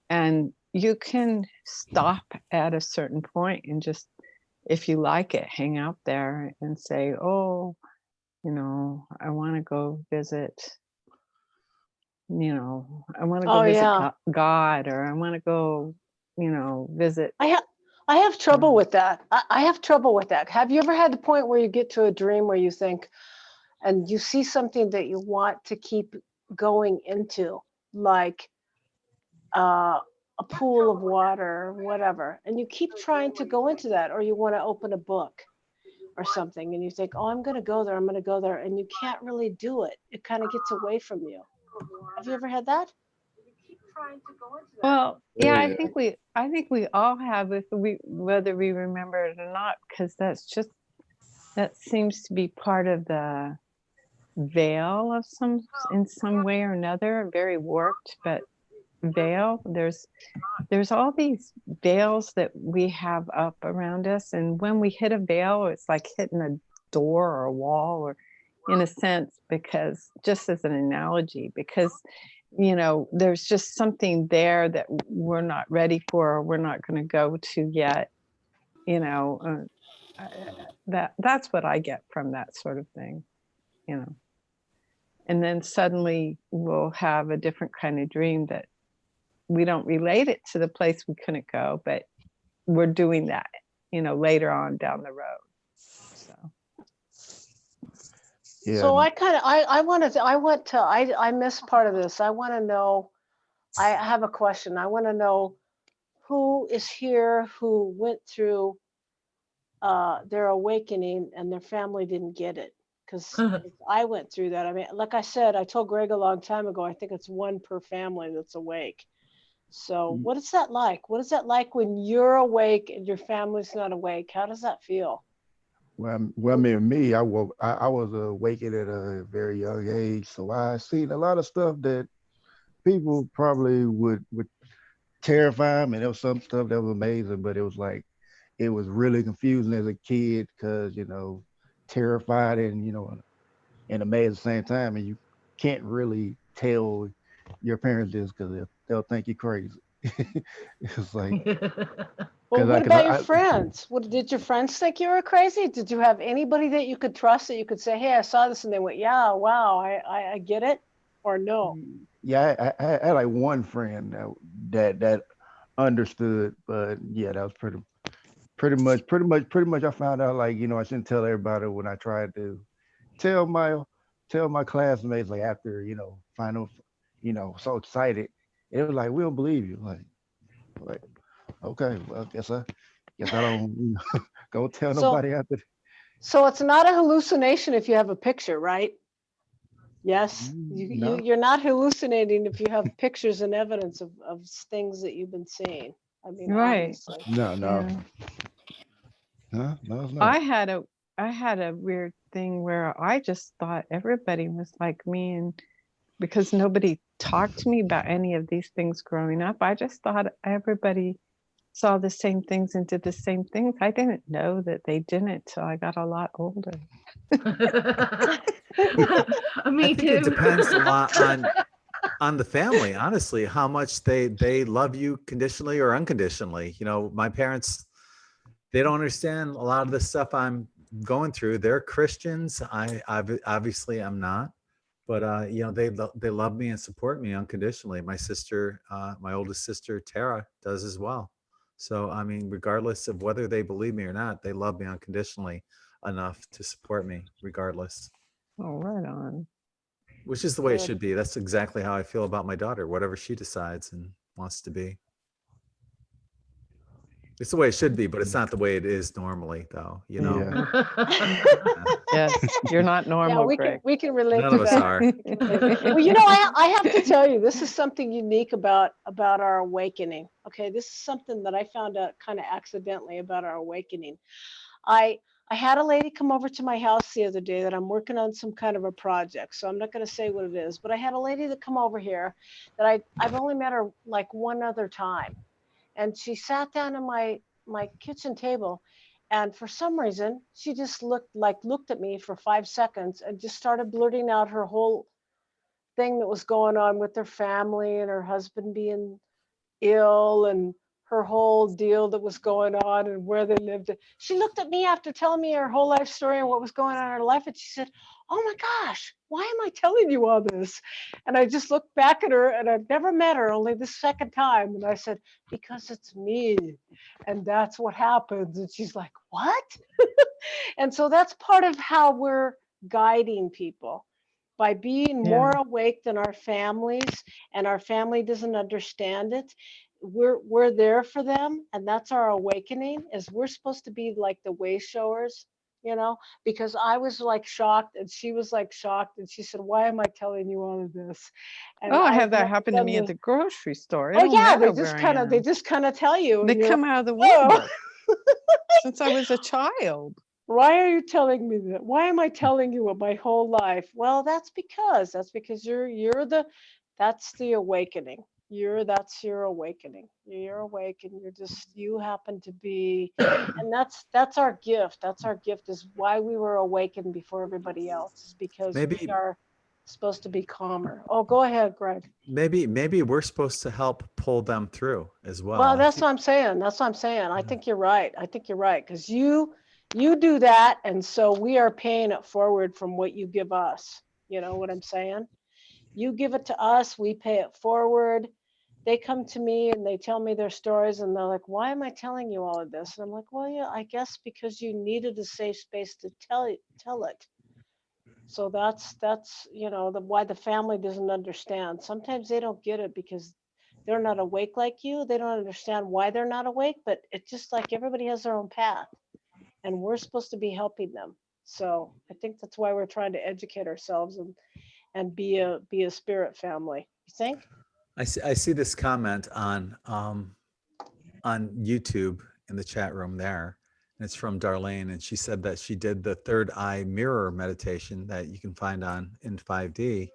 And you can stop at a certain point and just, if you like it, hang out there and say, oh, I want to go visit, I want to go visit God, or I want to go, visit. I have trouble with that. I have trouble with that. Have you ever had the point where you get to a dream where you think, and you see something that you want to keep going into, like a pool of water or whatever, and you keep trying to go into that, or you want to open a book or something, and you think, oh, I'm going to go there, and you can't really do it. It kind of gets away from you. Have you ever had that? Well, yeah, I think we all have, whether we remember it or not, because that seems to be part of the veil of in some way or another, very warped, but veil. There's all these veils that we have up around us, and when we hit a veil, it's like hitting a door or a wall, or in a sense, because just as an analogy, because there's just something there that we're not ready for, or we're not going to go to yet. That's what I get from that sort of thing. And then suddenly we'll have a different kind of dream that we don't relate it to the place we couldn't go, but we're doing that, later on down the road. So. Yeah. So I missed part of this. I want to know, I have a question. I want to know who is here who went through their awakening and their family didn't get it? Because I went through that. I mean, like I said, I told Greg a long time ago, I think it's one per family that's awake. So what is that like? What is that like when you're awake and your family's not awake? How does that feel? Well, I mean, me, I was awakened at a very young age, so I seen a lot of stuff that people probably would terrify me. There was some stuff that was amazing, but it was like it was really confusing as a kid because terrified and amazed at the same time, and you can't really tell your parents this because they'll think you're crazy. It's like, Well, what cause about your I friends? What did your friends think you were crazy? Did you have anybody that you could trust that you could say, "Hey, I saw this," and they went, "Yeah, wow, I get it," or no? yeah, I had like one friend that understood, but yeah, that was pretty much. I found out like I shouldn't tell everybody when I tried to tell my classmates like after final so excited. It was like we don't believe you like okay, well guess I don't go tell So, nobody after. so it's not a hallucination if you have a picture, right? Yes, No. you're not hallucinating if you have pictures and evidence of things that you've been seeing. I mean, Right. obviously. No, Yeah. no, it's I not. had a weird thing where I just thought everybody was like me, and because nobody talked to me about any of these things growing up, I just thought everybody saw the same things and did the same things. I didn't know that they didn't till I got a lot older. I think it depends a lot on the family, honestly, how much they love you conditionally or unconditionally. My parents, they don't understand a lot of the stuff I'm going through. They're Christians. I obviously am not, but they love me and support me unconditionally. My sister, my oldest sister Tara, does as well. So I mean, regardless of whether they believe me or not, they love me unconditionally enough to support me regardless. Oh, right on. Which is the way it should be. That's exactly how I feel about my daughter, whatever she decides and wants to be. It's the way it should be, but it's not the way it is normally, though. Yeah. Yes, you're not Yeah, normal, we Greg. can relate None to of us that. are. We can relate. Well, I have to tell you, this is something unique about our awakening. Okay, this is something that I found out kind of accidentally about our awakening. I had a lady come over to my house the other day that I'm working on some kind of a project, so I'm not going to say what it is, but I had a lady that come over here that I've only met her like one other time, and she sat down at my kitchen table, and for some reason she just looked at me for 5 seconds and just started blurting out her whole thing that was going on with her family and her husband being ill and her whole deal that was going on and where they lived. She looked at me after telling me her whole life story and what was going on in her life, and she said, "Oh my gosh, why am I telling you all this?" And I just looked back at her, and I've never met her, only the second time, and I said, "Because it's me, and that's what happens." And she's like, "What?" And so that's part of how we're guiding people, by being more awake than our families, and our family doesn't understand it. We're there for them, and that's our awakening. Is we're supposed to be like the way showers, because I was like shocked and she was like shocked, and she said, "Why am I telling you all of this?" And Oh, I I've have that never happen to done me at this. the grocery store. It Oh don't yeah, matter where I am. they just kind of tell you, They and you're come like, out of the "Oh." woodwork since I was a child. Why are you telling me that? Why am I telling you my whole life? Well, that's because that's the awakening. That's your awakening. You're awake, and you happen to be, and that's our gift. That's our gift, is why we were awakened before everybody else, is because we Maybe are supposed to be calmer. Oh, go ahead, Greg. maybe we're supposed to help pull them through as Well, well. that's what I'm saying. That's what I'm saying. I think you're right. I think you're right, because you do that, and so we are paying it forward from what you give us. You know what I'm saying? You give it to us, we pay it forward. They come to me and they tell me their stories, and they're like, "Why am I telling you all of this?" And I'm like, "Well, yeah, I guess because you needed a safe space to tell it." So that's why the family doesn't understand. Sometimes they don't get it because they're not awake like you. They don't understand why they're not awake, but it's just like everybody has their own path, and we're supposed to be helping them. So I think that's why we're trying to educate ourselves and be a spirit family. You think? I see this comment on YouTube in the chat room there. And it's from Darlene, and she said that she did the third eye mirror meditation that you can find in 5D.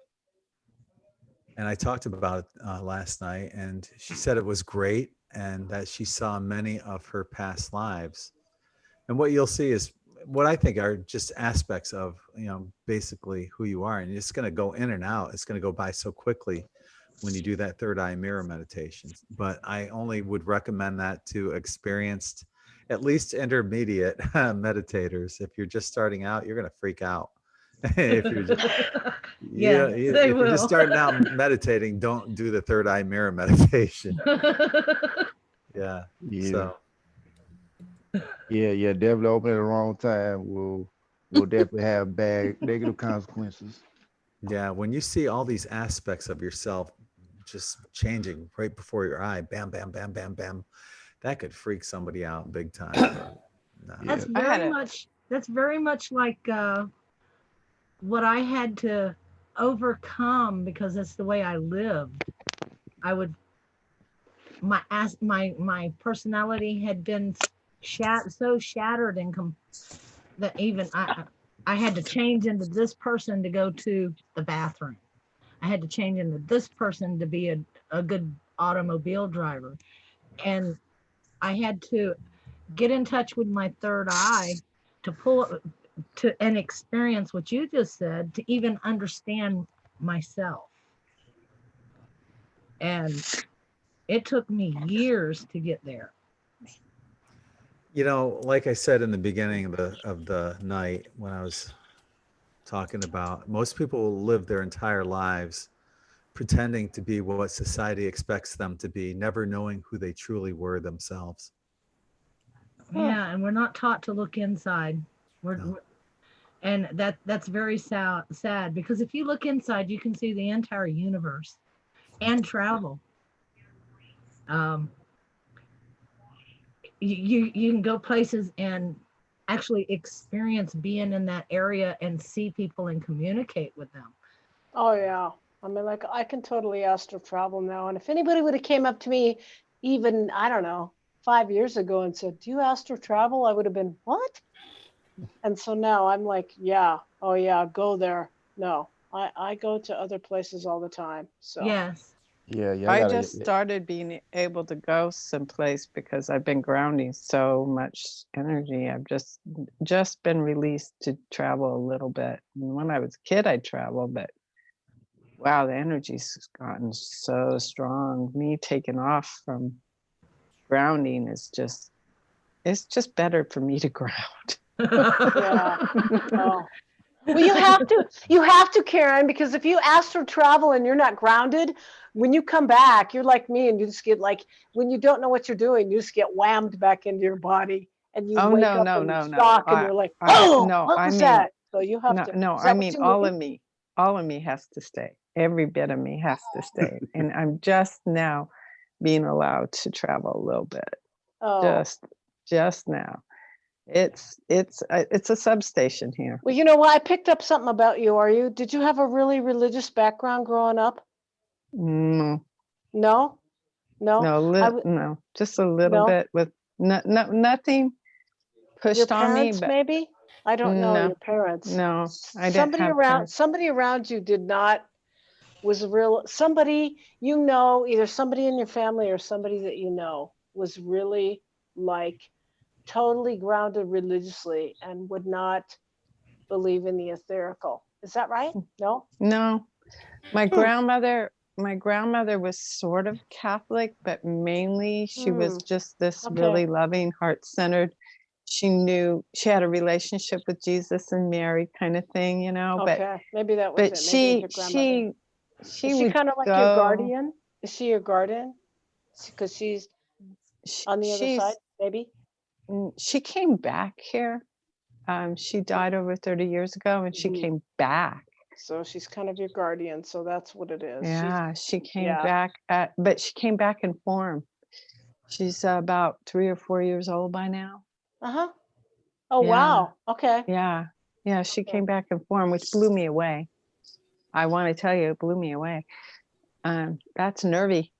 And I talked about it last night, and she said it was great and that she saw many of her past lives. And what you'll see is what I think are just aspects of, basically who you are. And it's going to go in and out. It's going to go by so quickly when you do that third eye mirror meditation. But I only would recommend that to experienced, at least intermediate meditators. If you're just starting out, you're going to freak out. If you're just, Yeah, if they you're just will. starting out meditating, don't do the third eye mirror meditation. Yeah. Yeah. So. Yeah, definitely open at the wrong time will definitely have bad negative consequences. Yeah, when you see all these aspects of yourself just changing right before your eye, bam, bam, bam, bam, bam, that could freak somebody out big time. But, That's Yeah. very much like what I had to overcome because that's the way I lived. I would my personality had been so shattered and that even I had to change into this person to go to the bathroom. I had to change into this person to be a good automobile driver. And I had to get in touch with my third eye to pull to and experience what you just said, to even understand myself. And it took me years to get there. Like I said in the beginning of the night when I was talking about, most people will live their entire lives pretending to be what society expects them to be, never knowing who they truly were themselves. Yeah, and we're not taught to look inside. And that's very sad because if you look inside, you can see the entire universe and travel. You can go places and actually experience being in that area and see people and communicate with them. Oh yeah. I mean, like I can totally astral travel now. And if anybody would have came up to me even, I don't know, 5 years ago and said, "Do you astral travel?" I would have been, "What?" And so now I'm like, yeah, oh yeah, go there. No, I go to other places all the time. So yes. Yeah, I just started being able to go someplace because I've been grounding so much energy. I've just been released to travel a little bit. And when I was a kid, I traveled, but wow, the energy's gotten so strong. Me taking off from grounding is it's just better for me to ground. yeah. Oh. Well, you have to, Karen, because if you astral travel and you're not grounded, when you come back, you're like me, and you just get like, when you don't know what you're doing, you just get whammed back into your body, and you wake up in shock, and you're like, oh, what was that? So you have to. No, I mean all of me has to stay. Every bit of me has to stay, and I'm just now being allowed to travel a little bit. Oh. Just now. It's a substation here. Well, you know what? I picked up something about you. Did you have a really religious background growing up? No. No? No, just a little bit with nothing pushed on me. But maybe? I don't know your parents. No, I didn't have parents. Somebody around you somebody, either somebody in your family or somebody that you know was really like totally grounded religiously and would not believe in the etherical. Is that right? No? No. My grandmother was sort of Catholic, but mainly she was just this really loving, heart-centered. She knew she had a relationship with Jesus and Mary kind of thing, Okay, but maybe that was but it. Maybe she is she kind of like your guardian? Is she your guardian? Because she's on the other side, maybe? She came back here. She died over 30 years ago, and she came back. So she's kind of your guardian. So that's what it is. Yeah, she came yeah. back but she came back in form. She's about 3 or 4 years old by now. Uh-huh. Oh, Yeah. wow. Okay. Yeah. Yeah, she Okay. came back in form, which blew me away. I want to tell you, it blew me away. That's nervy.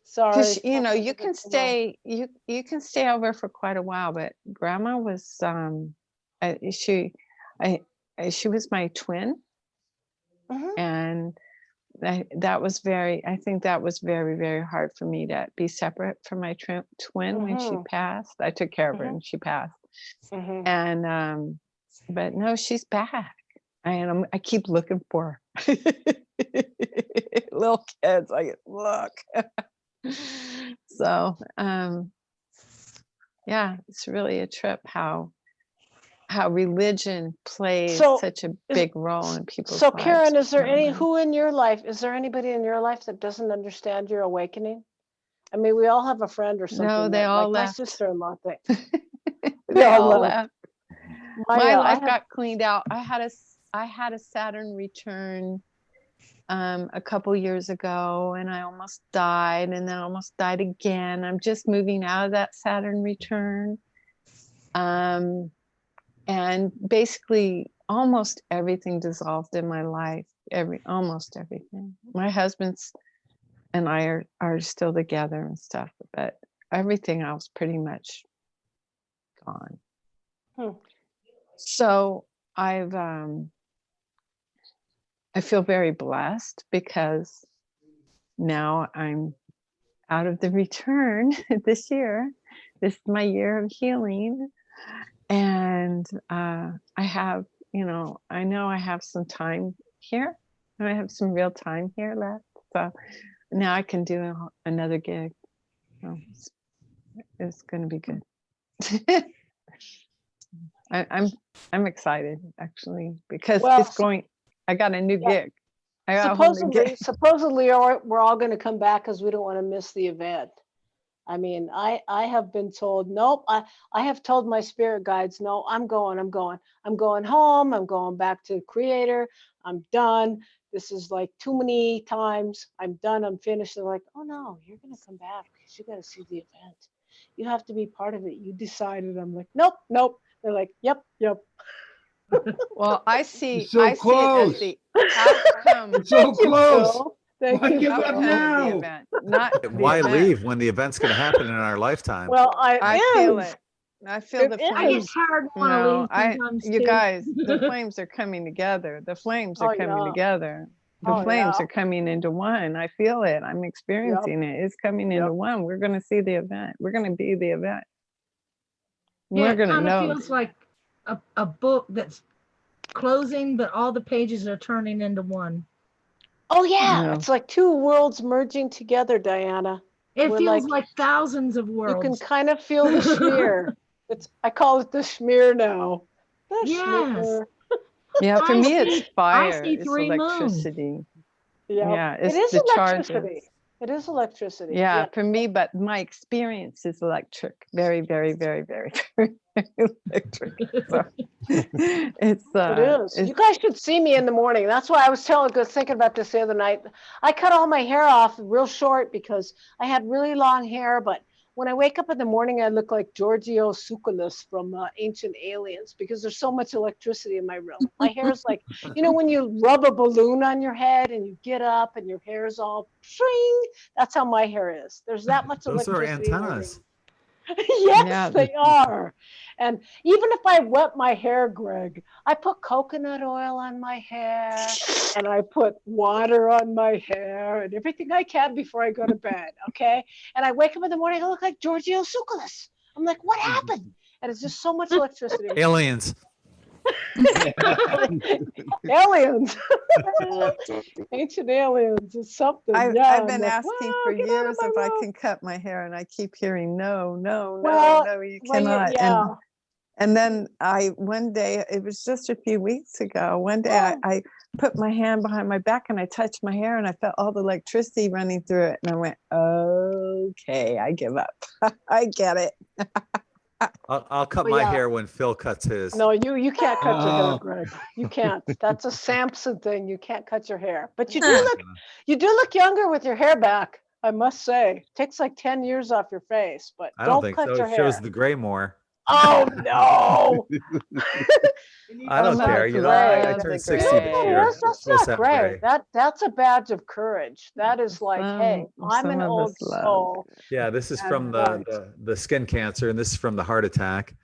Sorry. Because you know, you can stay over for quite a while, but grandma was she was my twin, and that was I think that was very, very hard for me to be separate from my twin when she passed. I took care of her and she passed. And but no, she's back. I keep looking for her. Little kids, I look. So yeah, it's really a trip how religion plays such a big role in people's So lives. Karen, is there anybody in your life that doesn't understand your awakening? I mean, we all have a friend or something. No, they all left. My sister-in-law thing. They all left. My life I got cleaned out. I had a Saturn return a couple years ago, and I almost died, and then almost died again. I'm just moving out of that Saturn return. And basically almost everything dissolved in my life, almost everything. My husband's and I are still together and stuff, but everything else pretty much gone. So I feel very blessed because now I'm out of the return this year. This is my year of healing. And I have, I know I have some time here. I have some real time here left. So now I can do another gig. So it's going to be good. I'm excited actually because I got a new gig. I got a whole new gig. Supposedly we're all going to come back because we don't want to miss the event. I mean, I have been told, nope, I have told my spirit guides, no, I'm going home. I'm going back to Creator. I'm done. This is like too many times. I'm done. I'm finished. They're like, oh no, you're going to come back because you got to see the event. You have to be part of it. You decided. I'm like, nope. They're like, yep. Well, I see. So I close. see it as the outcome. So close. Thank you. Give up now. The event, not Why the event. leave when the event's going to happen in our lifetime? Well, I feel it. I feel the I flames. get tired and want to No, leave sometimes you too. guys, the flames are coming together. The flames are coming together. The flames are coming into one. I feel it. I'm experiencing it. It's coming into one. We're going to see the event. We're going to be the event. We're going to know. It kind of feels like a book that's closing, but all the pages are turning into one. Oh yeah, it's like two worlds merging together, Diana. It feels like thousands of worlds. You can kind of feel the schmear. I call it the schmear now. Schmear. Yeah, for me it's fire. I see it's 3 electricity. moons. Yeah, it's it is the electricity. charges. It is electricity. Yeah, for me, but my experience is electric. Very, very, very, very, very electric. So it is. You guys should see me in the morning. That's why I was thinking about this the other night. I cut all my hair off real short because I had really long hair, but when I wake up in the morning, I look like Giorgio Tsoukalos from Ancient Aliens because there's so much electricity in my room. My hair is like, when you rub a balloon on your head and you get up and your hair is all shring, that's how my hair is. There's that much electricity. Those are antennas. Yes, they are. And even if I wet my hair, Greg, I put coconut oil on my hair and I put water on my hair and everything I can before I go to bed, okay? And I wake up in the morning, I look like Giorgio Tsoukalos. I'm like, what happened? And it's just so much electricity. Aliens. Aliens. Ancient aliens is something. I've been asking for years if I can cut my hair, and I keep hearing no, you cannot. And then one day, it was just a few weeks ago, one day I put my hand behind my back and I touched my hair and I felt all the electricity running through it. And I went, okay, I give up. I get it. I'll cut Well, my yeah. hair when Phil cuts his. No, you can't cut your hair, Oh. Greg. You can't. That's a Samson thing. You can't cut your hair. But you do look younger with your hair back, I must say. Takes like 10 years off your face, but I don't don't think cut so. your It shows hair. the gray more. Oh no. I don't not care. You know, I turned 60 this year. I'm That's supposed to not have gray. That's a badge of courage. That is like, hey, I'm an some of old us love soul. Yeah, this is And from the skin cancer, and this is from the heart attack.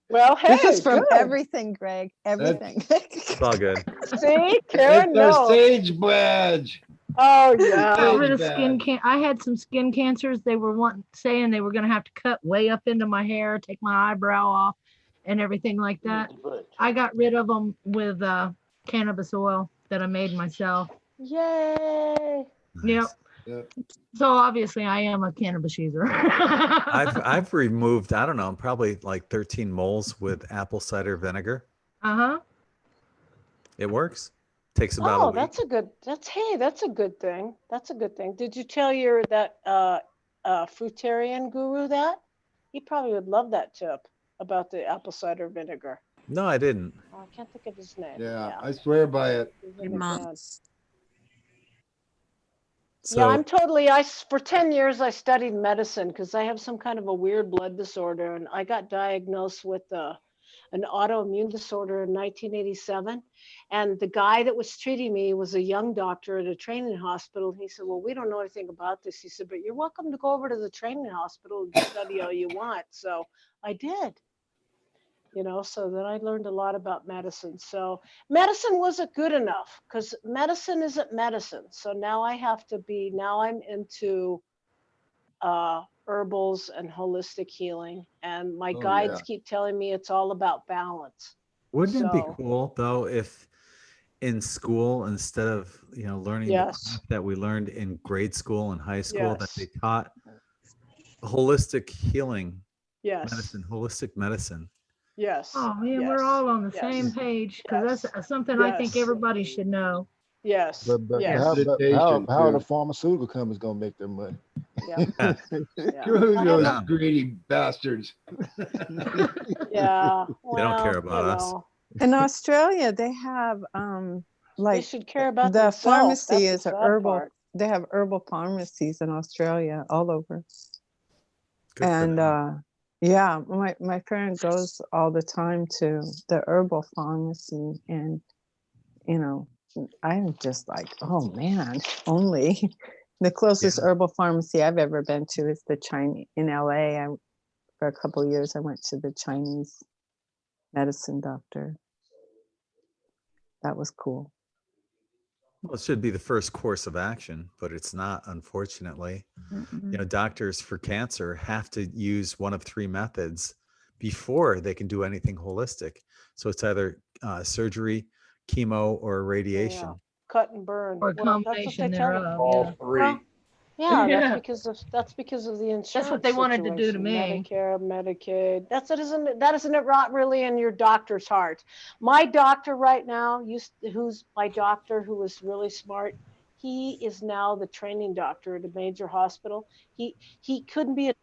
Well, hey, This is from good. everything, Greg. Everything. It's all good. See, Karen It's our knows. sage badge. Oh yeah. Got rid of Sage skin badge. can. I had some skin cancers. They were saying they were going to have to cut way up into my hair, take my eyebrow off, and everything like that. I got rid of them with cannabis oil that I made myself. Yay. Yep. So obviously I am a cannabis user. I've removed, I don't know, probably like 13 moles with apple cider vinegar. Uh-huh. It works. Takes about a Oh, week. that's a good thing. That's a good thing. Did you tell that fruitarian guru that? He probably would love that tip about the apple cider vinegar. No, I didn't. Oh, I can't think of his name. Yeah, I swear by it. Yeah, I'm totally, for 10 years, I studied medicine because I have some kind of a weird blood disorder, and I got diagnosed with an autoimmune disorder in 1987. And the guy that was treating me was a young doctor at a training hospital. He said, well, we don't know anything about this. He said, but you're welcome to go over to the training hospital and study all you want. So I did. So then I learned a lot about medicine. So medicine wasn't good enough because medicine isn't medicine. So now I'm into herbals and holistic healing. And my guides keep telling me it's all about balance. Wouldn't it be cool though if in school, instead of learning the crap that we learned in grade school and high school, that they taught holistic healing medicine, holistic medicine? Yes. Oh man, we're all on the same page because that's something I think everybody should know. Yes. But how the pharmaceutical companies gonna make their money? Yeah. Screw those greedy bastards. Yeah. They don't care about us. In Australia, they have like they should care about the themselves. pharmacy That's is the a sad herbal. part. They have herbal pharmacies in Australia all over. Good And yeah, my friend goes all the time to the herbal pharmacy, and I'm just like, oh man, only the closest herbal pharmacy I've ever been to is the Chinese in LA. For a couple of years, I went to the Chinese medicine doctor. That was cool. Well, it should be the first course of action, but it's not, unfortunately. Doctors for cancer have to use one of 3 methods before they can do anything holistic. So it's either surgery, chemo, or radiation. Yeah. Cut and burn. Or a combination thereof. All 3. Yeah, Yeah. that's because of the insurance. what they wanted to do to situation. me. Medicare, Medicaid. That isn't it really in your doctor's heart. My doctor right now, who's my doctor, who was really smart, he is now the training doctor at a major hospital. He couldn't be a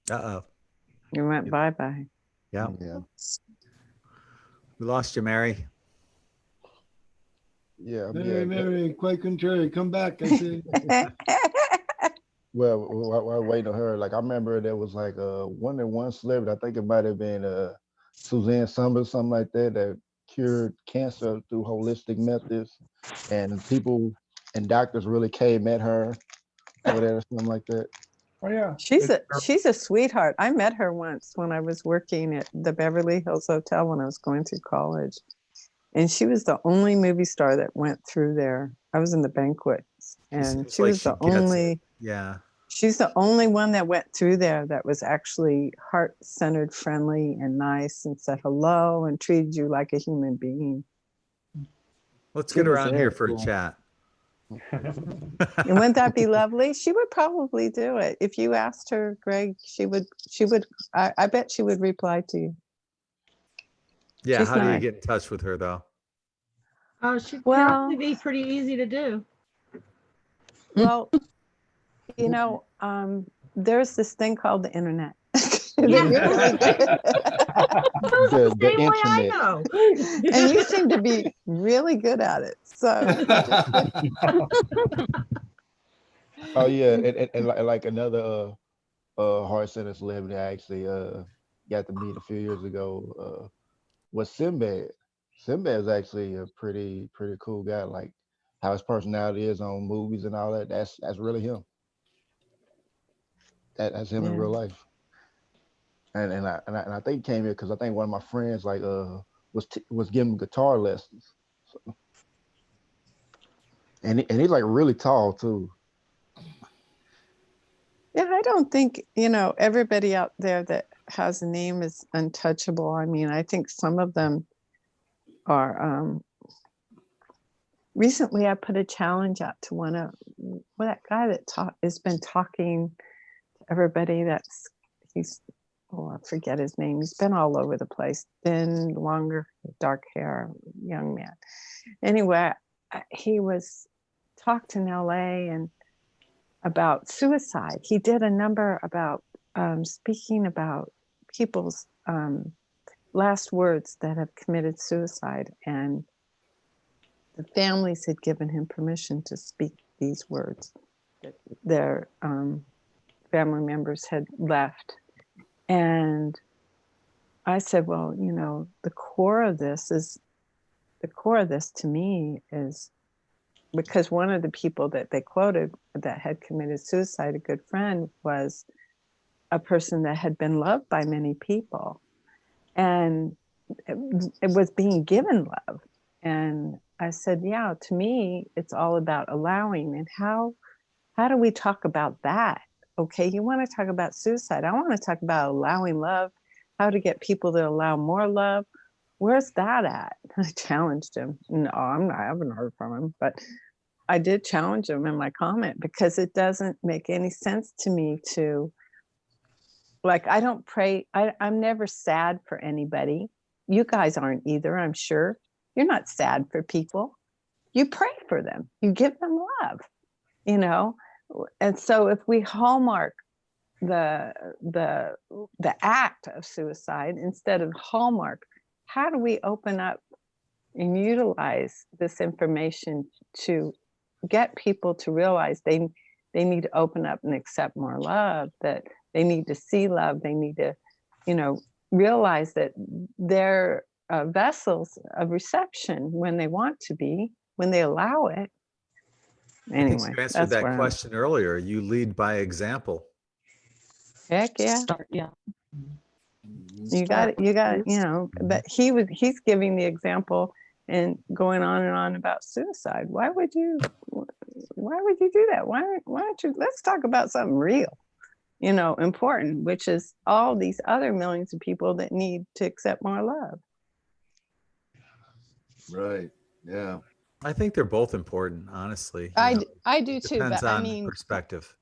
Uh-oh. You went bye-bye. Yeah. We lost you, Mary. Yeah. Mary, quite contrary. Come back, I say. Well, while waiting on her, like I remember there was like one celebrity, I think it might have been Suzanne Summers, something like that, that cured cancer through holistic methods, and people and doctors really came at her for that or something like that. Oh yeah. She's a sweetheart. I met her once when I was working at the Beverly Hills Hotel when I was going through college. And she was the only movie star that went through there. I was in the banquets, and she was the only. Yeah. She's the only one that went through there that was actually heart-centered, friendly, and nice, and said hello and treated you like a human being. Let's get her on here for a chat. And wouldn't that be lovely? She would probably do it. If you asked her, Greg, she would, I bet she would reply to you. Yeah, She's how do you nice. get in touch with her though? Should probably be pretty easy to do. Well, You know, there's this thing called the internet. Yeah. The Same way I internet. know. And you seem to be really good at it. So Oh yeah, and like another heart center celebrity I actually got to meet a few years ago was Sinbad. Sinbad is actually a pretty cool guy. Like how his personality is on movies and all that. That's really him. That's him in yeah. real life. And I think he came here because I think one of my friends like was giving him guitar lessons. So, and he's like really tall too. Yeah, I don't think, you know, everybody out there that has a name is untouchable. I mean, I think some of them are recently I put a challenge out to that guy that has been talking to everybody I forget his name. He's been all over the place, thin, longer, dark hair, young man. Anyway, he was talked in LA and about suicide. He did a number about speaking about people's last words that have committed suicide, and the families had given him permission to speak these words that their family members had left. And I said, well, you know, the core of this to me is because one of the people that they quoted that had committed suicide, a good friend, was a person that had been loved by many people. And it was being given love. And I said, yeah, to me, it's all about allowing. And how do we talk about that? Okay, you want to talk about suicide. I want to talk about allowing love, how to get people to allow more love. Where's that at? I challenged him. No, I haven't heard from him, but I did challenge him in my comment because it doesn't make any sense to me to, like, I don't pray. I'm never sad for anybody. You guys aren't either, I'm sure. You're not sad for people. You pray for them. You give them love, you know? And so if we hallmark the act of suicide instead of hallmark, how do we open up and utilize this information to get people to realize they need to open up and accept more love, that they need to see love, they need to, you know, realize that they're vessels of reception when they want to be, when they allow it. I think Anyway, you answered that's that where question earlier. You lead by example. heck yeah. Start, yeah. You got it, you know, but he's giving the example and going on and on about suicide. Why would you do that? Why don't you, let's talk about something real, you know, important, which is all these other millions of people that need to accept more love. Right. Yeah. I think they're both important, honestly. I do too, Depends but I on mean, perspective.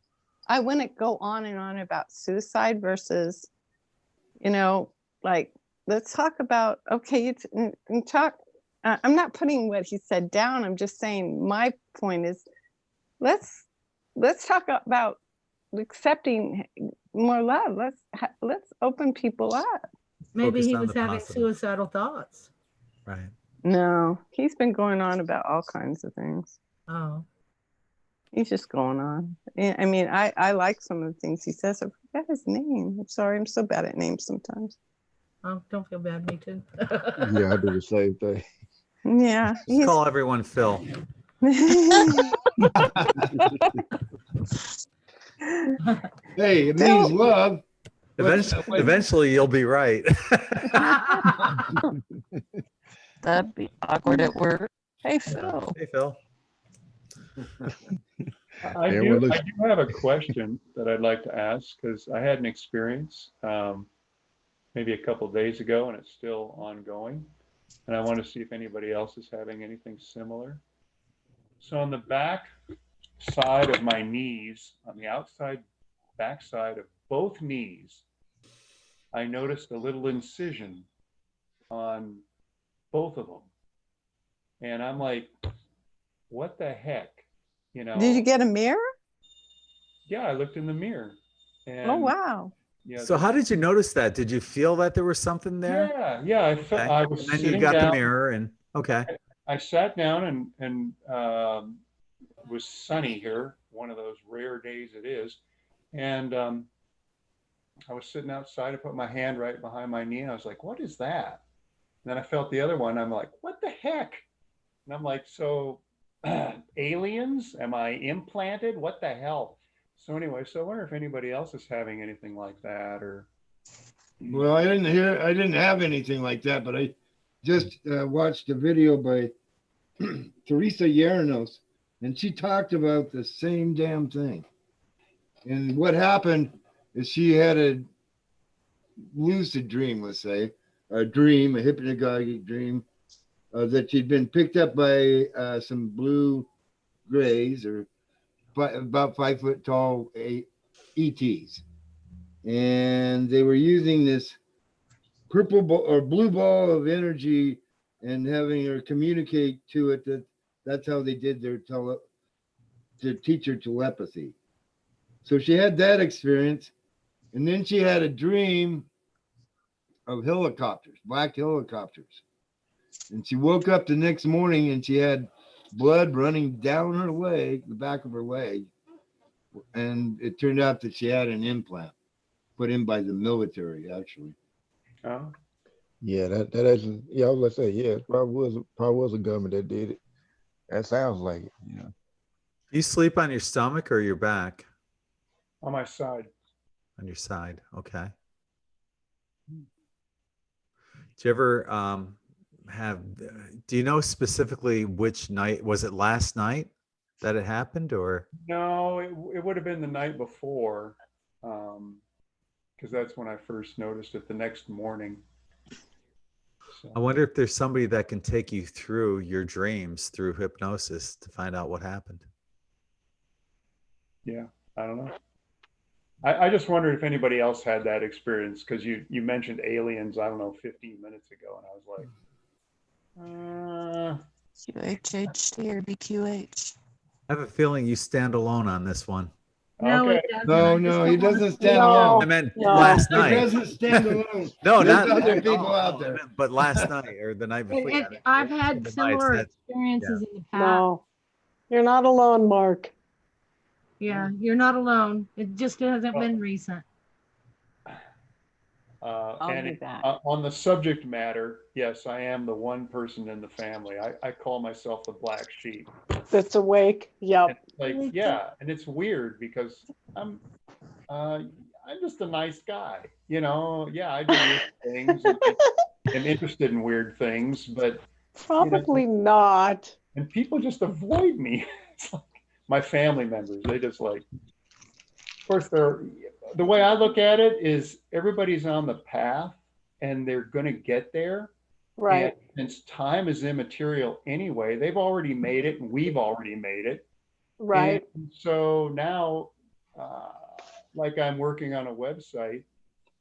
I wouldn't go on and on about suicide versus, you know, like, let's talk about, okay, I'm not putting what he said down. I'm just saying my point is, let's talk about accepting more love. Let's open people up. Maybe Focus he on was the having positive. suicidal thoughts. Right. No, he's been going on about all kinds of things. Oh. He's just going on. I mean, I like some of the things he says. I forgot his name. I'm sorry. I'm so bad at names sometimes. Oh, don't feel bad, me too. Yeah, I do the same thing. Yeah. Just call everyone Phil. Hey, it means love. Eventually you'll be right. That'd be awkward at work. Hey, Phil. Hey, Phil. I do have a question that I'd like to ask, because I had an experience maybe a couple of days ago, and it's still ongoing. And I want to see if anybody else is having anything similar. So on the back side of my knees, on the back side of both knees, I noticed a little incision on both of them. And I'm like, what the heck? You know, Did you get a mirror? yeah, I looked in the mirror. And Oh, wow. yeah, So how did you notice that? Did you feel that there was something there? yeah, I felt Okay. I was And then you sitting got the down. mirror and okay. I sat down and it was sunny here, one of those rare days it is. And I was sitting outside. I put my hand right behind my knee and I was like, what is that? And then I felt the other one. I'm like, what the heck? And I'm like, so aliens? Am I implanted? What the hell? So anyway, so I wonder if anybody else is having anything like that or. Well, I didn't have anything like that, but I just watched a video by Teresa Yernos, and she talked about the same damn thing. And what happened is she had a lucid dream, let's say, a hypnagogic dream, that she'd been picked up by some blue grays or about 5 foot tall ETs. And they were using this purple ball or blue ball of energy and having her communicate to it. That's how they did their teacher telepathy. So she had that experience, and then she had a dream of helicopters, black helicopters. And she woke up the next morning and she had blood running down her leg, the back of her leg. And it turned out that she had an implant put in by the military, actually. Oh. Yeah, that isn't. Yeah, I was gonna say, yeah, it probably was a government that did it. That sounds like it. You know. You sleep on your stomach or your back? On my side. On your side. Okay. Do you ever do you know specifically which night? Was it last night that it happened or? No, it would have been the night before, because that's when I first noticed it the next morning. So, I wonder if there's somebody that can take you through your dreams through hypnosis to find out what happened. yeah, I don't know. I just wondered if anybody else had that experience because you mentioned aliens, I don't know, 15 minutes ago, and I was like, QHHT or BQH. I have a feeling you stand alone on this one. No, okay. it doesn't. No, he doesn't stand No. alone. I meant No. last He night. doesn't stand alone. No, There's not other at people all. out No, I there. meant- But last night or the night before. yeah, I've had the nights similar that- experiences in the past. No, you're not alone, Mark. Yeah, you're not alone. It just hasn't been recent. And be back. on the subject matter, yes, I am the one person in the family. I call myself the black sheep. That's awake. Yep. Like, yeah, and it's weird because I'm just a nice guy, you know. Yeah, I do weird things and I'm interested in weird things, but Probably not. and people just avoid me. It's like my family members, they just like, of course, the way I look at it is everybody's on the path and they're going to get there. Right. And since time is immaterial anyway, they've already made it and we've already made it. Right. And so now, like I'm working on a website,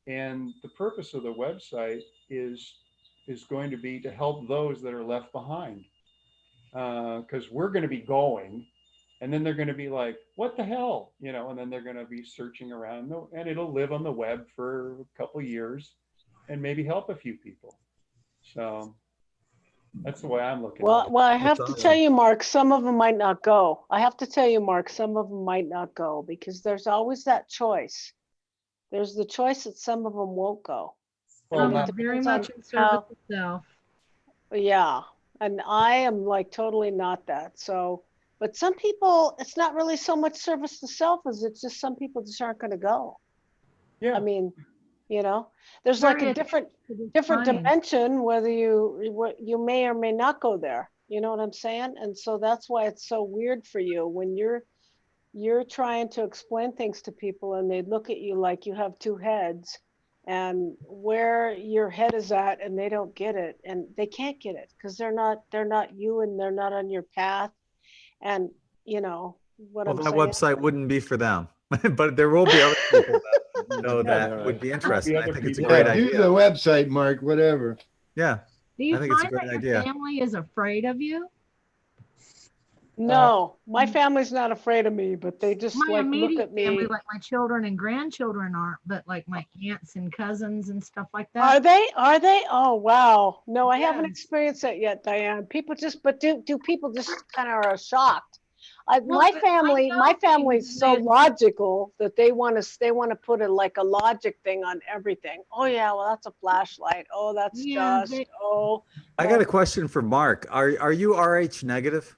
and the purpose of the website is going to be to help those that are left behind. Because we're going to be going, and then they're going to be like, what the hell? You know, and then they're going to be searching around, and it'll live on the web for a couple years and maybe help a few people. So that's the way I'm looking at it. Well, I have to tell you, Mark, some of them might not go. I have to tell you, Mark, some of them might not go because there's always that choice. There's the choice that some of them won't go. Well, And it not- Very depends much on in service how- of self. Yeah, and I am like totally not that. So, but some people, it's not really so much service to self as it's just some people just aren't going to go. Yeah. I mean, you know, there's like a Very different fine. dimension whether you may or may not go there. You know what I'm saying? And so that's why it's so weird for you when you're trying to explain things to people and they look at you like you have two heads and where your head is at and they don't get it and they can't get it because they're not you and they're not on your path. And you know what Well, I'm that saying? website wouldn't be for them, but there will be other people that know that Yeah. would be interested. I think it's a Yeah, great do idea. the website, Mark, whatever. Yeah. Do you I think it's a find great that your idea. family is afraid of you? No, my family's not afraid of me, but they just My like look immediate at me. family, like my children and grandchildren aren't, but like my aunts and cousins and stuff like that. Are they? Are they? Oh, wow. No, I haven't Yes. experienced that yet, Diane. People just, but do people just kind of are shocked? Well, My I family, my know family's things so that- logical that they want to put a logic thing on everything. Oh yeah, well that's a flashlight. Oh, that's Yeah, dust. Oh, I got a question for Mark. Are you RH negative?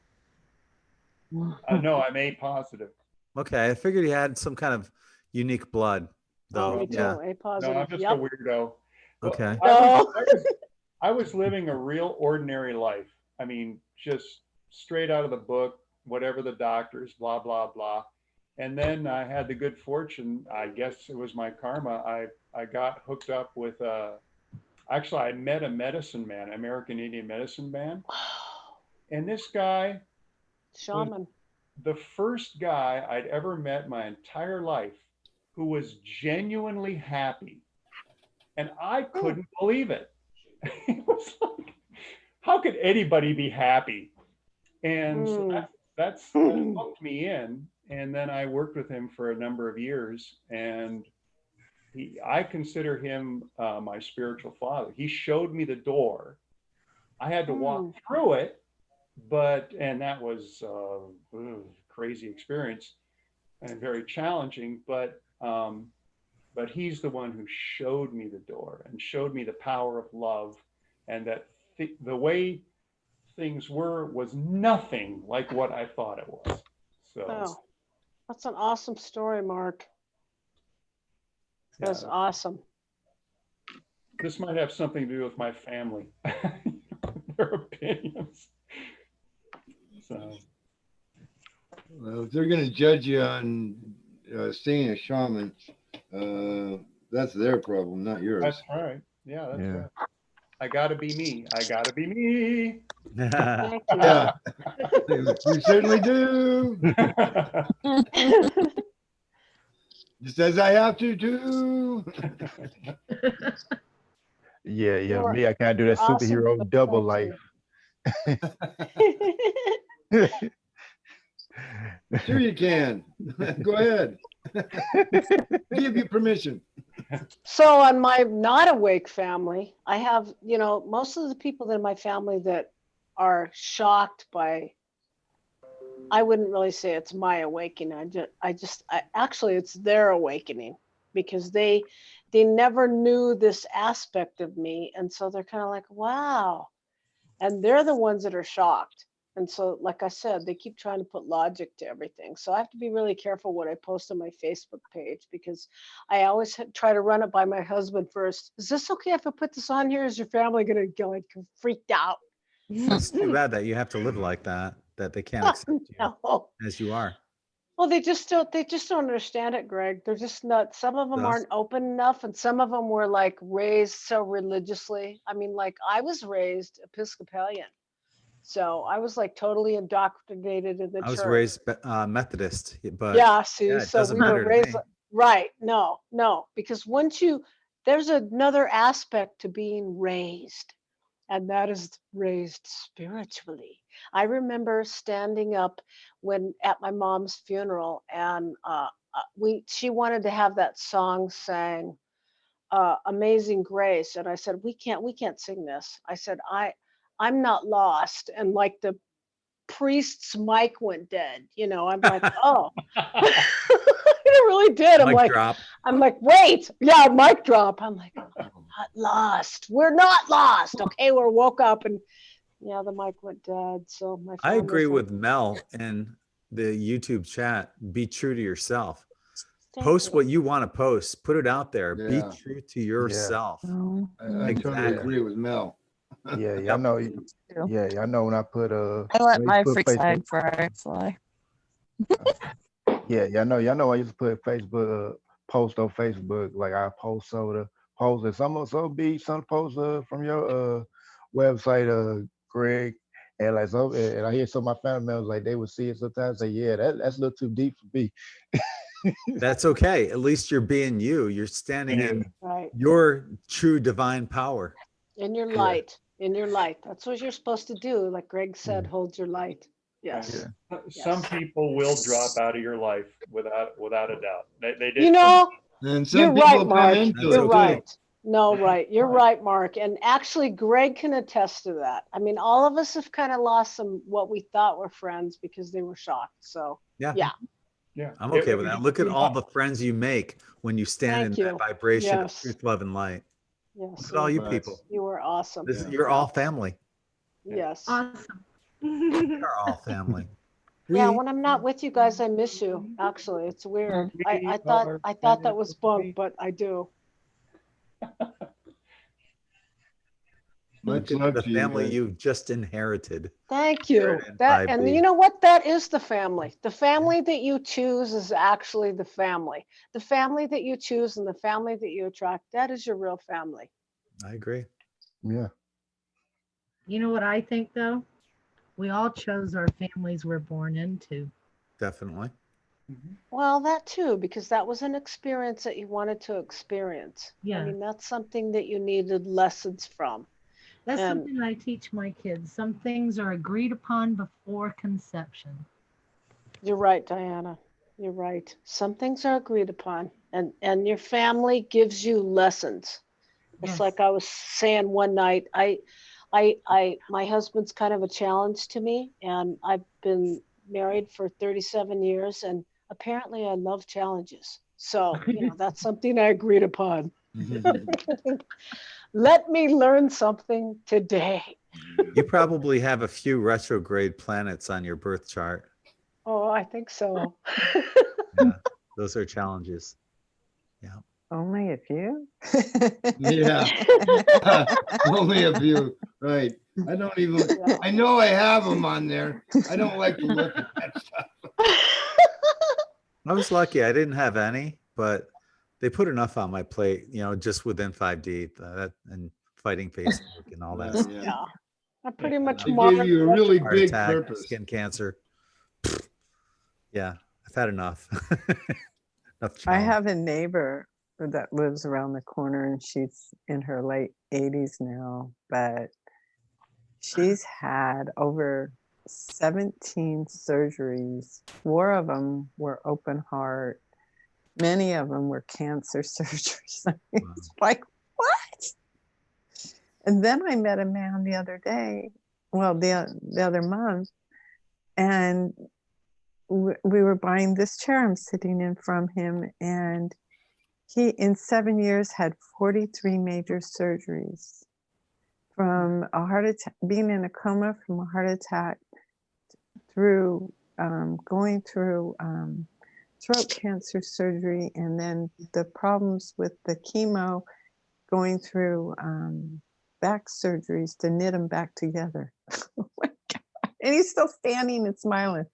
No, I'm A positive. Okay, I figured he had some kind of unique blood, though. me Yeah. too. A No, positive. I'm just Yep. a weirdo. Well, Okay. I was living a real ordinary life. I mean, just straight out of the book, whatever the doctors, blah, blah, blah. And then I had the good fortune, I guess it was my karma. I got hooked up with actually I met a medicine man, American Indian medicine man. And this guy was Shaman. the first guy I'd ever met my entire life who was genuinely happy. And I couldn't believe it. It was like, how could anybody be happy? And so that hooked me in. And then I worked with him for a number of years. And I consider him my spiritual father. He showed me the door. I had to walk through it, and that was a crazy experience and very challenging. But he's the one who showed me the door and showed me the power of love, and that the way things was nothing like what I thought it was. So That's an awesome story, Mark. That's awesome. This might have something to do with my family, their opinions. So, Well, if they're going to judge you on seeing a shaman, that's their problem, not yours. that's right. Yeah, that's right. I gotta be me. I gotta be me. Thank you. Yeah, you certainly do. Just as I have to do. Yeah. Me, I can't do that superhero double life. Sure you can. Go ahead. Give you permission. So on my not awake family, I have, most of the people in my family that are shocked by, I wouldn't really say it's my awakening. Actually it's their awakening, because they never knew this aspect of me. And so they're kind of like, wow. And they're the ones that are shocked. And so, like I said, they keep trying to put logic to everything. So I have to be really careful what I post on my Facebook page, because I always try to run it by my husband first. Is this okay if I put this on here? Is your family going to get like freaked out? That's too bad that you have to live like that they can't accept you as you are. Well, they just don't understand it, Greg. They're just not, some of them aren't open enough, and some of them were like raised so religiously. I mean, like I was raised Episcopalian. So I was like totally indoctrinated in the church. I was raised Methodist, but it so doesn't matter to me. Right. No, because there's another aspect to being raised, and that is raised spiritually. I remember standing up at my mom's funeral, and she wanted to have that song sang, Amazing Grace. And I said, we can't sing this. I said, I'm not lost. And like the priest's mic went dead, I'm like, oh, it really did. I'm like, wait, yeah, mic drop. I'm like, oh, I'm not lost. We're not lost. Okay, we're woke up, and yeah, the mic went dead. So I agree with Mel in the YouTube chat. Be true to yourself. Post what you want to post. Put it out there. Be true to yourself. I totally agree with Mel. Yeah, I know. Yeah, I know when I put I let my freak flag fly. Yeah, I know. I used to put Facebook post on Facebook, like I post soda, post and some post from your website, Greg, and like and I hear some of my family members like they would see it sometimes say, yeah, that's a little too deep for me. That's okay. At least you're being you. You're standing in your true divine power. In your light. In your light. That's what you're supposed to do. Like Greg said, hold your light. Yes. Some people will drop out of your life without a doubt. They did. You know, And some you're people right, come Mark. into That's it. You're okay. right. No, right. You're right, Mark. And actually, Greg can attest to that. I mean, all of us have kind of lost some what we thought were friends because they were shocked. So, Yeah. yeah. Yeah. I'm okay It with was that. Look at pretty all hot. the friends you make when you stand Thank in that you. vibration of Yes. truth, love, and light. Yes. Look at all you Right. people. You were awesome. This, Yeah. you're all family. Yes. Awesome. You're all family. Yeah, when I'm not with you guys, I miss you. Actually, it's weird. I thought that was bunk, but I do. Much Look at love the to you family guys. you just inherited. Thank you. Spirit and That, and 5D. you know what? That is the family. The family that you choose is actually the family. The family that you choose and the family that you attract, that is your real family. I agree. Yeah. You know what I think though? We all chose our families we're born into. Definitely. Well, that too, because that was an experience that you wanted to experience. I Yeah. mean, that's something that you needed lessons from. That's And something I teach my kids. Some things are agreed upon before conception. you're right, Diana. You're right. Some things are agreed upon, and your family gives you lessons. It's Yes. like I was saying one night, my husband's kind of a challenge to me, and I've been married for 37 years, and apparently I love challenges. So, you know, that's something I agreed upon. Let me learn something today. You probably have a few retrograde planets on your birth chart. Oh, I think so. Yeah, those are challenges. Yeah. Only a few? Yeah. Only a few. Right. I don't even, I know I have them on there. I don't like to look at that stuff. I was lucky. I didn't have any, but they put enough on my plate, you know, just within 5D that and fighting Facebook and all that stuff. Yeah. Yeah. I pretty much They marked gave you a really Heart big attack, purpose. skin cancer. Yeah, I've had enough. Enough I challenge. have a neighbor that lives around the corner and she's in her late 80s now, but she's had over 17 surgeries. 4 of them were open heart. Many of them were cancer surgeries. It's like, what? And then I met a man the other day, well, the other month, and we were buying this chair. I'm sitting in from him, and he, in 7 years, had 43 major surgeries, from a heart attack, being in a coma from a heart attack, through going through throat cancer surgery, and then the problems with the chemo, going through back surgeries to knit them back together. Oh my God. And he's still standing and smiling.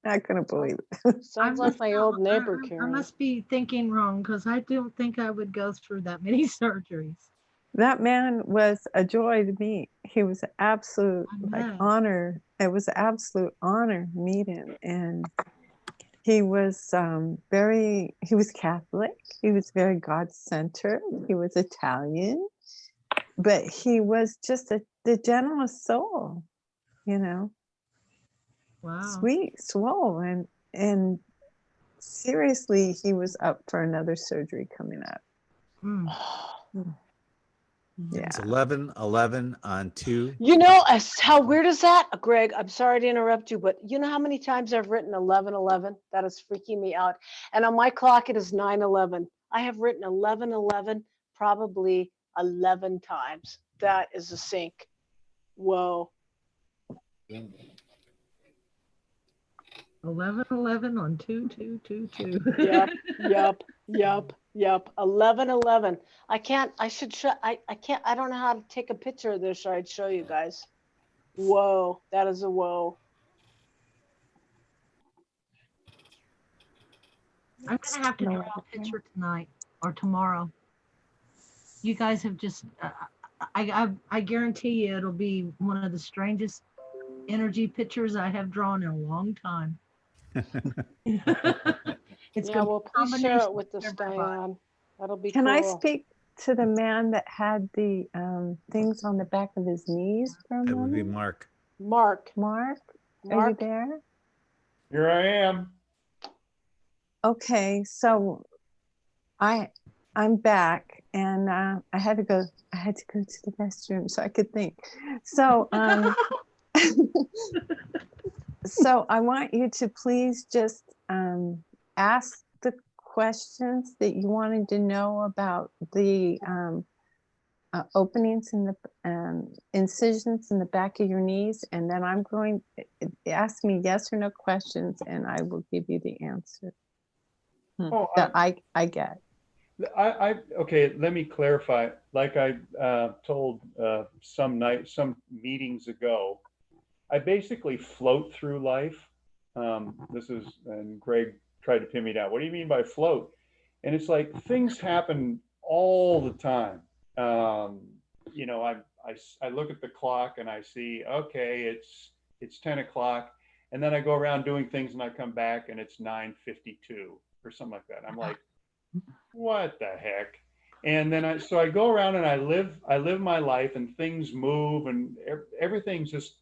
I couldn't believe it. Sounds like my old neighbor, I Karen. must be thinking wrong because I don't think I would go through that many surgeries. That man was a joy to meet. He was an absolute honor. It was an absolute honor to meet him. And he was he was Catholic. He was very God-centered. He was Italian, but he was just the gentlest soul, you know. Wow. Sweet soul. And seriously, he was up for another surgery coming up. Yeah. It's 11/11 on 2. You know, how weird is that? Greg, I'm sorry to interrupt you, but you know how many times I've written 11/11? That is freaking me out. And on my clock, it is 9/11. I have written 11/11 probably 11 times. That is a sync. Whoa. 11/11 on 2222. Yep. 11/11. I can't, I should show, I can't, I don't know how to take a picture of this or I'd show you guys. Whoa, that is a whoa. I'm gonna have to draw a picture tonight or tomorrow. You guys have just, I guarantee you it'll be one of the strangest energy pictures I have drawn in a long time. It's Yeah, well, please share it with us, Diane. That'll be Can cool. I speak to the man that had the things on the back of his knees for a That would be moment? Mark. Mark. Mark, are you Mark. there? Here I am. Okay, so I'm back, and I had to go to the restroom so I could think. So so I want you to please just ask the questions that you wanted to know about the openings in the incisions in the back of your knees, and then I'm going to ask me yes or no questions, and I will give you the answer that I get. Okay, let me clarify. Like I told some meetings ago, I basically float through life. And Greg tried to pin me down. What do you mean by float? And it's like things happen all the time. You know, I look at the clock and I see, okay, it's 10 o'clock. And then I go around doing things and I come back and it's 9:52 or something like that. I'm like, what the heck? And then I go around and I live my life and things move and everything's just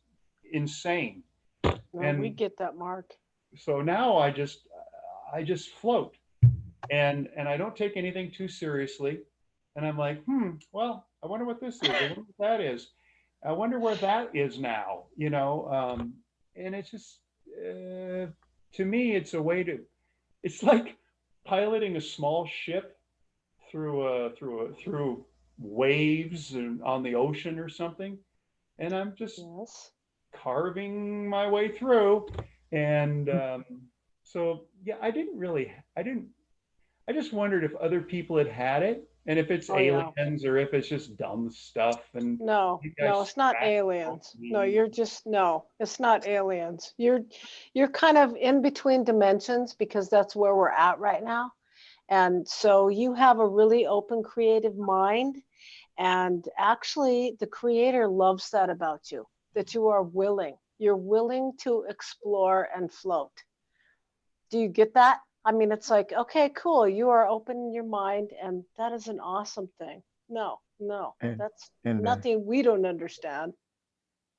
insane. No, And we get that, Mark. so now I just float and I don't take anything too seriously. And I'm like, well, I wonder what this is. I wonder what that is. I wonder where that is now, you know? And it's just, to me, it's a way to, it's like piloting a small ship through waves and on the ocean or something. And I'm just carving my way through. And so, yeah, I just wondered if other people had it and if it's aliens or if it's just dumb stuff. And no, it's not aliens. No, it's not aliens. You're kind of in between dimensions because that's where we're at right now. And so you have a really open, creative mind. And actually, the Creator loves that about you, that you are willing. You're willing to explore and float. Do you get that? I mean, it's like, okay, cool. You are open in your mind, and that is an awesome thing. No, that's nothing we don't understand.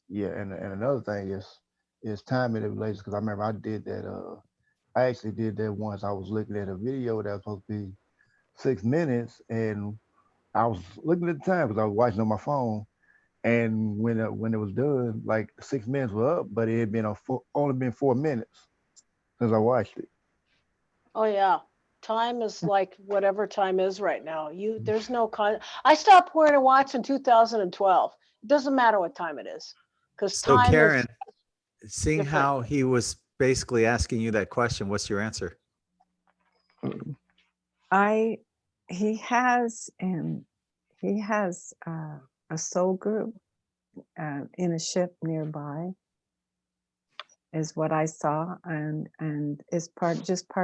Yeah, and another thing is time manipulation, because I remember I did that. I actually did that once. I was looking at a video that was supposed to be 6 minutes, and I was looking at the time because I was watching on my phone. And when it was done, like 6 minutes were up, but it had been only been 4 minutes since I watched it. Oh yeah, time is like whatever time is right now. There's no I stopped wearing a watch in 2012. It doesn't matter what time it is, because So time Karen, is seeing different. how he was basically asking you that question, what's your answer? He has a soul group in a ship nearby, is what I saw, and is part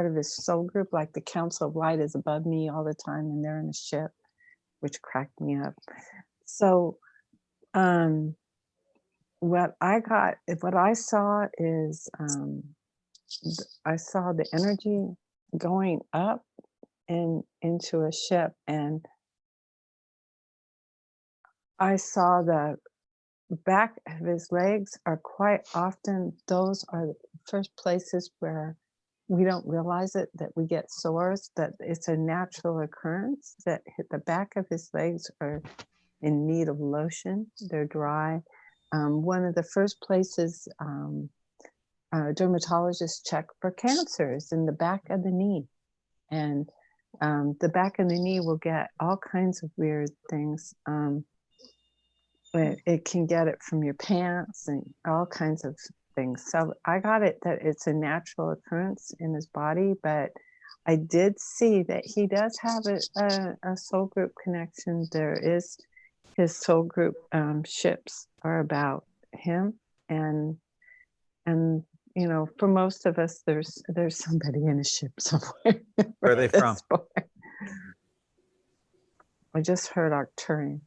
of his soul group. Like the Council of Light is above me all the time, and they're in a ship, which cracked me up. So, what I saw is I saw the energy going up into a ship, and I saw the back of his legs are quite often, those are the first places where we don't realize it, that we get sores, that it's a natural occurrence, that the back of his legs are in need of lotion, they're dry. One of the first places dermatologists check for cancer is in the back of the knee. And the back of the knee will get all kinds of weird things. It can get it from your pants and all kinds of things. So I got it that it's a natural occurrence in his body, but I did see that he does have a soul group connection. There is his soul group ships are about him, and you know, for most of us, there's somebody in a ship somewhere. Where are they from? I just heard Arcturian.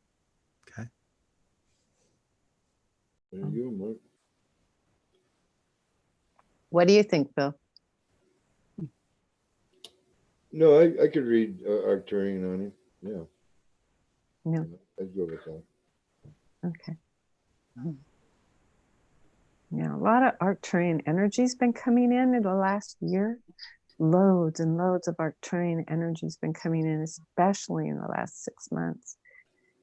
Okay. There you go, Mark. What do you think, Bill? No, I could read Arcturian on him. Yeah. No. I'd go with that. Okay. Yeah, a lot of Arcturian energy's been coming in the last year. Loads and loads of Arcturian energy's been coming in, especially in the last 6 months.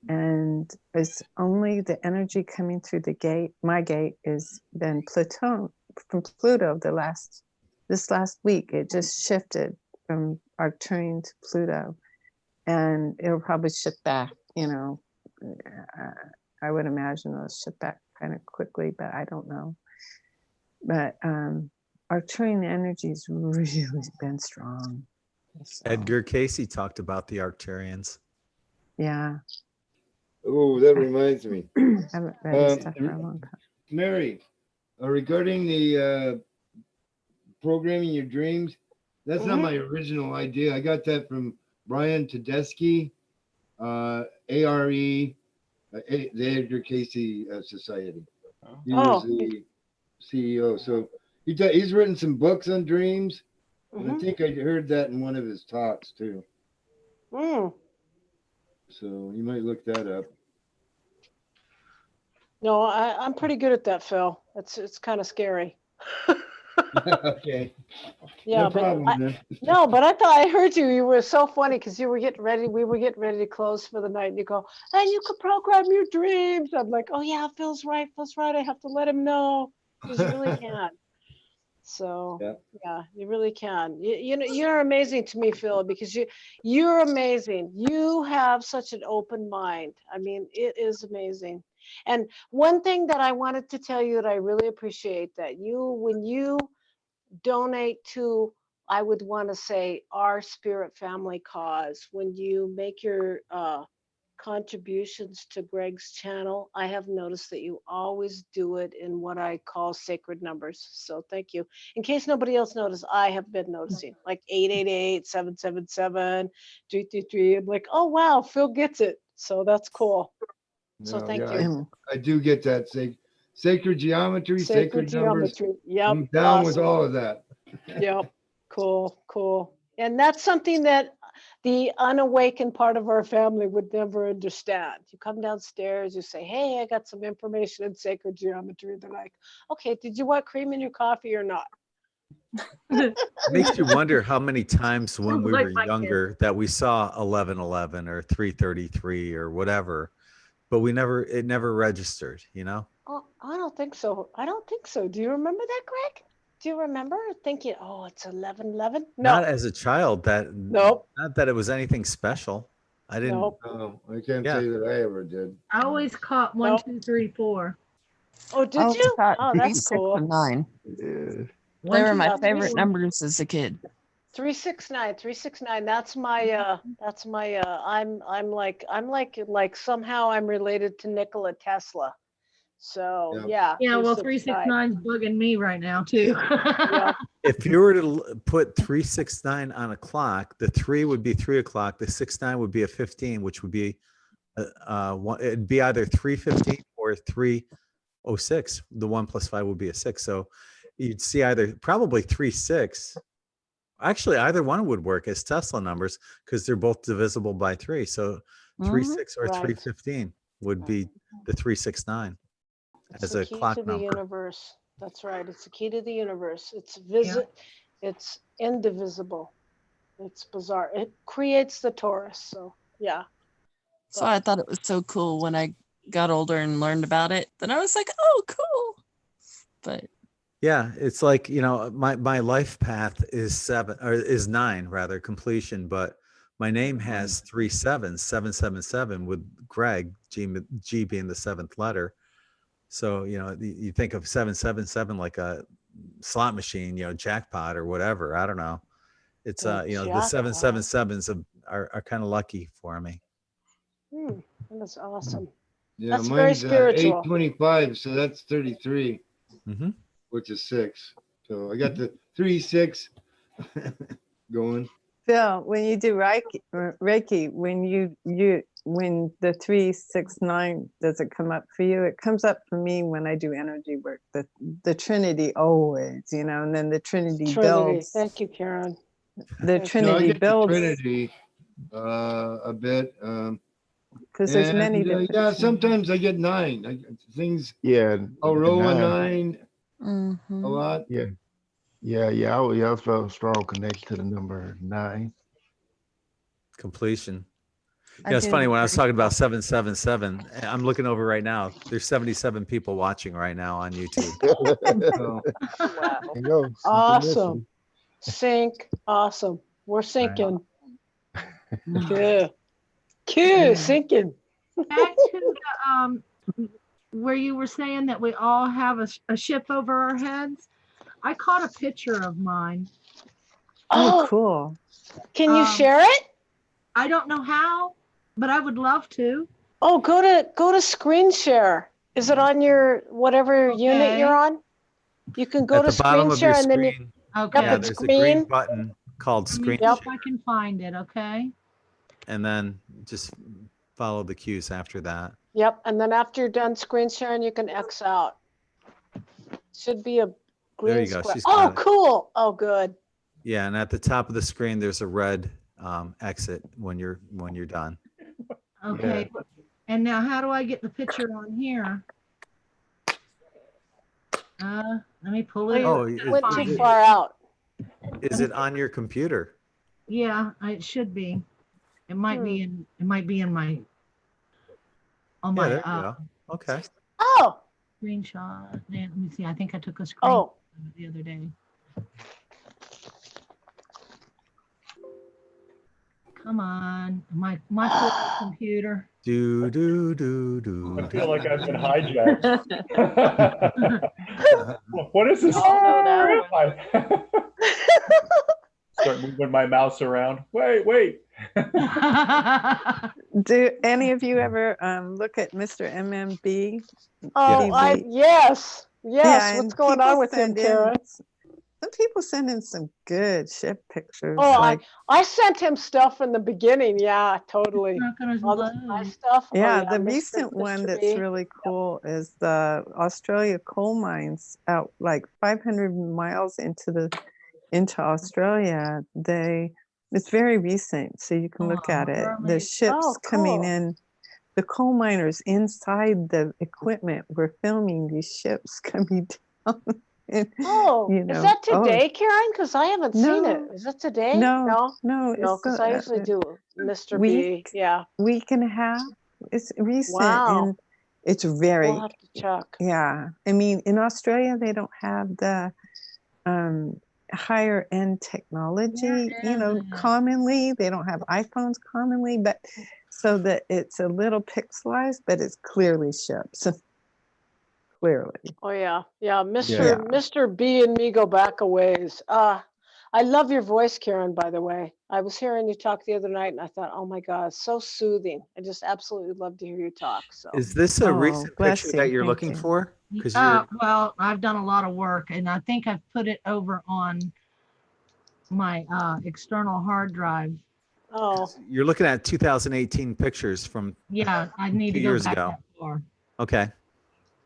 And it's only the energy coming through the gate. My gate is been Pluto, from Pluto this last week. It just shifted from Arcturian to Pluto, and it'll probably shift back, you know. I would imagine it'll shift back kind of quickly, but I don't know. But Arcturian energy's really been strong. So, Edgar Casey talked about the Arcturians. yeah. Oh, that reminds me. I haven't read his stuff for a long time. Mary, regarding the programming your dreams, that's not my original idea. I got that from Brian Tedeschi, ARE, the Edgar Casey Society. He was the CEO. So he's written some books on dreams. And I think I heard that in one of his talks too. So you might look that up. No, I'm pretty good at that, Phil. It's kind of scary. Okay. Yeah, No problem, no, but I thought I heard you. You were so funny because you were getting ready. We were getting ready to close for the night, and you go, "Hey, you could program your dreams." I'm like, "Oh yeah, Phil's right. Phil's right. I have to let him know because you really can." So yeah, you really can. You know, you're amazing to me, Phil, because you're amazing. You have such an open mind. I mean, it is amazing. And one thing that I wanted to tell you that I really appreciate that when you donate to, I would want to say, our spirit family cause, when you make your contributions to Greg's channel, I have noticed that you always do it in what I call sacred numbers. So thank you. In case nobody else noticed, I have been noticing, like 888, 777, 333. I'm like, oh wow, Phil gets it. So that's cool. So thank you. I do get that. Sacred geometry, sacred numbers. Yep. I'm down with all of that. Yep. Cool. And that's something that the unawakened part of our family would never understand. You come downstairs, you say, "Hey, I got some information in sacred geometry." They're like, "Okay, did you want cream in your coffee or not?" It makes you wonder how many times when we Like were my younger that we saw 1111 or 333 or whatever, but it never registered, you know? Oh, I don't think so. Do you remember that, Greg? Do you remember thinking, "Oh, it's 1111"? No. Not as a child, not that it was anything special. I didn't. No, I can't say that I ever did. I always caught 1, 2, 3, 4. Oh, did you? Oh, that's 3, 6, cool. and 9. Yeah. They were my Yeah, favorite numbers as a kid. 369. That's my I'm like somehow I'm related to Nikola Tesla. So yeah. Yeah, well, 369 is bugging me right now too. If you were to put 369 on a clock, the 3 would be 3 o'clock. The 69 would be a 15, which would be it'd be either 315 or 306. The 1 plus 5 would be a 6. So you'd see probably 36. Actually, either one would work as Tesla numbers because they're both divisible by 3. So 36 or 315 would be the 369 as a clock to the number. universe. That's right. It's the key to the universe. It's It's indivisible. It's bizarre. It creates the torus. So yeah. So I thought it was so cool when I got older and learned about it. Then I was like, oh, cool. But yeah, it's like, my life path is 9 rather, completion, but my name has 3 sevens, 777 with Greg, G being the 7th letter. So, you think of 777 like a slot machine, jackpot or whatever. I don't know. It's the 777s are kind of lucky for me. That's awesome. Yeah, that's very mine's spiritual. 825, so that's 33, which is 6. So I got the 3, 6 going. Phil, when you do Reiki, when the 3, 6, 9 doesn't come up for you, it comes up for me when I do energy work. The Trinity always, and then the Trinity builds. Thank you, Karen. The Trinity I get builds. the Trinity a bit. Because there's many different. Yeah, sometimes I get 9. Things. Yeah. I'll roll a 9. A lot? Yeah. Yeah. I felt a strong connection to the number 9. Completion. I Yeah, it's do funny the when I was 34. talking about 777. I'm looking over right now. There's 77 people watching right now on YouTube. Oh, Wow. There you go. Awesome. Synchronicity. Sync. Awesome. We're Right. syncing. Yeah. Q, syncing. Back to the, where you were saying that we all have a ship over our heads. I caught a picture of mine. Oh, Cool. can you share it? I don't know how, but I would love to. Oh, go to screen share. Is it on your whatever unit you're on? You can go At to the bottom screen of your share and then you screen, Okay. yeah, it's there's a green green. button called Let me screen see if share, I can find it. Okay. and then just follow the cues after that. Yep, and then after you're done screen sharing, you can X out. Should be a There green you go. square. She's Oh, got it. cool. Oh, good. Yeah, and at the top of the screen, there's a red exit when you're done. Okay. And now how do I get the picture on here? Let me pull it. Oh, Went too far out. Is it on your computer? Yeah, it should be. It might be in. It might be in my. On Yeah, my. there you go. Okay. Oh. Screenshot. Yeah, let me see. I think I took a screenshot Oh. the other day. Come on, my poor computer. Do do do do. I feel like I've been hijacked. What is this? Start moving my mouse around. Wait. Do any of you ever look at Mr. MMB? Oh, TV? yes. Yeah, What's and going on people with him, send in- Karen? Some people send in some good ship pictures. Oh, like, I sent him stuff in the beginning. Yeah, totally. All the my stuff. yeah, Oh, the Mr. recent one Mr. that's B. really cool is the Australia coal mines out like 500 miles into Australia. It's very recent, so you can look at it. The ships coming in, the coal miners inside the equipment were filming these ships coming down. And, Is that today, Karen? Because I haven't seen it. Is it today? No, because I usually do Mr. week, B. Yeah. Week and a half. It's recent Wow. and it's very. We'll have to check. Yeah, I mean, in Australia they don't have the higher end technology. Commonly they don't have iPhones commonly, but so that it's a little pixelized, but it's clearly ships. Clearly. Oh yeah, Mr. B and me go back a ways. I love your voice, Karen. By the way, I was hearing you talk the other night, and I thought, oh my God, it's so soothing. I just absolutely love to hear you talk. So, Is this a recent picture that you're looking for? Because well, I've done a lot of work, and I think I've put it over on my external hard drive. Oh, you're looking at 2018 pictures from yeah, I need 2 to go years back ago. that far. Okay.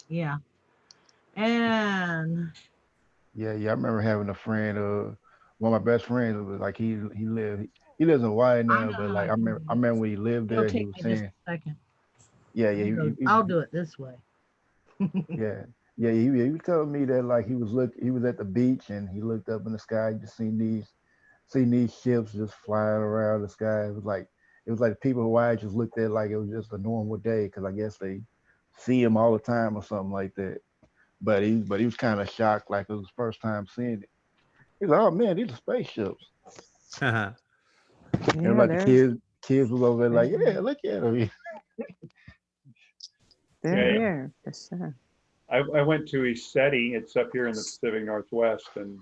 Yeah, and Yeah. I remember having a friend. One of my best friends was like he lives in Hawaii now, but like I remember when he lived it'll there, he take was me just saying, a second. I'll do it this way. He was telling me that like he was at the beach and he looked up in the sky, just seen these ships just flying around the sky. It was like people in Hawaii just looked at it like it was just a normal day because I guess they see them all the time or something like that. But he was kind of shocked, like it was his first time seeing it. He's like, "Oh man, these are spaceships." And like the kids was over there like, "Yeah, look at them." They're here for sure. I went to Isetti. It's up here in the Pacific Northwest, and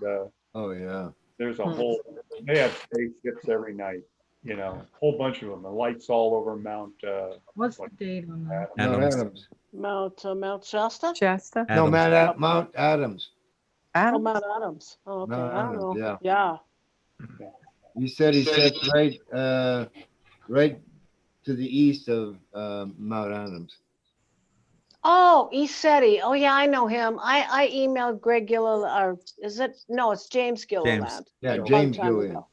there's a whole. They have spaceships every night. A whole bunch of them. The lights all over Mount. What's the date on that? Mount Adams. Mount Shasta. Shasta. No, Mount Adams. Oh, Mount Adams. Oh, okay. Mount I don't Adams, know. yeah. He said right to the east of Mount Adams. Oh, Isetti. Oh, yeah, I know him. I emailed Greg Gilliland, or is it? No, it's James Gilliland. Yeah, a long James time Gilliland. ago.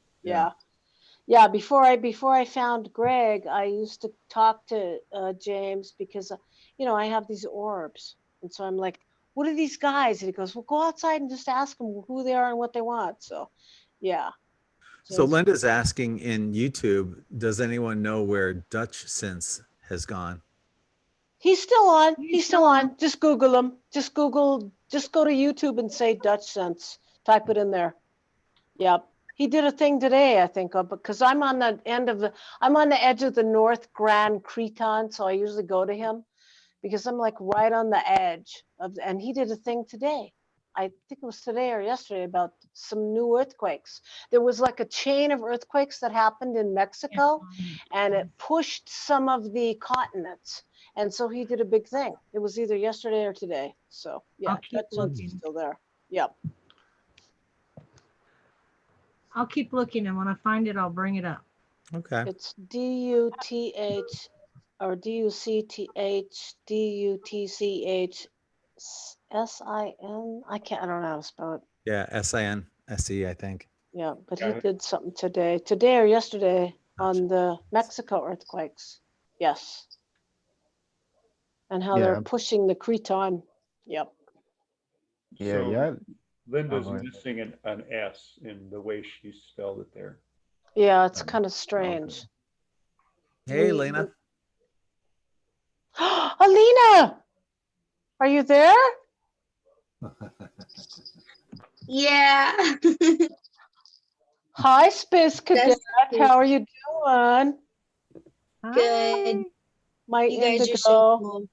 Yeah. Before I found Greg, I used to talk to James because, I have these orbs. And so I'm like, what are these guys? And he goes, well, go outside and just ask them who they are and what they want. So, yeah. So Linda's asking in YouTube, does anyone know where Dutch Sense has gone? He's still on. He's still on. Just Google him. Just go to YouTube and say Dutch Sense. Type it in there. Yep. He did a thing today, I think, because I'm on the edge of the North Grand Cretan, so I usually go to him because I'm like right on the edge and he did a thing today. I think it was today or yesterday about some new earthquakes. There was like a chain of earthquakes that happened in Mexico and it pushed some of the continents. And so he did a big thing. It was either yesterday or today. So yeah, that's still there. Yep. I'll keep looking, and when I find it, I'll bring it up. Okay. It's DUTH or DUCTH DUTCH SIN. I don't know how to spell it. Yeah, SINSE, I think. Yeah, but he did something today or yesterday on the Mexico earthquakes. Yes. And how they're pushing the Cretan. Yep. So Linda's missing an S in the way she spelled it there. Yeah, it's kind of strange. Hey, Lena. Alina, are you there? Yeah. Hi, Space Cadet. How are you doing? Good. My you guys indigo. are so cool.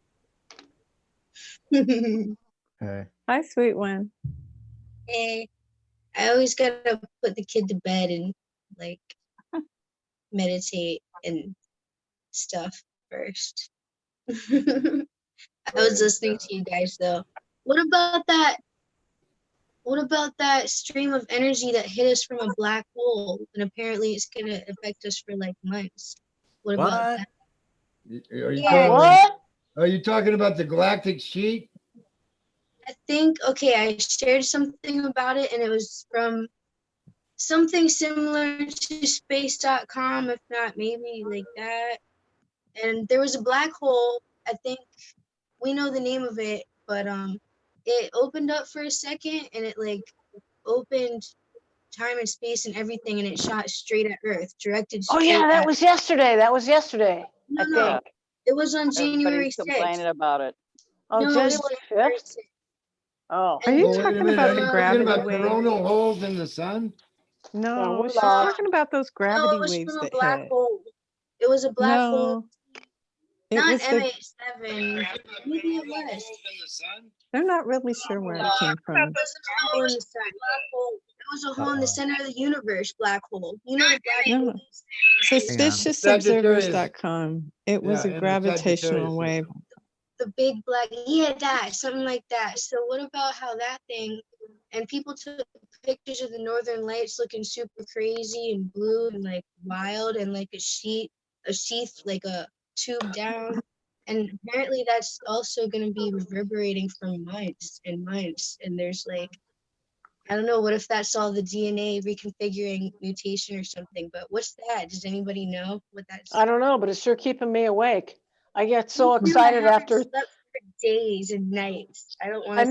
Hey. Hi, sweet one. Hey, I always gotta put the kid to bed and like meditate and stuff first. I was listening to you guys though. What about that stream of energy that hit us from a black hole and apparently it's gonna affect us for like months? What about that? Are you talking about the galactic sheet? I think, okay, I shared something about it and it was from something similar to space.com, if not maybe like that. And there was a black hole. I think we know the name of it, but it opened up for a second and it like opened time and space and everything and it shot straight at Earth, directed straight Oh yeah, that at was yesterday. That was yesterday. No, I think. no. It was on January 6th. Complaining about it. Oh, No, it was January 5th? Oh. Are you Wait a talking minute, about are the you talking gravity about waves? coronal holes in the sun? No, we're she's not. talking about those No, gravity it was waves from a that black hit. hole. It was a black hole. No, it Not was the. M87. Maybe it was. They're not really sure where it came from. It was a hole in the sun. It was a hole in the center of the universe, black hole. You know the black No. hole? Suspiciousobservers.com. It was a and the gravitational Sagittarius wave. The big black, yeah, that, something like that. So what about how that thing, and people took pictures of the northern lights looking super crazy and blue and like wild and like a sheath, like a tube down. And apparently that's also going to be reverberating for months and months. And there's like, I don't know, what if that's all the DNA reconfiguring mutation or something, but what's that? Does anybody know what that's? I don't know, but it's sure keeping me awake. I get so excited after. Slept for days and nights. I don't want to.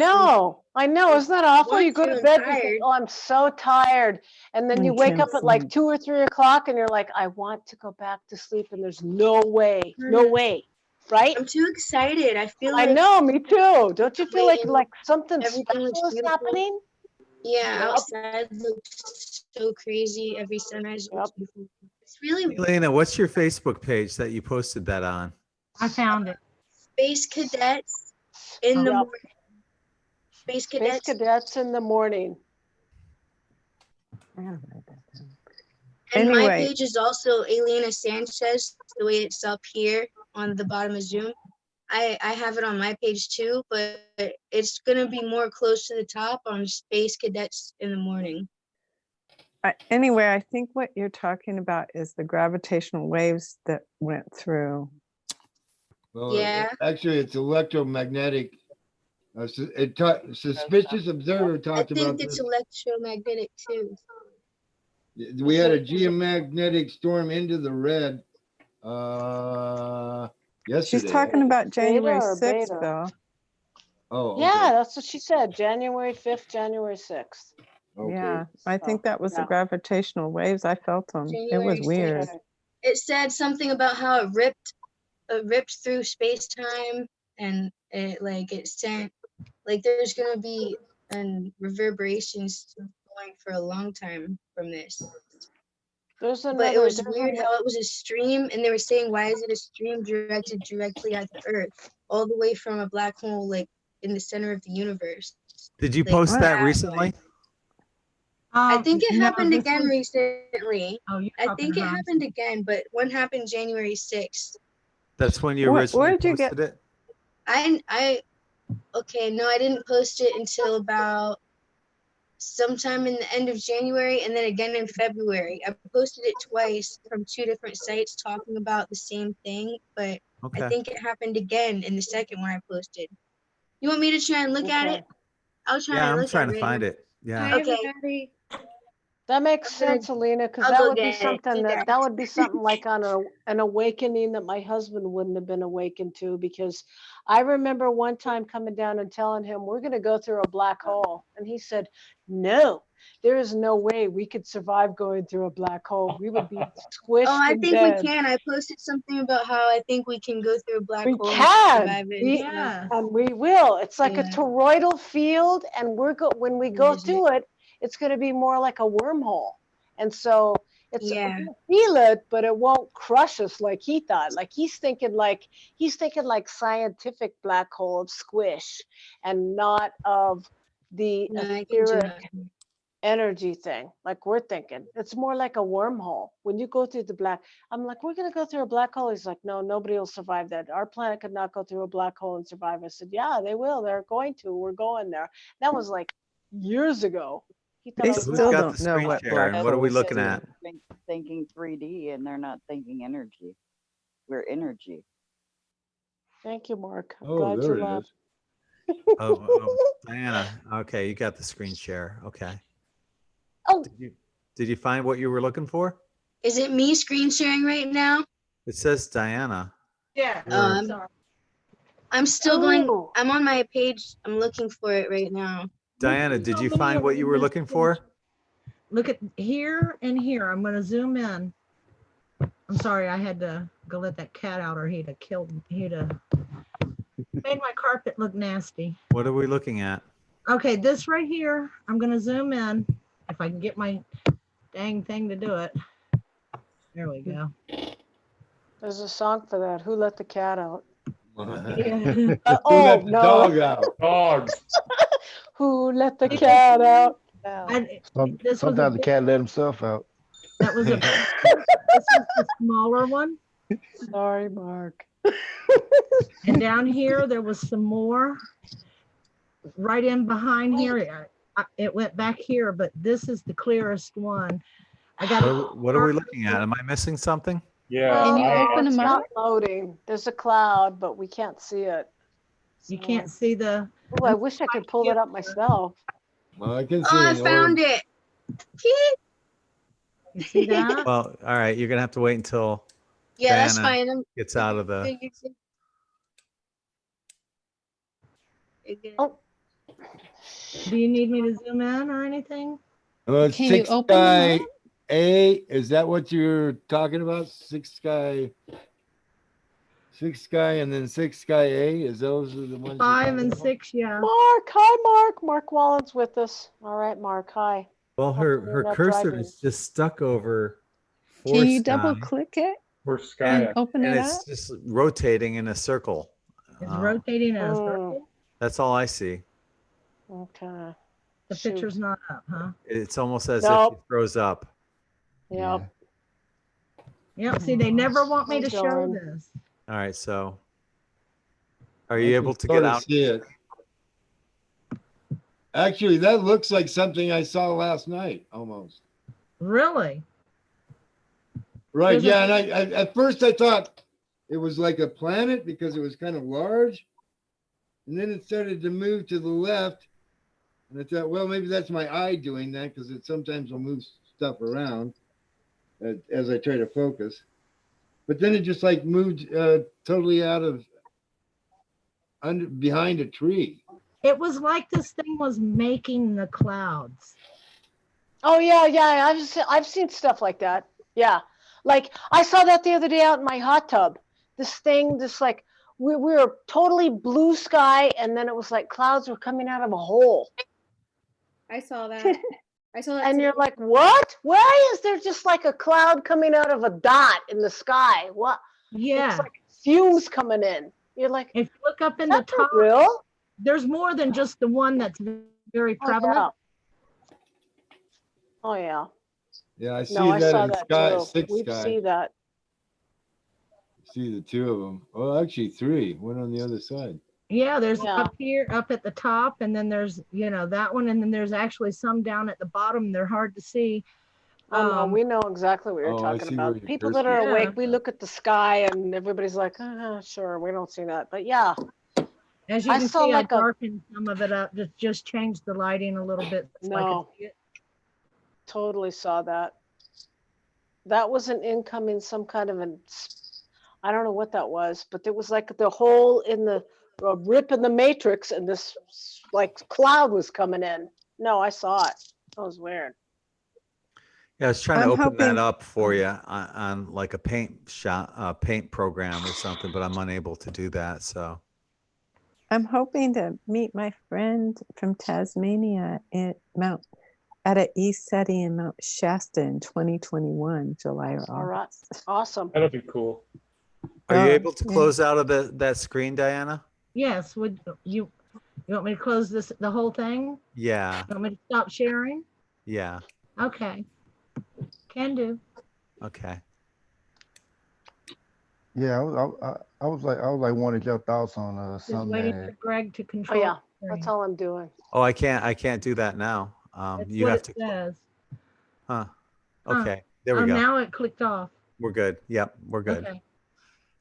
I know. Isn't that awful? You go to bed, you think, tired. oh, I'm so tired. And then you wake up at like 2 or 3 o'clock and you're like, I want to go back to sleep. And there's no way, right? I'm too excited. I feel I like. know, me too. Don't you feel like something everything special looks is beautiful. happening? Yeah, Yep. outside looks so crazy. Every sunrise looks beautiful. It's really Elena, what's your Facebook page that you posted that on? I found it. Space Cadets in the morning. Space Cadets in the morning. And Anyway. my page is also Elena Sanchez, the way it's up here on the bottom of Zoom. I have it on my page too, but it's going to be more close to the top on Space Cadets in the morning. Anyway, I think what you're talking about is the gravitational waves that went through. Well, Yeah. actually, it's electromagnetic. Suspicious observer talked I about think it's this. electromagnetic too. We had a geomagnetic storm into the red yesterday. She's talking about January Beta or 6th, beta? though. Oh, okay. Yeah, that's what she said. January 5th, January 6th. Okay. Yeah, I think that was the yeah. gravitational waves. I felt them. It was January weird. 6th. It said something about how it ripped through space time, and it sent there's gonna be reverberations going for a long time from this. There's But it another. was weird how it was a stream, and they were saying, why is it a stream directed directly at the Earth, all the way from a black hole, in the center of the universe? Did you post that that recently? I think it No, happened this again was- recently. Oh, you're I talking think it about- happened again, but one happened January 6th. That's when you Where originally did you get- posted it? Okay, no, I didn't post it until about sometime in the end of January, and then again in February. I posted it twice from 2 different sites talking about the same thing, but Okay. I think it happened again in the second one I posted. You want me to try and look at it? I'll try Yeah, and I'm look trying at to it. find it. Yeah. Okay. That makes sense, Alina, because I'll that go would be get it. something that would be something like on an awakening that my husband wouldn't have been awakened to, because I remember one time coming down and telling him we're going to go through a black hole, and he said, "No, there is no way we could survive going through a black hole. We would be squished Oh, I and think dead." we can. I posted something about how I think we can go through a black We hole can. and survive it. And we will. It's like a Yeah. toroidal field, and when we go through it, it's going to be more like a wormhole. And so we'll feel it, but it won't crush us like he thought. Like he's thinking like scientific black hole of squish, and not of the etheric energy thing like we're thinking. It's more like a wormhole. When you go through the black, I'm like, we're going to go through a black hole. He's like, no, nobody will survive that. Our planet could not go through a black hole and survive. I said, yeah, they will. They're going to. We're going there. That was like years ago. He thought They I was still nuts. don't know what black and what are we holes looking do. at? Thinking 3D, and they're not thinking energy. We're energy. Thank you, Mark. I'm Oh, glad there you it laughed. is. Oh, Diana. Okay, you got the screen share. Okay. Oh. Did you find what you were looking for? Is it me screen sharing right now? It says Diana. Yeah. I'm still going. I'm on my page. I'm looking for it right now. Diana, did you find what you were looking for? Look at here and here. I'm going to zoom in. I'm sorry, I had to go let that cat out, or he'd have killed me. He'd have made my carpet look nasty. What are we looking at? Okay, this right here, I'm going to zoom in if I can get my dang thing to do it. There we go. There's a song for that. Who let the cat out? Who Oh let the no! dog out? Dogs. Who let the cat out? Sometimes the cat let himself out. That was this is the smaller one. Sorry, Mark. And down here, there was some more. Right in behind here, it went back here, but this is the clearest one. I got. What are we looking at? Am I missing something? Yeah. Can you open it's them not loading. There's a cloud, but we can't see it. You can't see the. Oh, I wish I could pull that up myself. Well, I can see Oh, I an found orb. it. You see that? Well, all right. You're gonna have to wait until Yeah, that's Diana fine. gets out of the. Oh. Do you need me to zoom in or anything? Can you Six open Sky them up? A, is that what you're talking about? Six Sky, and then Six Sky A? Is those are the ones? you're 5 talking and about? 6, yeah. Mark, hi, Mark. Mark Wallen's with us. All right, Mark, hi. Well, Hopefully her you're not cursor driving. is just stuck over. Can you Sky, double click it Or and Sky. open and it it's up? just rotating in a circle. It's rotating in a circle. That's all I see. Okay. The picture's not up, huh? It's almost as if Nope. she froze up. Yep. Yep. See, they never want me to show darn. this. All right, so are I you can able to sort get of out? see it. Actually, that looks like something I saw last night, almost. Really? Right, There's a- yeah, and I at first I thought it was like a planet because it was kind of large, and then it started to move to the left, and I thought, well, maybe that's my eye doing that because it sometimes will move stuff around as I try to focus. But then it just like moved totally out of behind a tree. It was like this thing was making the clouds. Oh yeah. I've seen stuff like that. Yeah, like I saw that the other day out in my hot tub. This thing, this like we were totally blue sky, and then it was like clouds were coming out of a hole. I saw that. I saw that. And too. you're like, what? Why is there just like a cloud coming out of a dot in the sky? What? Yeah. It's like fumes coming in. You're like, if you look up in the top, real? There's more than just the one that's very prevalent. Oh yeah. Yeah, I see No, I that saw in that sky, too. six We sky. see that. See the two of them. Well, actually three. One on the other side. Yeah, there's up here, up at the top, and then there's, you know, that one, and then there's actually some down at the bottom. They're hard to see. Oh no, we know exactly what you're Oh, I talking see where about. your People that cursor are is. awake, we look at the sky and everybody's like, sure, we don't see that. But yeah. As you I can saw see, like I darkened some of it up, just changed the lighting a little bit. So I could No. see it. Totally saw that. That was an incoming, some kind of an, I don't know what that was, but there was like the hole in the rip in the matrix, and this like cloud was coming in. No, I saw it. That was weird. Yeah, I was trying to I'm open that hoping- up for you on like a paint program or something, but I'm unable to do that. So I'm hoping to meet my friend from Tasmania at a ECETI in Mount Shasta in 2021, July or August. All right. Awesome. That'll be cool. are you able to close out of that screen, Diana? Yes, would you want me to close the whole thing? Yeah. You want me to stop sharing? Yeah. Okay. Can do. Okay. Yeah, I was like wanted your thoughts on Just something waiting that for Greg to Oh control. yeah, the that's screen. all I'm doing. Oh, I can't do that now. That's You what have it to. says. Huh. Huh. Okay. There we Oh, go. now it clicked off. We're good. Yep. We're good. Okay.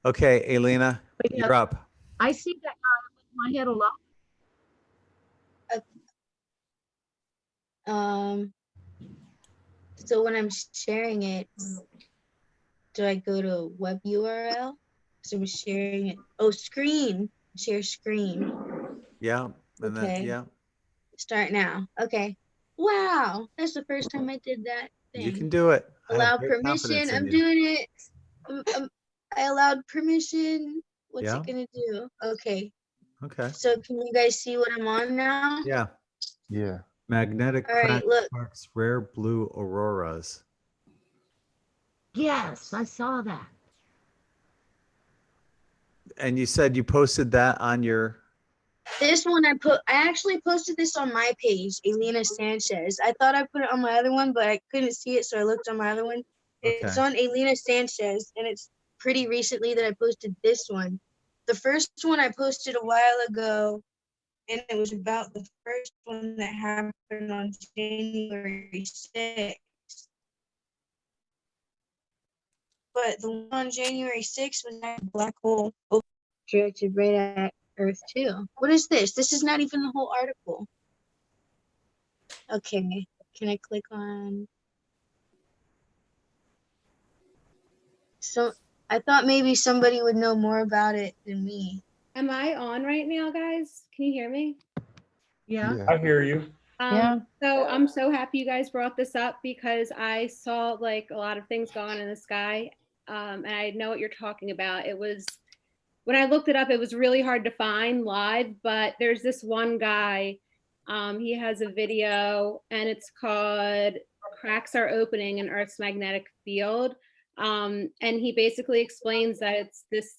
Okay, Elena, But yeah, you're up. I see that guy with my head a lot. So when I'm sharing it, do I go to a web URL? So I'm sharing it. Oh, screen. Share screen. Yeah. And then Okay. yeah, Start now. Okay. Wow. That's the first time I did that thing. you can do it. I have Allow great permission. confidence in I'm you. doing it. I allowed permission. What's Yeah. it gonna do? Okay. Okay. So can you guys see what I'm on now? Yeah. yeah. Magnetic All right, crack look. sparks, rare blue auroras. Yes, I saw that. And you said you posted that on your. This one I actually posted this on my page, Elena Sanchez. I thought I put it on my other one, but I couldn't see it, so I looked on my other one. It's Okay. on Elena Sanchez, and it's pretty recently that I posted this one. The first one I posted a while ago, and it was about the first one that happened on January 6th. But the one on January 6th was that black hole directed right at Earth too. What is this? This is not even the whole article. Okay, can I click on? So I thought maybe somebody would know more about it than me. Am I on right now, guys? Can you hear me? Yeah. I hear you. Yeah. So I'm so happy you guys brought this up because I saw like a lot of things going on in the sky. And I know what you're talking about. It was, when I looked it up, it was really hard to find live, but there's this one guy, he has a video and it's called Cracks Are Opening in Earth's Magnetic Field. And he basically explains that it's this,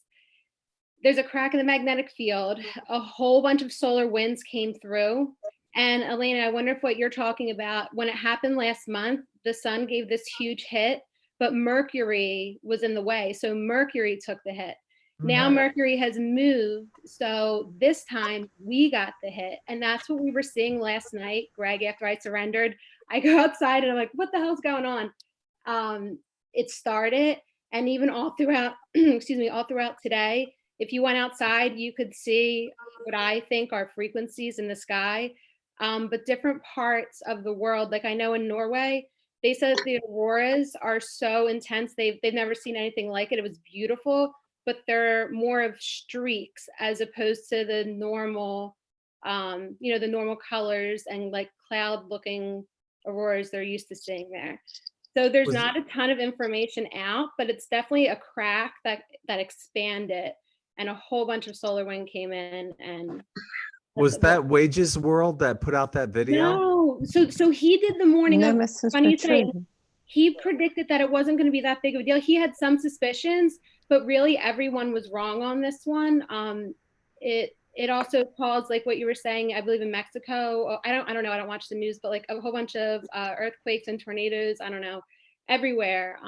there's a crack in the magnetic field, a whole bunch of solar winds came through. And Elena, I wonder if what you're talking about, when it happened last month, the sun gave this huge hit, but Mercury was in the way. So Mercury took the hit. Now Mercury has moved. So this time we got the hit. And that's what we were seeing last night, Greg, after I surrendered. I go outside and I'm like, what the hell's going on? It started, and even all throughout, excuse me, all throughout today, if you went outside, you could see what I think are frequencies in the sky. But different parts of the world, like I know in Norway, they said the auroras are so intense. They've never seen anything like it. It was beautiful. but they're more of streaks as opposed to the normal, you know, the normal colors and like cloud looking auroras they're used to seeing there. So there's not a ton of information out, but it's definitely a crack that expanded, and a whole bunch of solar wind came in. And was that Wages World that put out that video? no, so he did the morning of, Nemesis funny you say, maturity. he predicted that it wasn't going to be that big of a deal. He had some suspicions, but really everyone was wrong on this one. It also caused, like what you were saying, I believe in Mexico. I don't know. I don't watch the news, but like a whole bunch of earthquakes and tornadoes. I don't know, everywhere.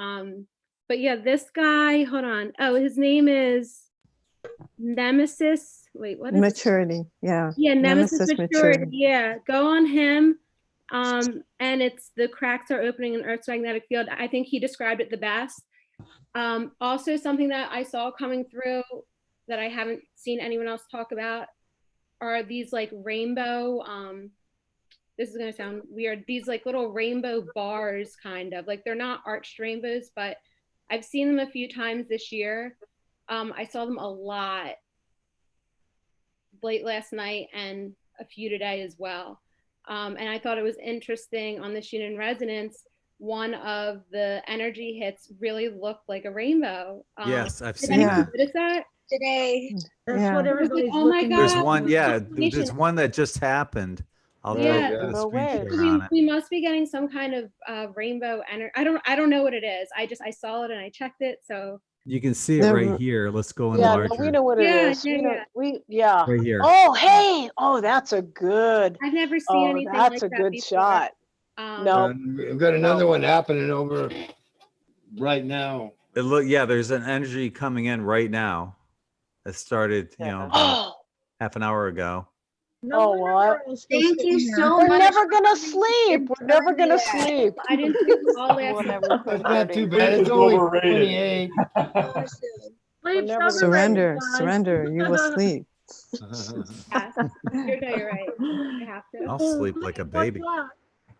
But yeah, this guy. Hold on. Oh, his name is Nemesis. Wait, what is Maturity. Yeah. Yeah, Nemesis Maturity. Yeah, go on him. And it's the cracks are opening in Earth's magnetic field. I think he described it the best. Also, something that I saw coming through that I haven't seen anyone else talk about are these like rainbow, this is gonna sound weird, these like little rainbow bars, kind of like they're not arched rainbows, but I've seen them a few times this year. I saw them a lot late last night and a few today as well. And I thought it was interesting on the Schumann resonance, one of the energy hits really looked like a rainbow. Yes, I've did seen anyone that. notice that? Today. That's what everybody's oh my God. There's one, yeah, there's one that just happened. I'll Yeah. do a screen share we, on it. we must be getting some kind of rainbow energy. I don't know what it is. I saw it and I checked it. So You can see it right here. Let's go in Yeah, larger. no, we know what it is. Yeah. Right here. Oh, hey. Oh, that's a good. I've never seen anything like that's a that good before. shot. No. And we've got another one happening over right now. Yeah, there's an energy coming in right now. It started, you know, about half an hour ago. Oh, what? Thank you so We're much. never gonna sleep. We're never gonna sleep. I didn't see it all last That's not too bad. It's only 28. Surrender. You will sleep. Yes, you're right. I have to. I'll sleep like a baby.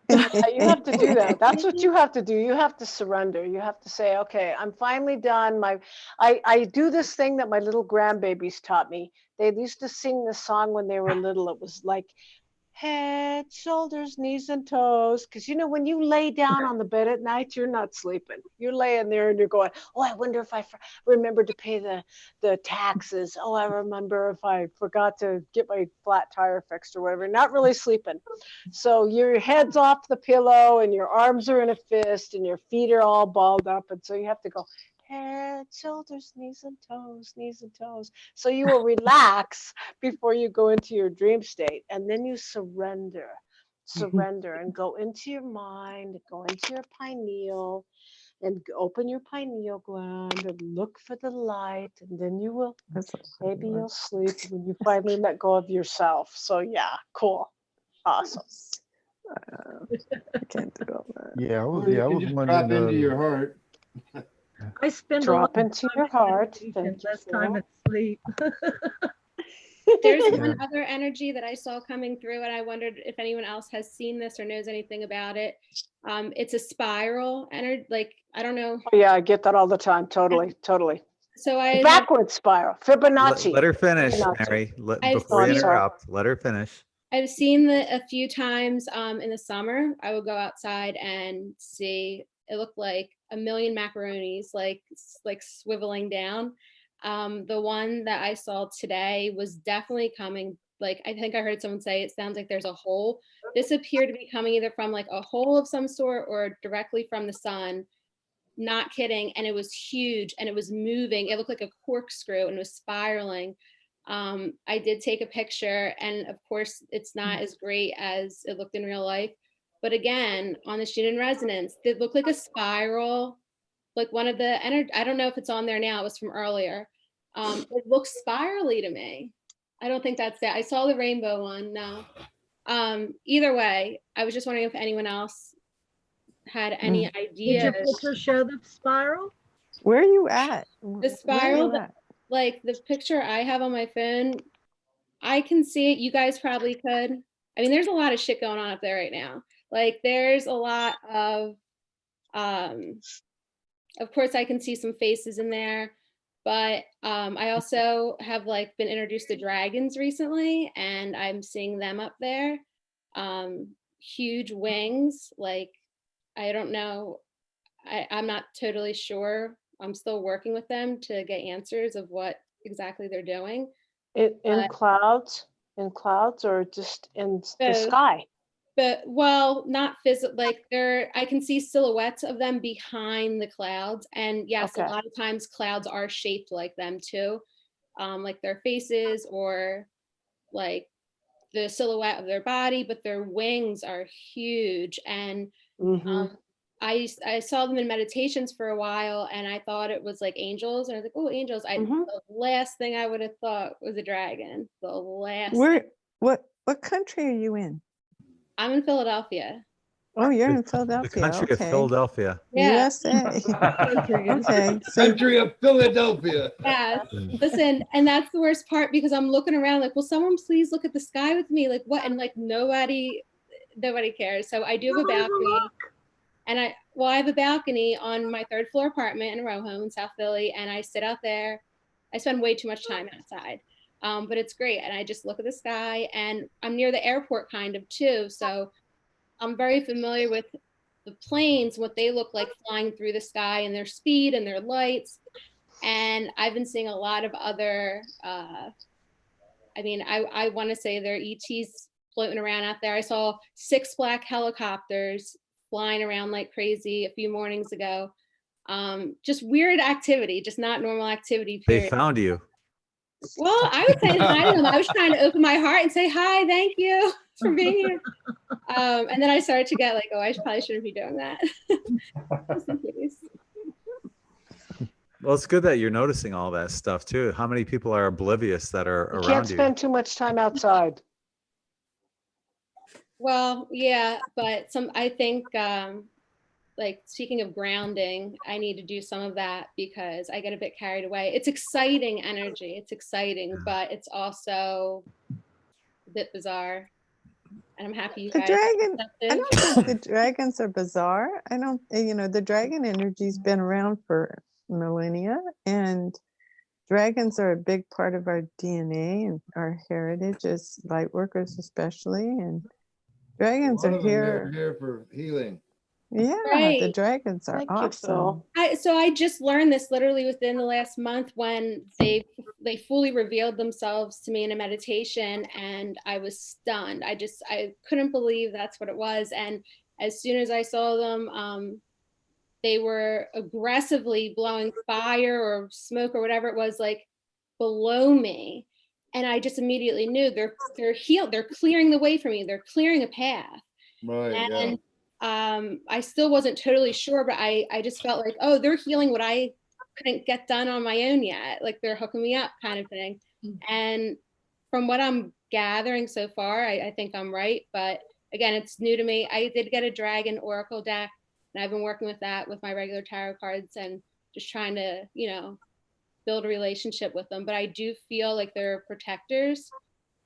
You have to do that. That's what you have to do. You have to surrender. You have to say, okay, I'm finally done. I do this thing that my little grandbabies taught me. They used to sing this song when they were little. It was like head, shoulders, knees, and toes. Because you know, when you lay down on the bed at night, you're not sleeping. You're laying there and you're going, oh, I wonder if I remember to pay the taxes. Oh, I remember if I forgot to get my flat tire fixed or whatever. Not really sleeping. So your head's off the pillow and your arms are in a fist and your feet are all balled up. And so you have to go head, shoulders, knees, and toes, knees and toes. So you will relax before you go into your dream state. And then you surrender and go into your mind, go into your pineal and open your pineal gland and look for the light. And then you will, maybe you'll sleep when you finally let go of yourself. So yeah, cool. Awesome. I can't do all that. Yeah, I was You can just drop into your heart. I spend drop into your heart. Less time at sleep. There's one other energy that I saw coming through, and I wondered if anyone else has seen this or knows anything about it. It's a spiral energy. Like, I don't know. Oh, yeah, I get that all the time. Totally. So I backward spiral, Fibonacci. Let her finish, Fibonacci. Mary. I've Before you seen- interrupt, let her finish. I've seen a few times in the summer. I would go outside and see. It looked like a million macaronis, like swiveling down. The one that I saw today was definitely coming. Like, I think I heard someone say it sounds like there's a hole. This appeared to be coming either from like a hole of some sort or directly from the sun. Not kidding. And it was huge and it was moving. It looked like a corkscrew and it was spiraling. I did take a picture, and of course it's not as great as it looked in real life. But again, on the Schumann resonance, it looked like a spiral, like one of the energy. I don't know if it's on there now. It was from earlier. It looks spirally to me. I don't think that's it. I saw the rainbow one. No. Either way, I was just wondering if anyone else had any idea. Did your picture show the spiral? Where are you at? The spiral, like the picture I have on my phone, I can see it. You guys probably could. I mean, there's a lot of shit going on up there right now. Like, there's a lot of course I can see some faces in there. But I also have like been introduced to dragons recently, and I'm seeing them up there. Huge wings, like I don't know. I'm not totally sure. I'm still working with them to get answers of what exactly they're doing. In But clouds, or just in the both. sky? But well, not physical, like I can see silhouettes of them behind the clouds. And yes, Okay. a lot of times clouds are shaped like them too. Like their faces or like the silhouette of their body, but their wings are huge. And I saw them in meditations for a while, and I thought it was like angels, and I was like, oh, angels. The last thing I would have thought was a dragon. The last thing. What country are you in? I'm in Philadelphia. Oh, you're in The Philadelphia. country of Okay. Philadelphia. Yeah. USA. Okay. Country of Philadelphia. Yeah. Listen, and that's the worst part, because I'm looking around like, will someone please look at the sky with me? Like what? And like nobody cares. So I do have a balcony. And I have a balcony on my 3rd floor apartment in a row home in South Philly, and I sit out there. I spend way too much time outside, but it's great. And I just look at the sky, and I'm near the airport kind of too. So I'm very familiar with the planes, what they look like flying through the sky, and their speed and their lights. And I've been seeing a lot of other, I want to say there are ETs floating around out there. I saw 6 black helicopters flying around like crazy a few mornings ago. Just weird activity, just not normal activity. They Period. found you. Well, I was saying hi to them. I was trying to open my heart and say hi, thank you for being here. And then I started to get like, oh, I probably shouldn't be doing that. Just in case. Well, it's good that you're noticing all that stuff too. How many people are oblivious that are You around can't you? spend too much time outside. Well, yeah, but I think like speaking of grounding, I need to do some of that because I get a bit carried away. It's exciting energy. It's exciting, but it's also a bit bizarre. And I'm happy you The guys dragon, are I don't think the dragons are bizarre. I don't, the dragon energy's been around for millennia, and dragons are a big part of our DNA and our heritage as light workers, especially. And dragons are They're here. here for healing. Yeah, Right. the dragons are awesome. So I just learned this literally within the last month when they fully revealed themselves to me in a meditation, and I was stunned. I couldn't believe that's what it was. And as soon as I saw them, they were aggressively blowing fire or smoke or whatever it was, like below me. And I just immediately knew they're healed. They're clearing the way for me. They're clearing a path. Right. And I still wasn't totally sure, but I just felt like, oh, they're healing what I couldn't get done on my own yet. Like they're hooking me up kind of thing. And from what I'm gathering so far, I think I'm right. But again, it's new to me. I did get a dragon oracle deck, and I've been working with that with my regular tarot cards and just trying to, build a relationship with them. But I do feel like they're protectors.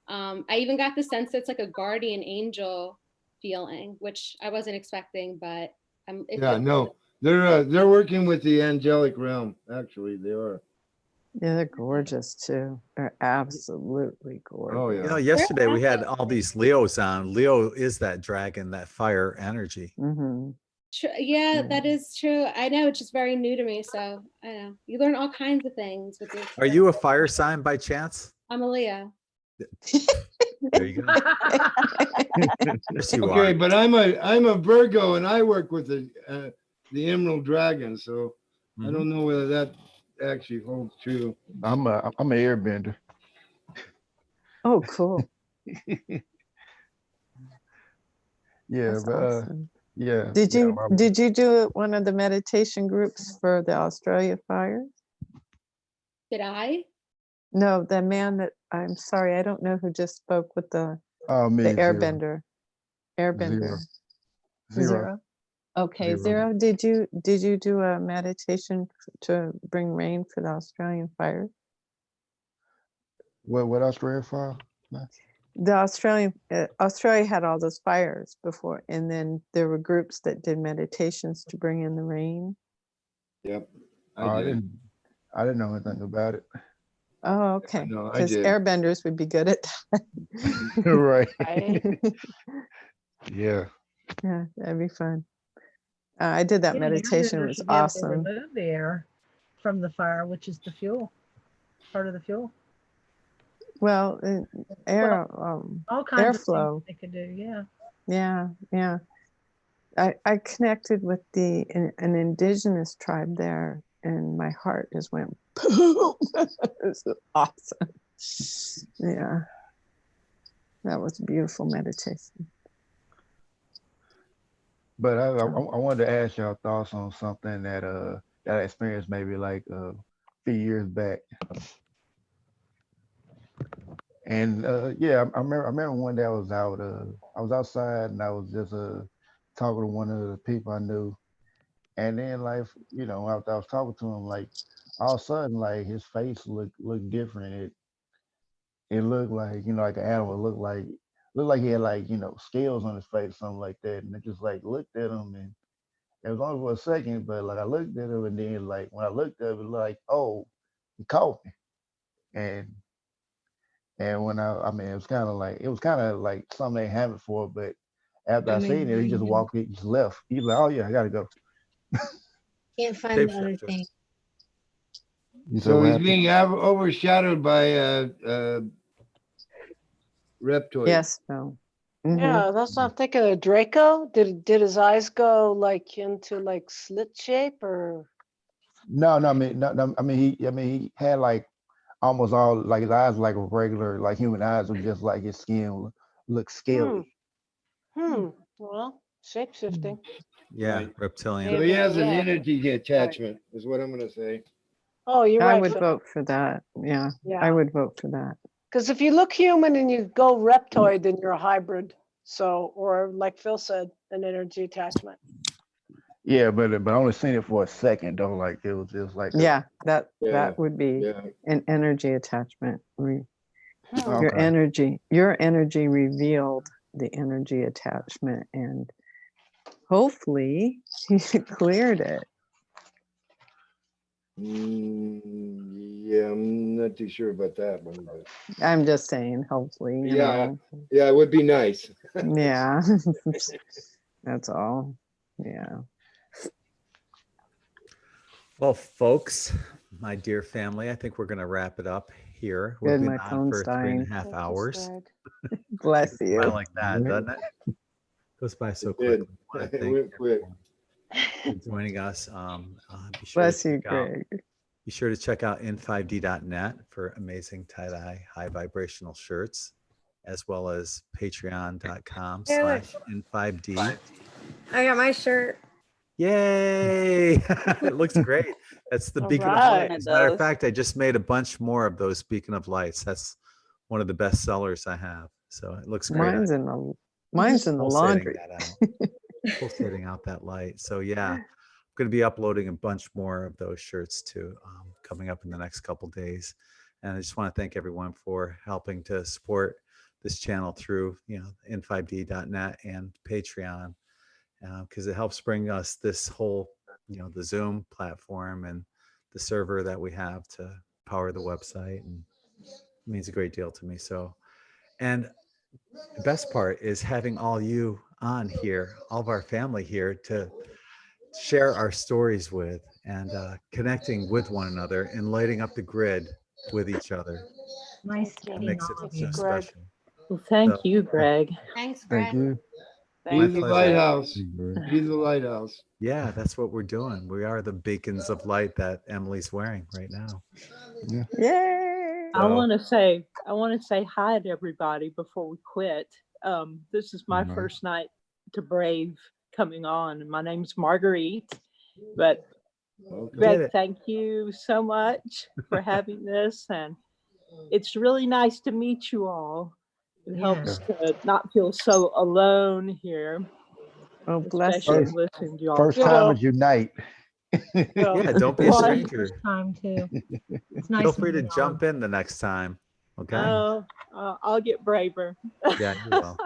I even got the sense that it's like a guardian angel feeling, which I wasn't expecting, but they're working with the angelic realm. Actually, they are. Yeah, they're gorgeous too. They're absolutely gorgeous. Oh yeah. Yesterday we had all these Leos on. Leo is that dragon, that fire energy. Mm-hmm. Yeah, that is true. I know, it's just very new to me. So I know you learn all kinds of things with this. Are you a fire sign by chance? I'm a Leo. There you go. Yes, you Okay, are. but I'm a Virgo, and I work with the Emerald Dragon, so I don't know whether that actually holds true. I'm an airbender. Oh, cool. Yeah, That's but awesome. yeah. Did you do one of the meditation groups for the Australia fires? Did I? No, the man that, I'm sorry, I don't know who just spoke with the me, airbender. Airbender. Zero. Okay, Zero. Did you do a meditation to bring rain for the Australian fires? What Australian fire? The Australia had all those fires before, and then there were groups that did meditations to bring in the rain. Yep. I I didn't know anything about it. Oh, okay. No, I Because did. airbenders would be good at that. Right. Right? Yeah. Yeah, that'd be fun. I did that Yeah, meditation. It airbenders was should be able to awesome. remove the air from the fire, which is the fuel, part of the fuel. Well, air, All kinds of things airflow. they could do. Yeah. Yeah, yeah. I connected with an indigenous tribe there, and my heart just went boom. It was awesome. Yeah, that was a beautiful meditation. But I wanted to ask y'all thoughts on something that that I experienced maybe like a few years back. And yeah, I remember one day I was outside and I was just talking to one of the people I knew. And then like, you know, after I was talking to him, like all of a sudden like his face looked different. It looked like, you know, like an animal. It looked like he had like, you know, scales on his face, something like that. And I just like looked at him, and it was only for a second, but like I looked at him, and then like when I looked at him, it was like, oh, he caught me. And when I mean, it was kind of like something they haven't for, but after I seen it, he just walked, he just left. He's like, oh yeah, I gotta go. Can't find the other thing. You said So what he's happened? being overshadowed by reptoid. Yes, no. Yeah, that's what I'm thinking of. Draco. Did his eyes go like into like slit shape or? No, I mean, no, I mean, he had like almost all like his eyes like regular, like human eyes, were just like his skin looked scaly. Well, shape shifting. Yeah, Right. reptilian. So he has an Yeah. energy attachment, is what I'm gonna say. Oh, you're I right. would vote for that. Yeah, Yeah. I would vote for that. Because if you look human and you go reptoid, then you're a hybrid. So, or like Phil said, an energy attachment. Yeah, but I only seen it for a second though. Like it was just like Yeah, that Yeah, would be yeah. an energy attachment. Your Okay. energy revealed the energy attachment, and hopefully he cleared it. Yeah, I'm not too sure about that one, but I'm just saying, hopefully, you yeah, know. yeah, it would be nice. Yeah, that's all. Yeah. Well, folks, my dear family, I think we're going to wrap it up here. We've Good, been my on phone's for dying. 3.5 hours. Bless Goes by you. like that, doesn't it? Goes by so It did. quickly. I want to It thank went quick. everyone for joining us. Be sure Bless to you, check out. Greg. Be sure to check out in5d.net for amazing tie-dye, high vibrational shirts, as well as patreon.com/in5d. I got my shirt. Yay! It looks great. That's the All beacon of right. light. As a matter of fact, I just made a bunch more of those beacon of lights. That's one of the best sellers I have. So it looks great. Mine's in the laundry. Pulsating out that light. So yeah, I'm going to be uploading a bunch more of those shirts too, coming up in the next couple days. And I just want to thank everyone for helping to support this channel through, you know, in5d.net and Patreon, because it helps bring us this whole, you know, the Zoom platform and the server that we have to power the website, and it means a great deal to me. So, and the best part is having all you on here, all of our family here to share our stories with, and connecting with one another and lighting up the grid with each other. Nice It makes it so special. Well, thank So, you, Greg. Thanks, Thank you. He's the pleasure. lighthouse. He's the lighthouse. Yeah, that's what we're doing. We are the beacons of light that Emily's wearing right now. Yeah. Yay! I want to say hi to everybody before we quit. This is my first night to Brave coming on, and my name's Marguerite. But Greg, thank you so much for having this, and it's really nice to meet you all. It helps to not feel so alone here. Oh, bless you. Especially listening to y'all. First time is unite. Yeah, don't be a stranger. First time too. It's nice. Feel free to jump in the next time. Okay. Oh, I'll get braver. Yeah, you will.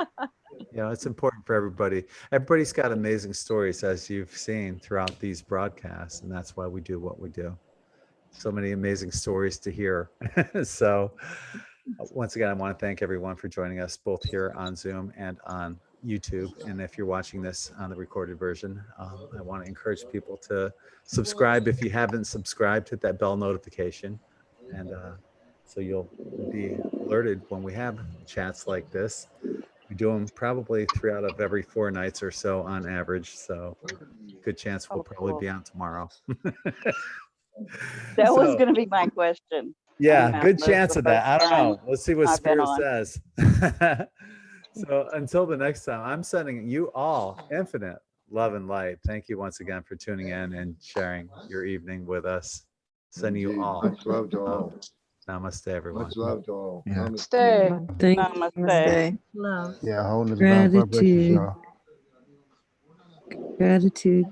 You know, it's important for everybody. Everybody's got amazing stories, as you've seen throughout these broadcasts, and that's why we do what we do. so many amazing stories to hear. So once again, I want to thank everyone for joining us both here on Zoom and on YouTube. And if you're watching this on the recorded version, I want to encourage people to subscribe. If you haven't subscribed, hit that bell notification. And so you'll be alerted when we have chats like this. We do them probably 3 out of every 4 nights or so on average. So good chance we'll probably be on tomorrow. That was So, going to be my question. yeah, good That's chance the of that. I first don't know. time Let's see what I've been Spirit on. says. So until the next time, I'm sending you all infinite love and light. Thank you once again for tuning in and sharing your evening with us. Sending you Indeed. all. Much love to all. Namaste, everyone. Much love to all. Yeah. Namaste. Stay. Thank Namaste. Love. Yeah, wholeness, bound vibrations, Gratitude. y'all. Gratitude.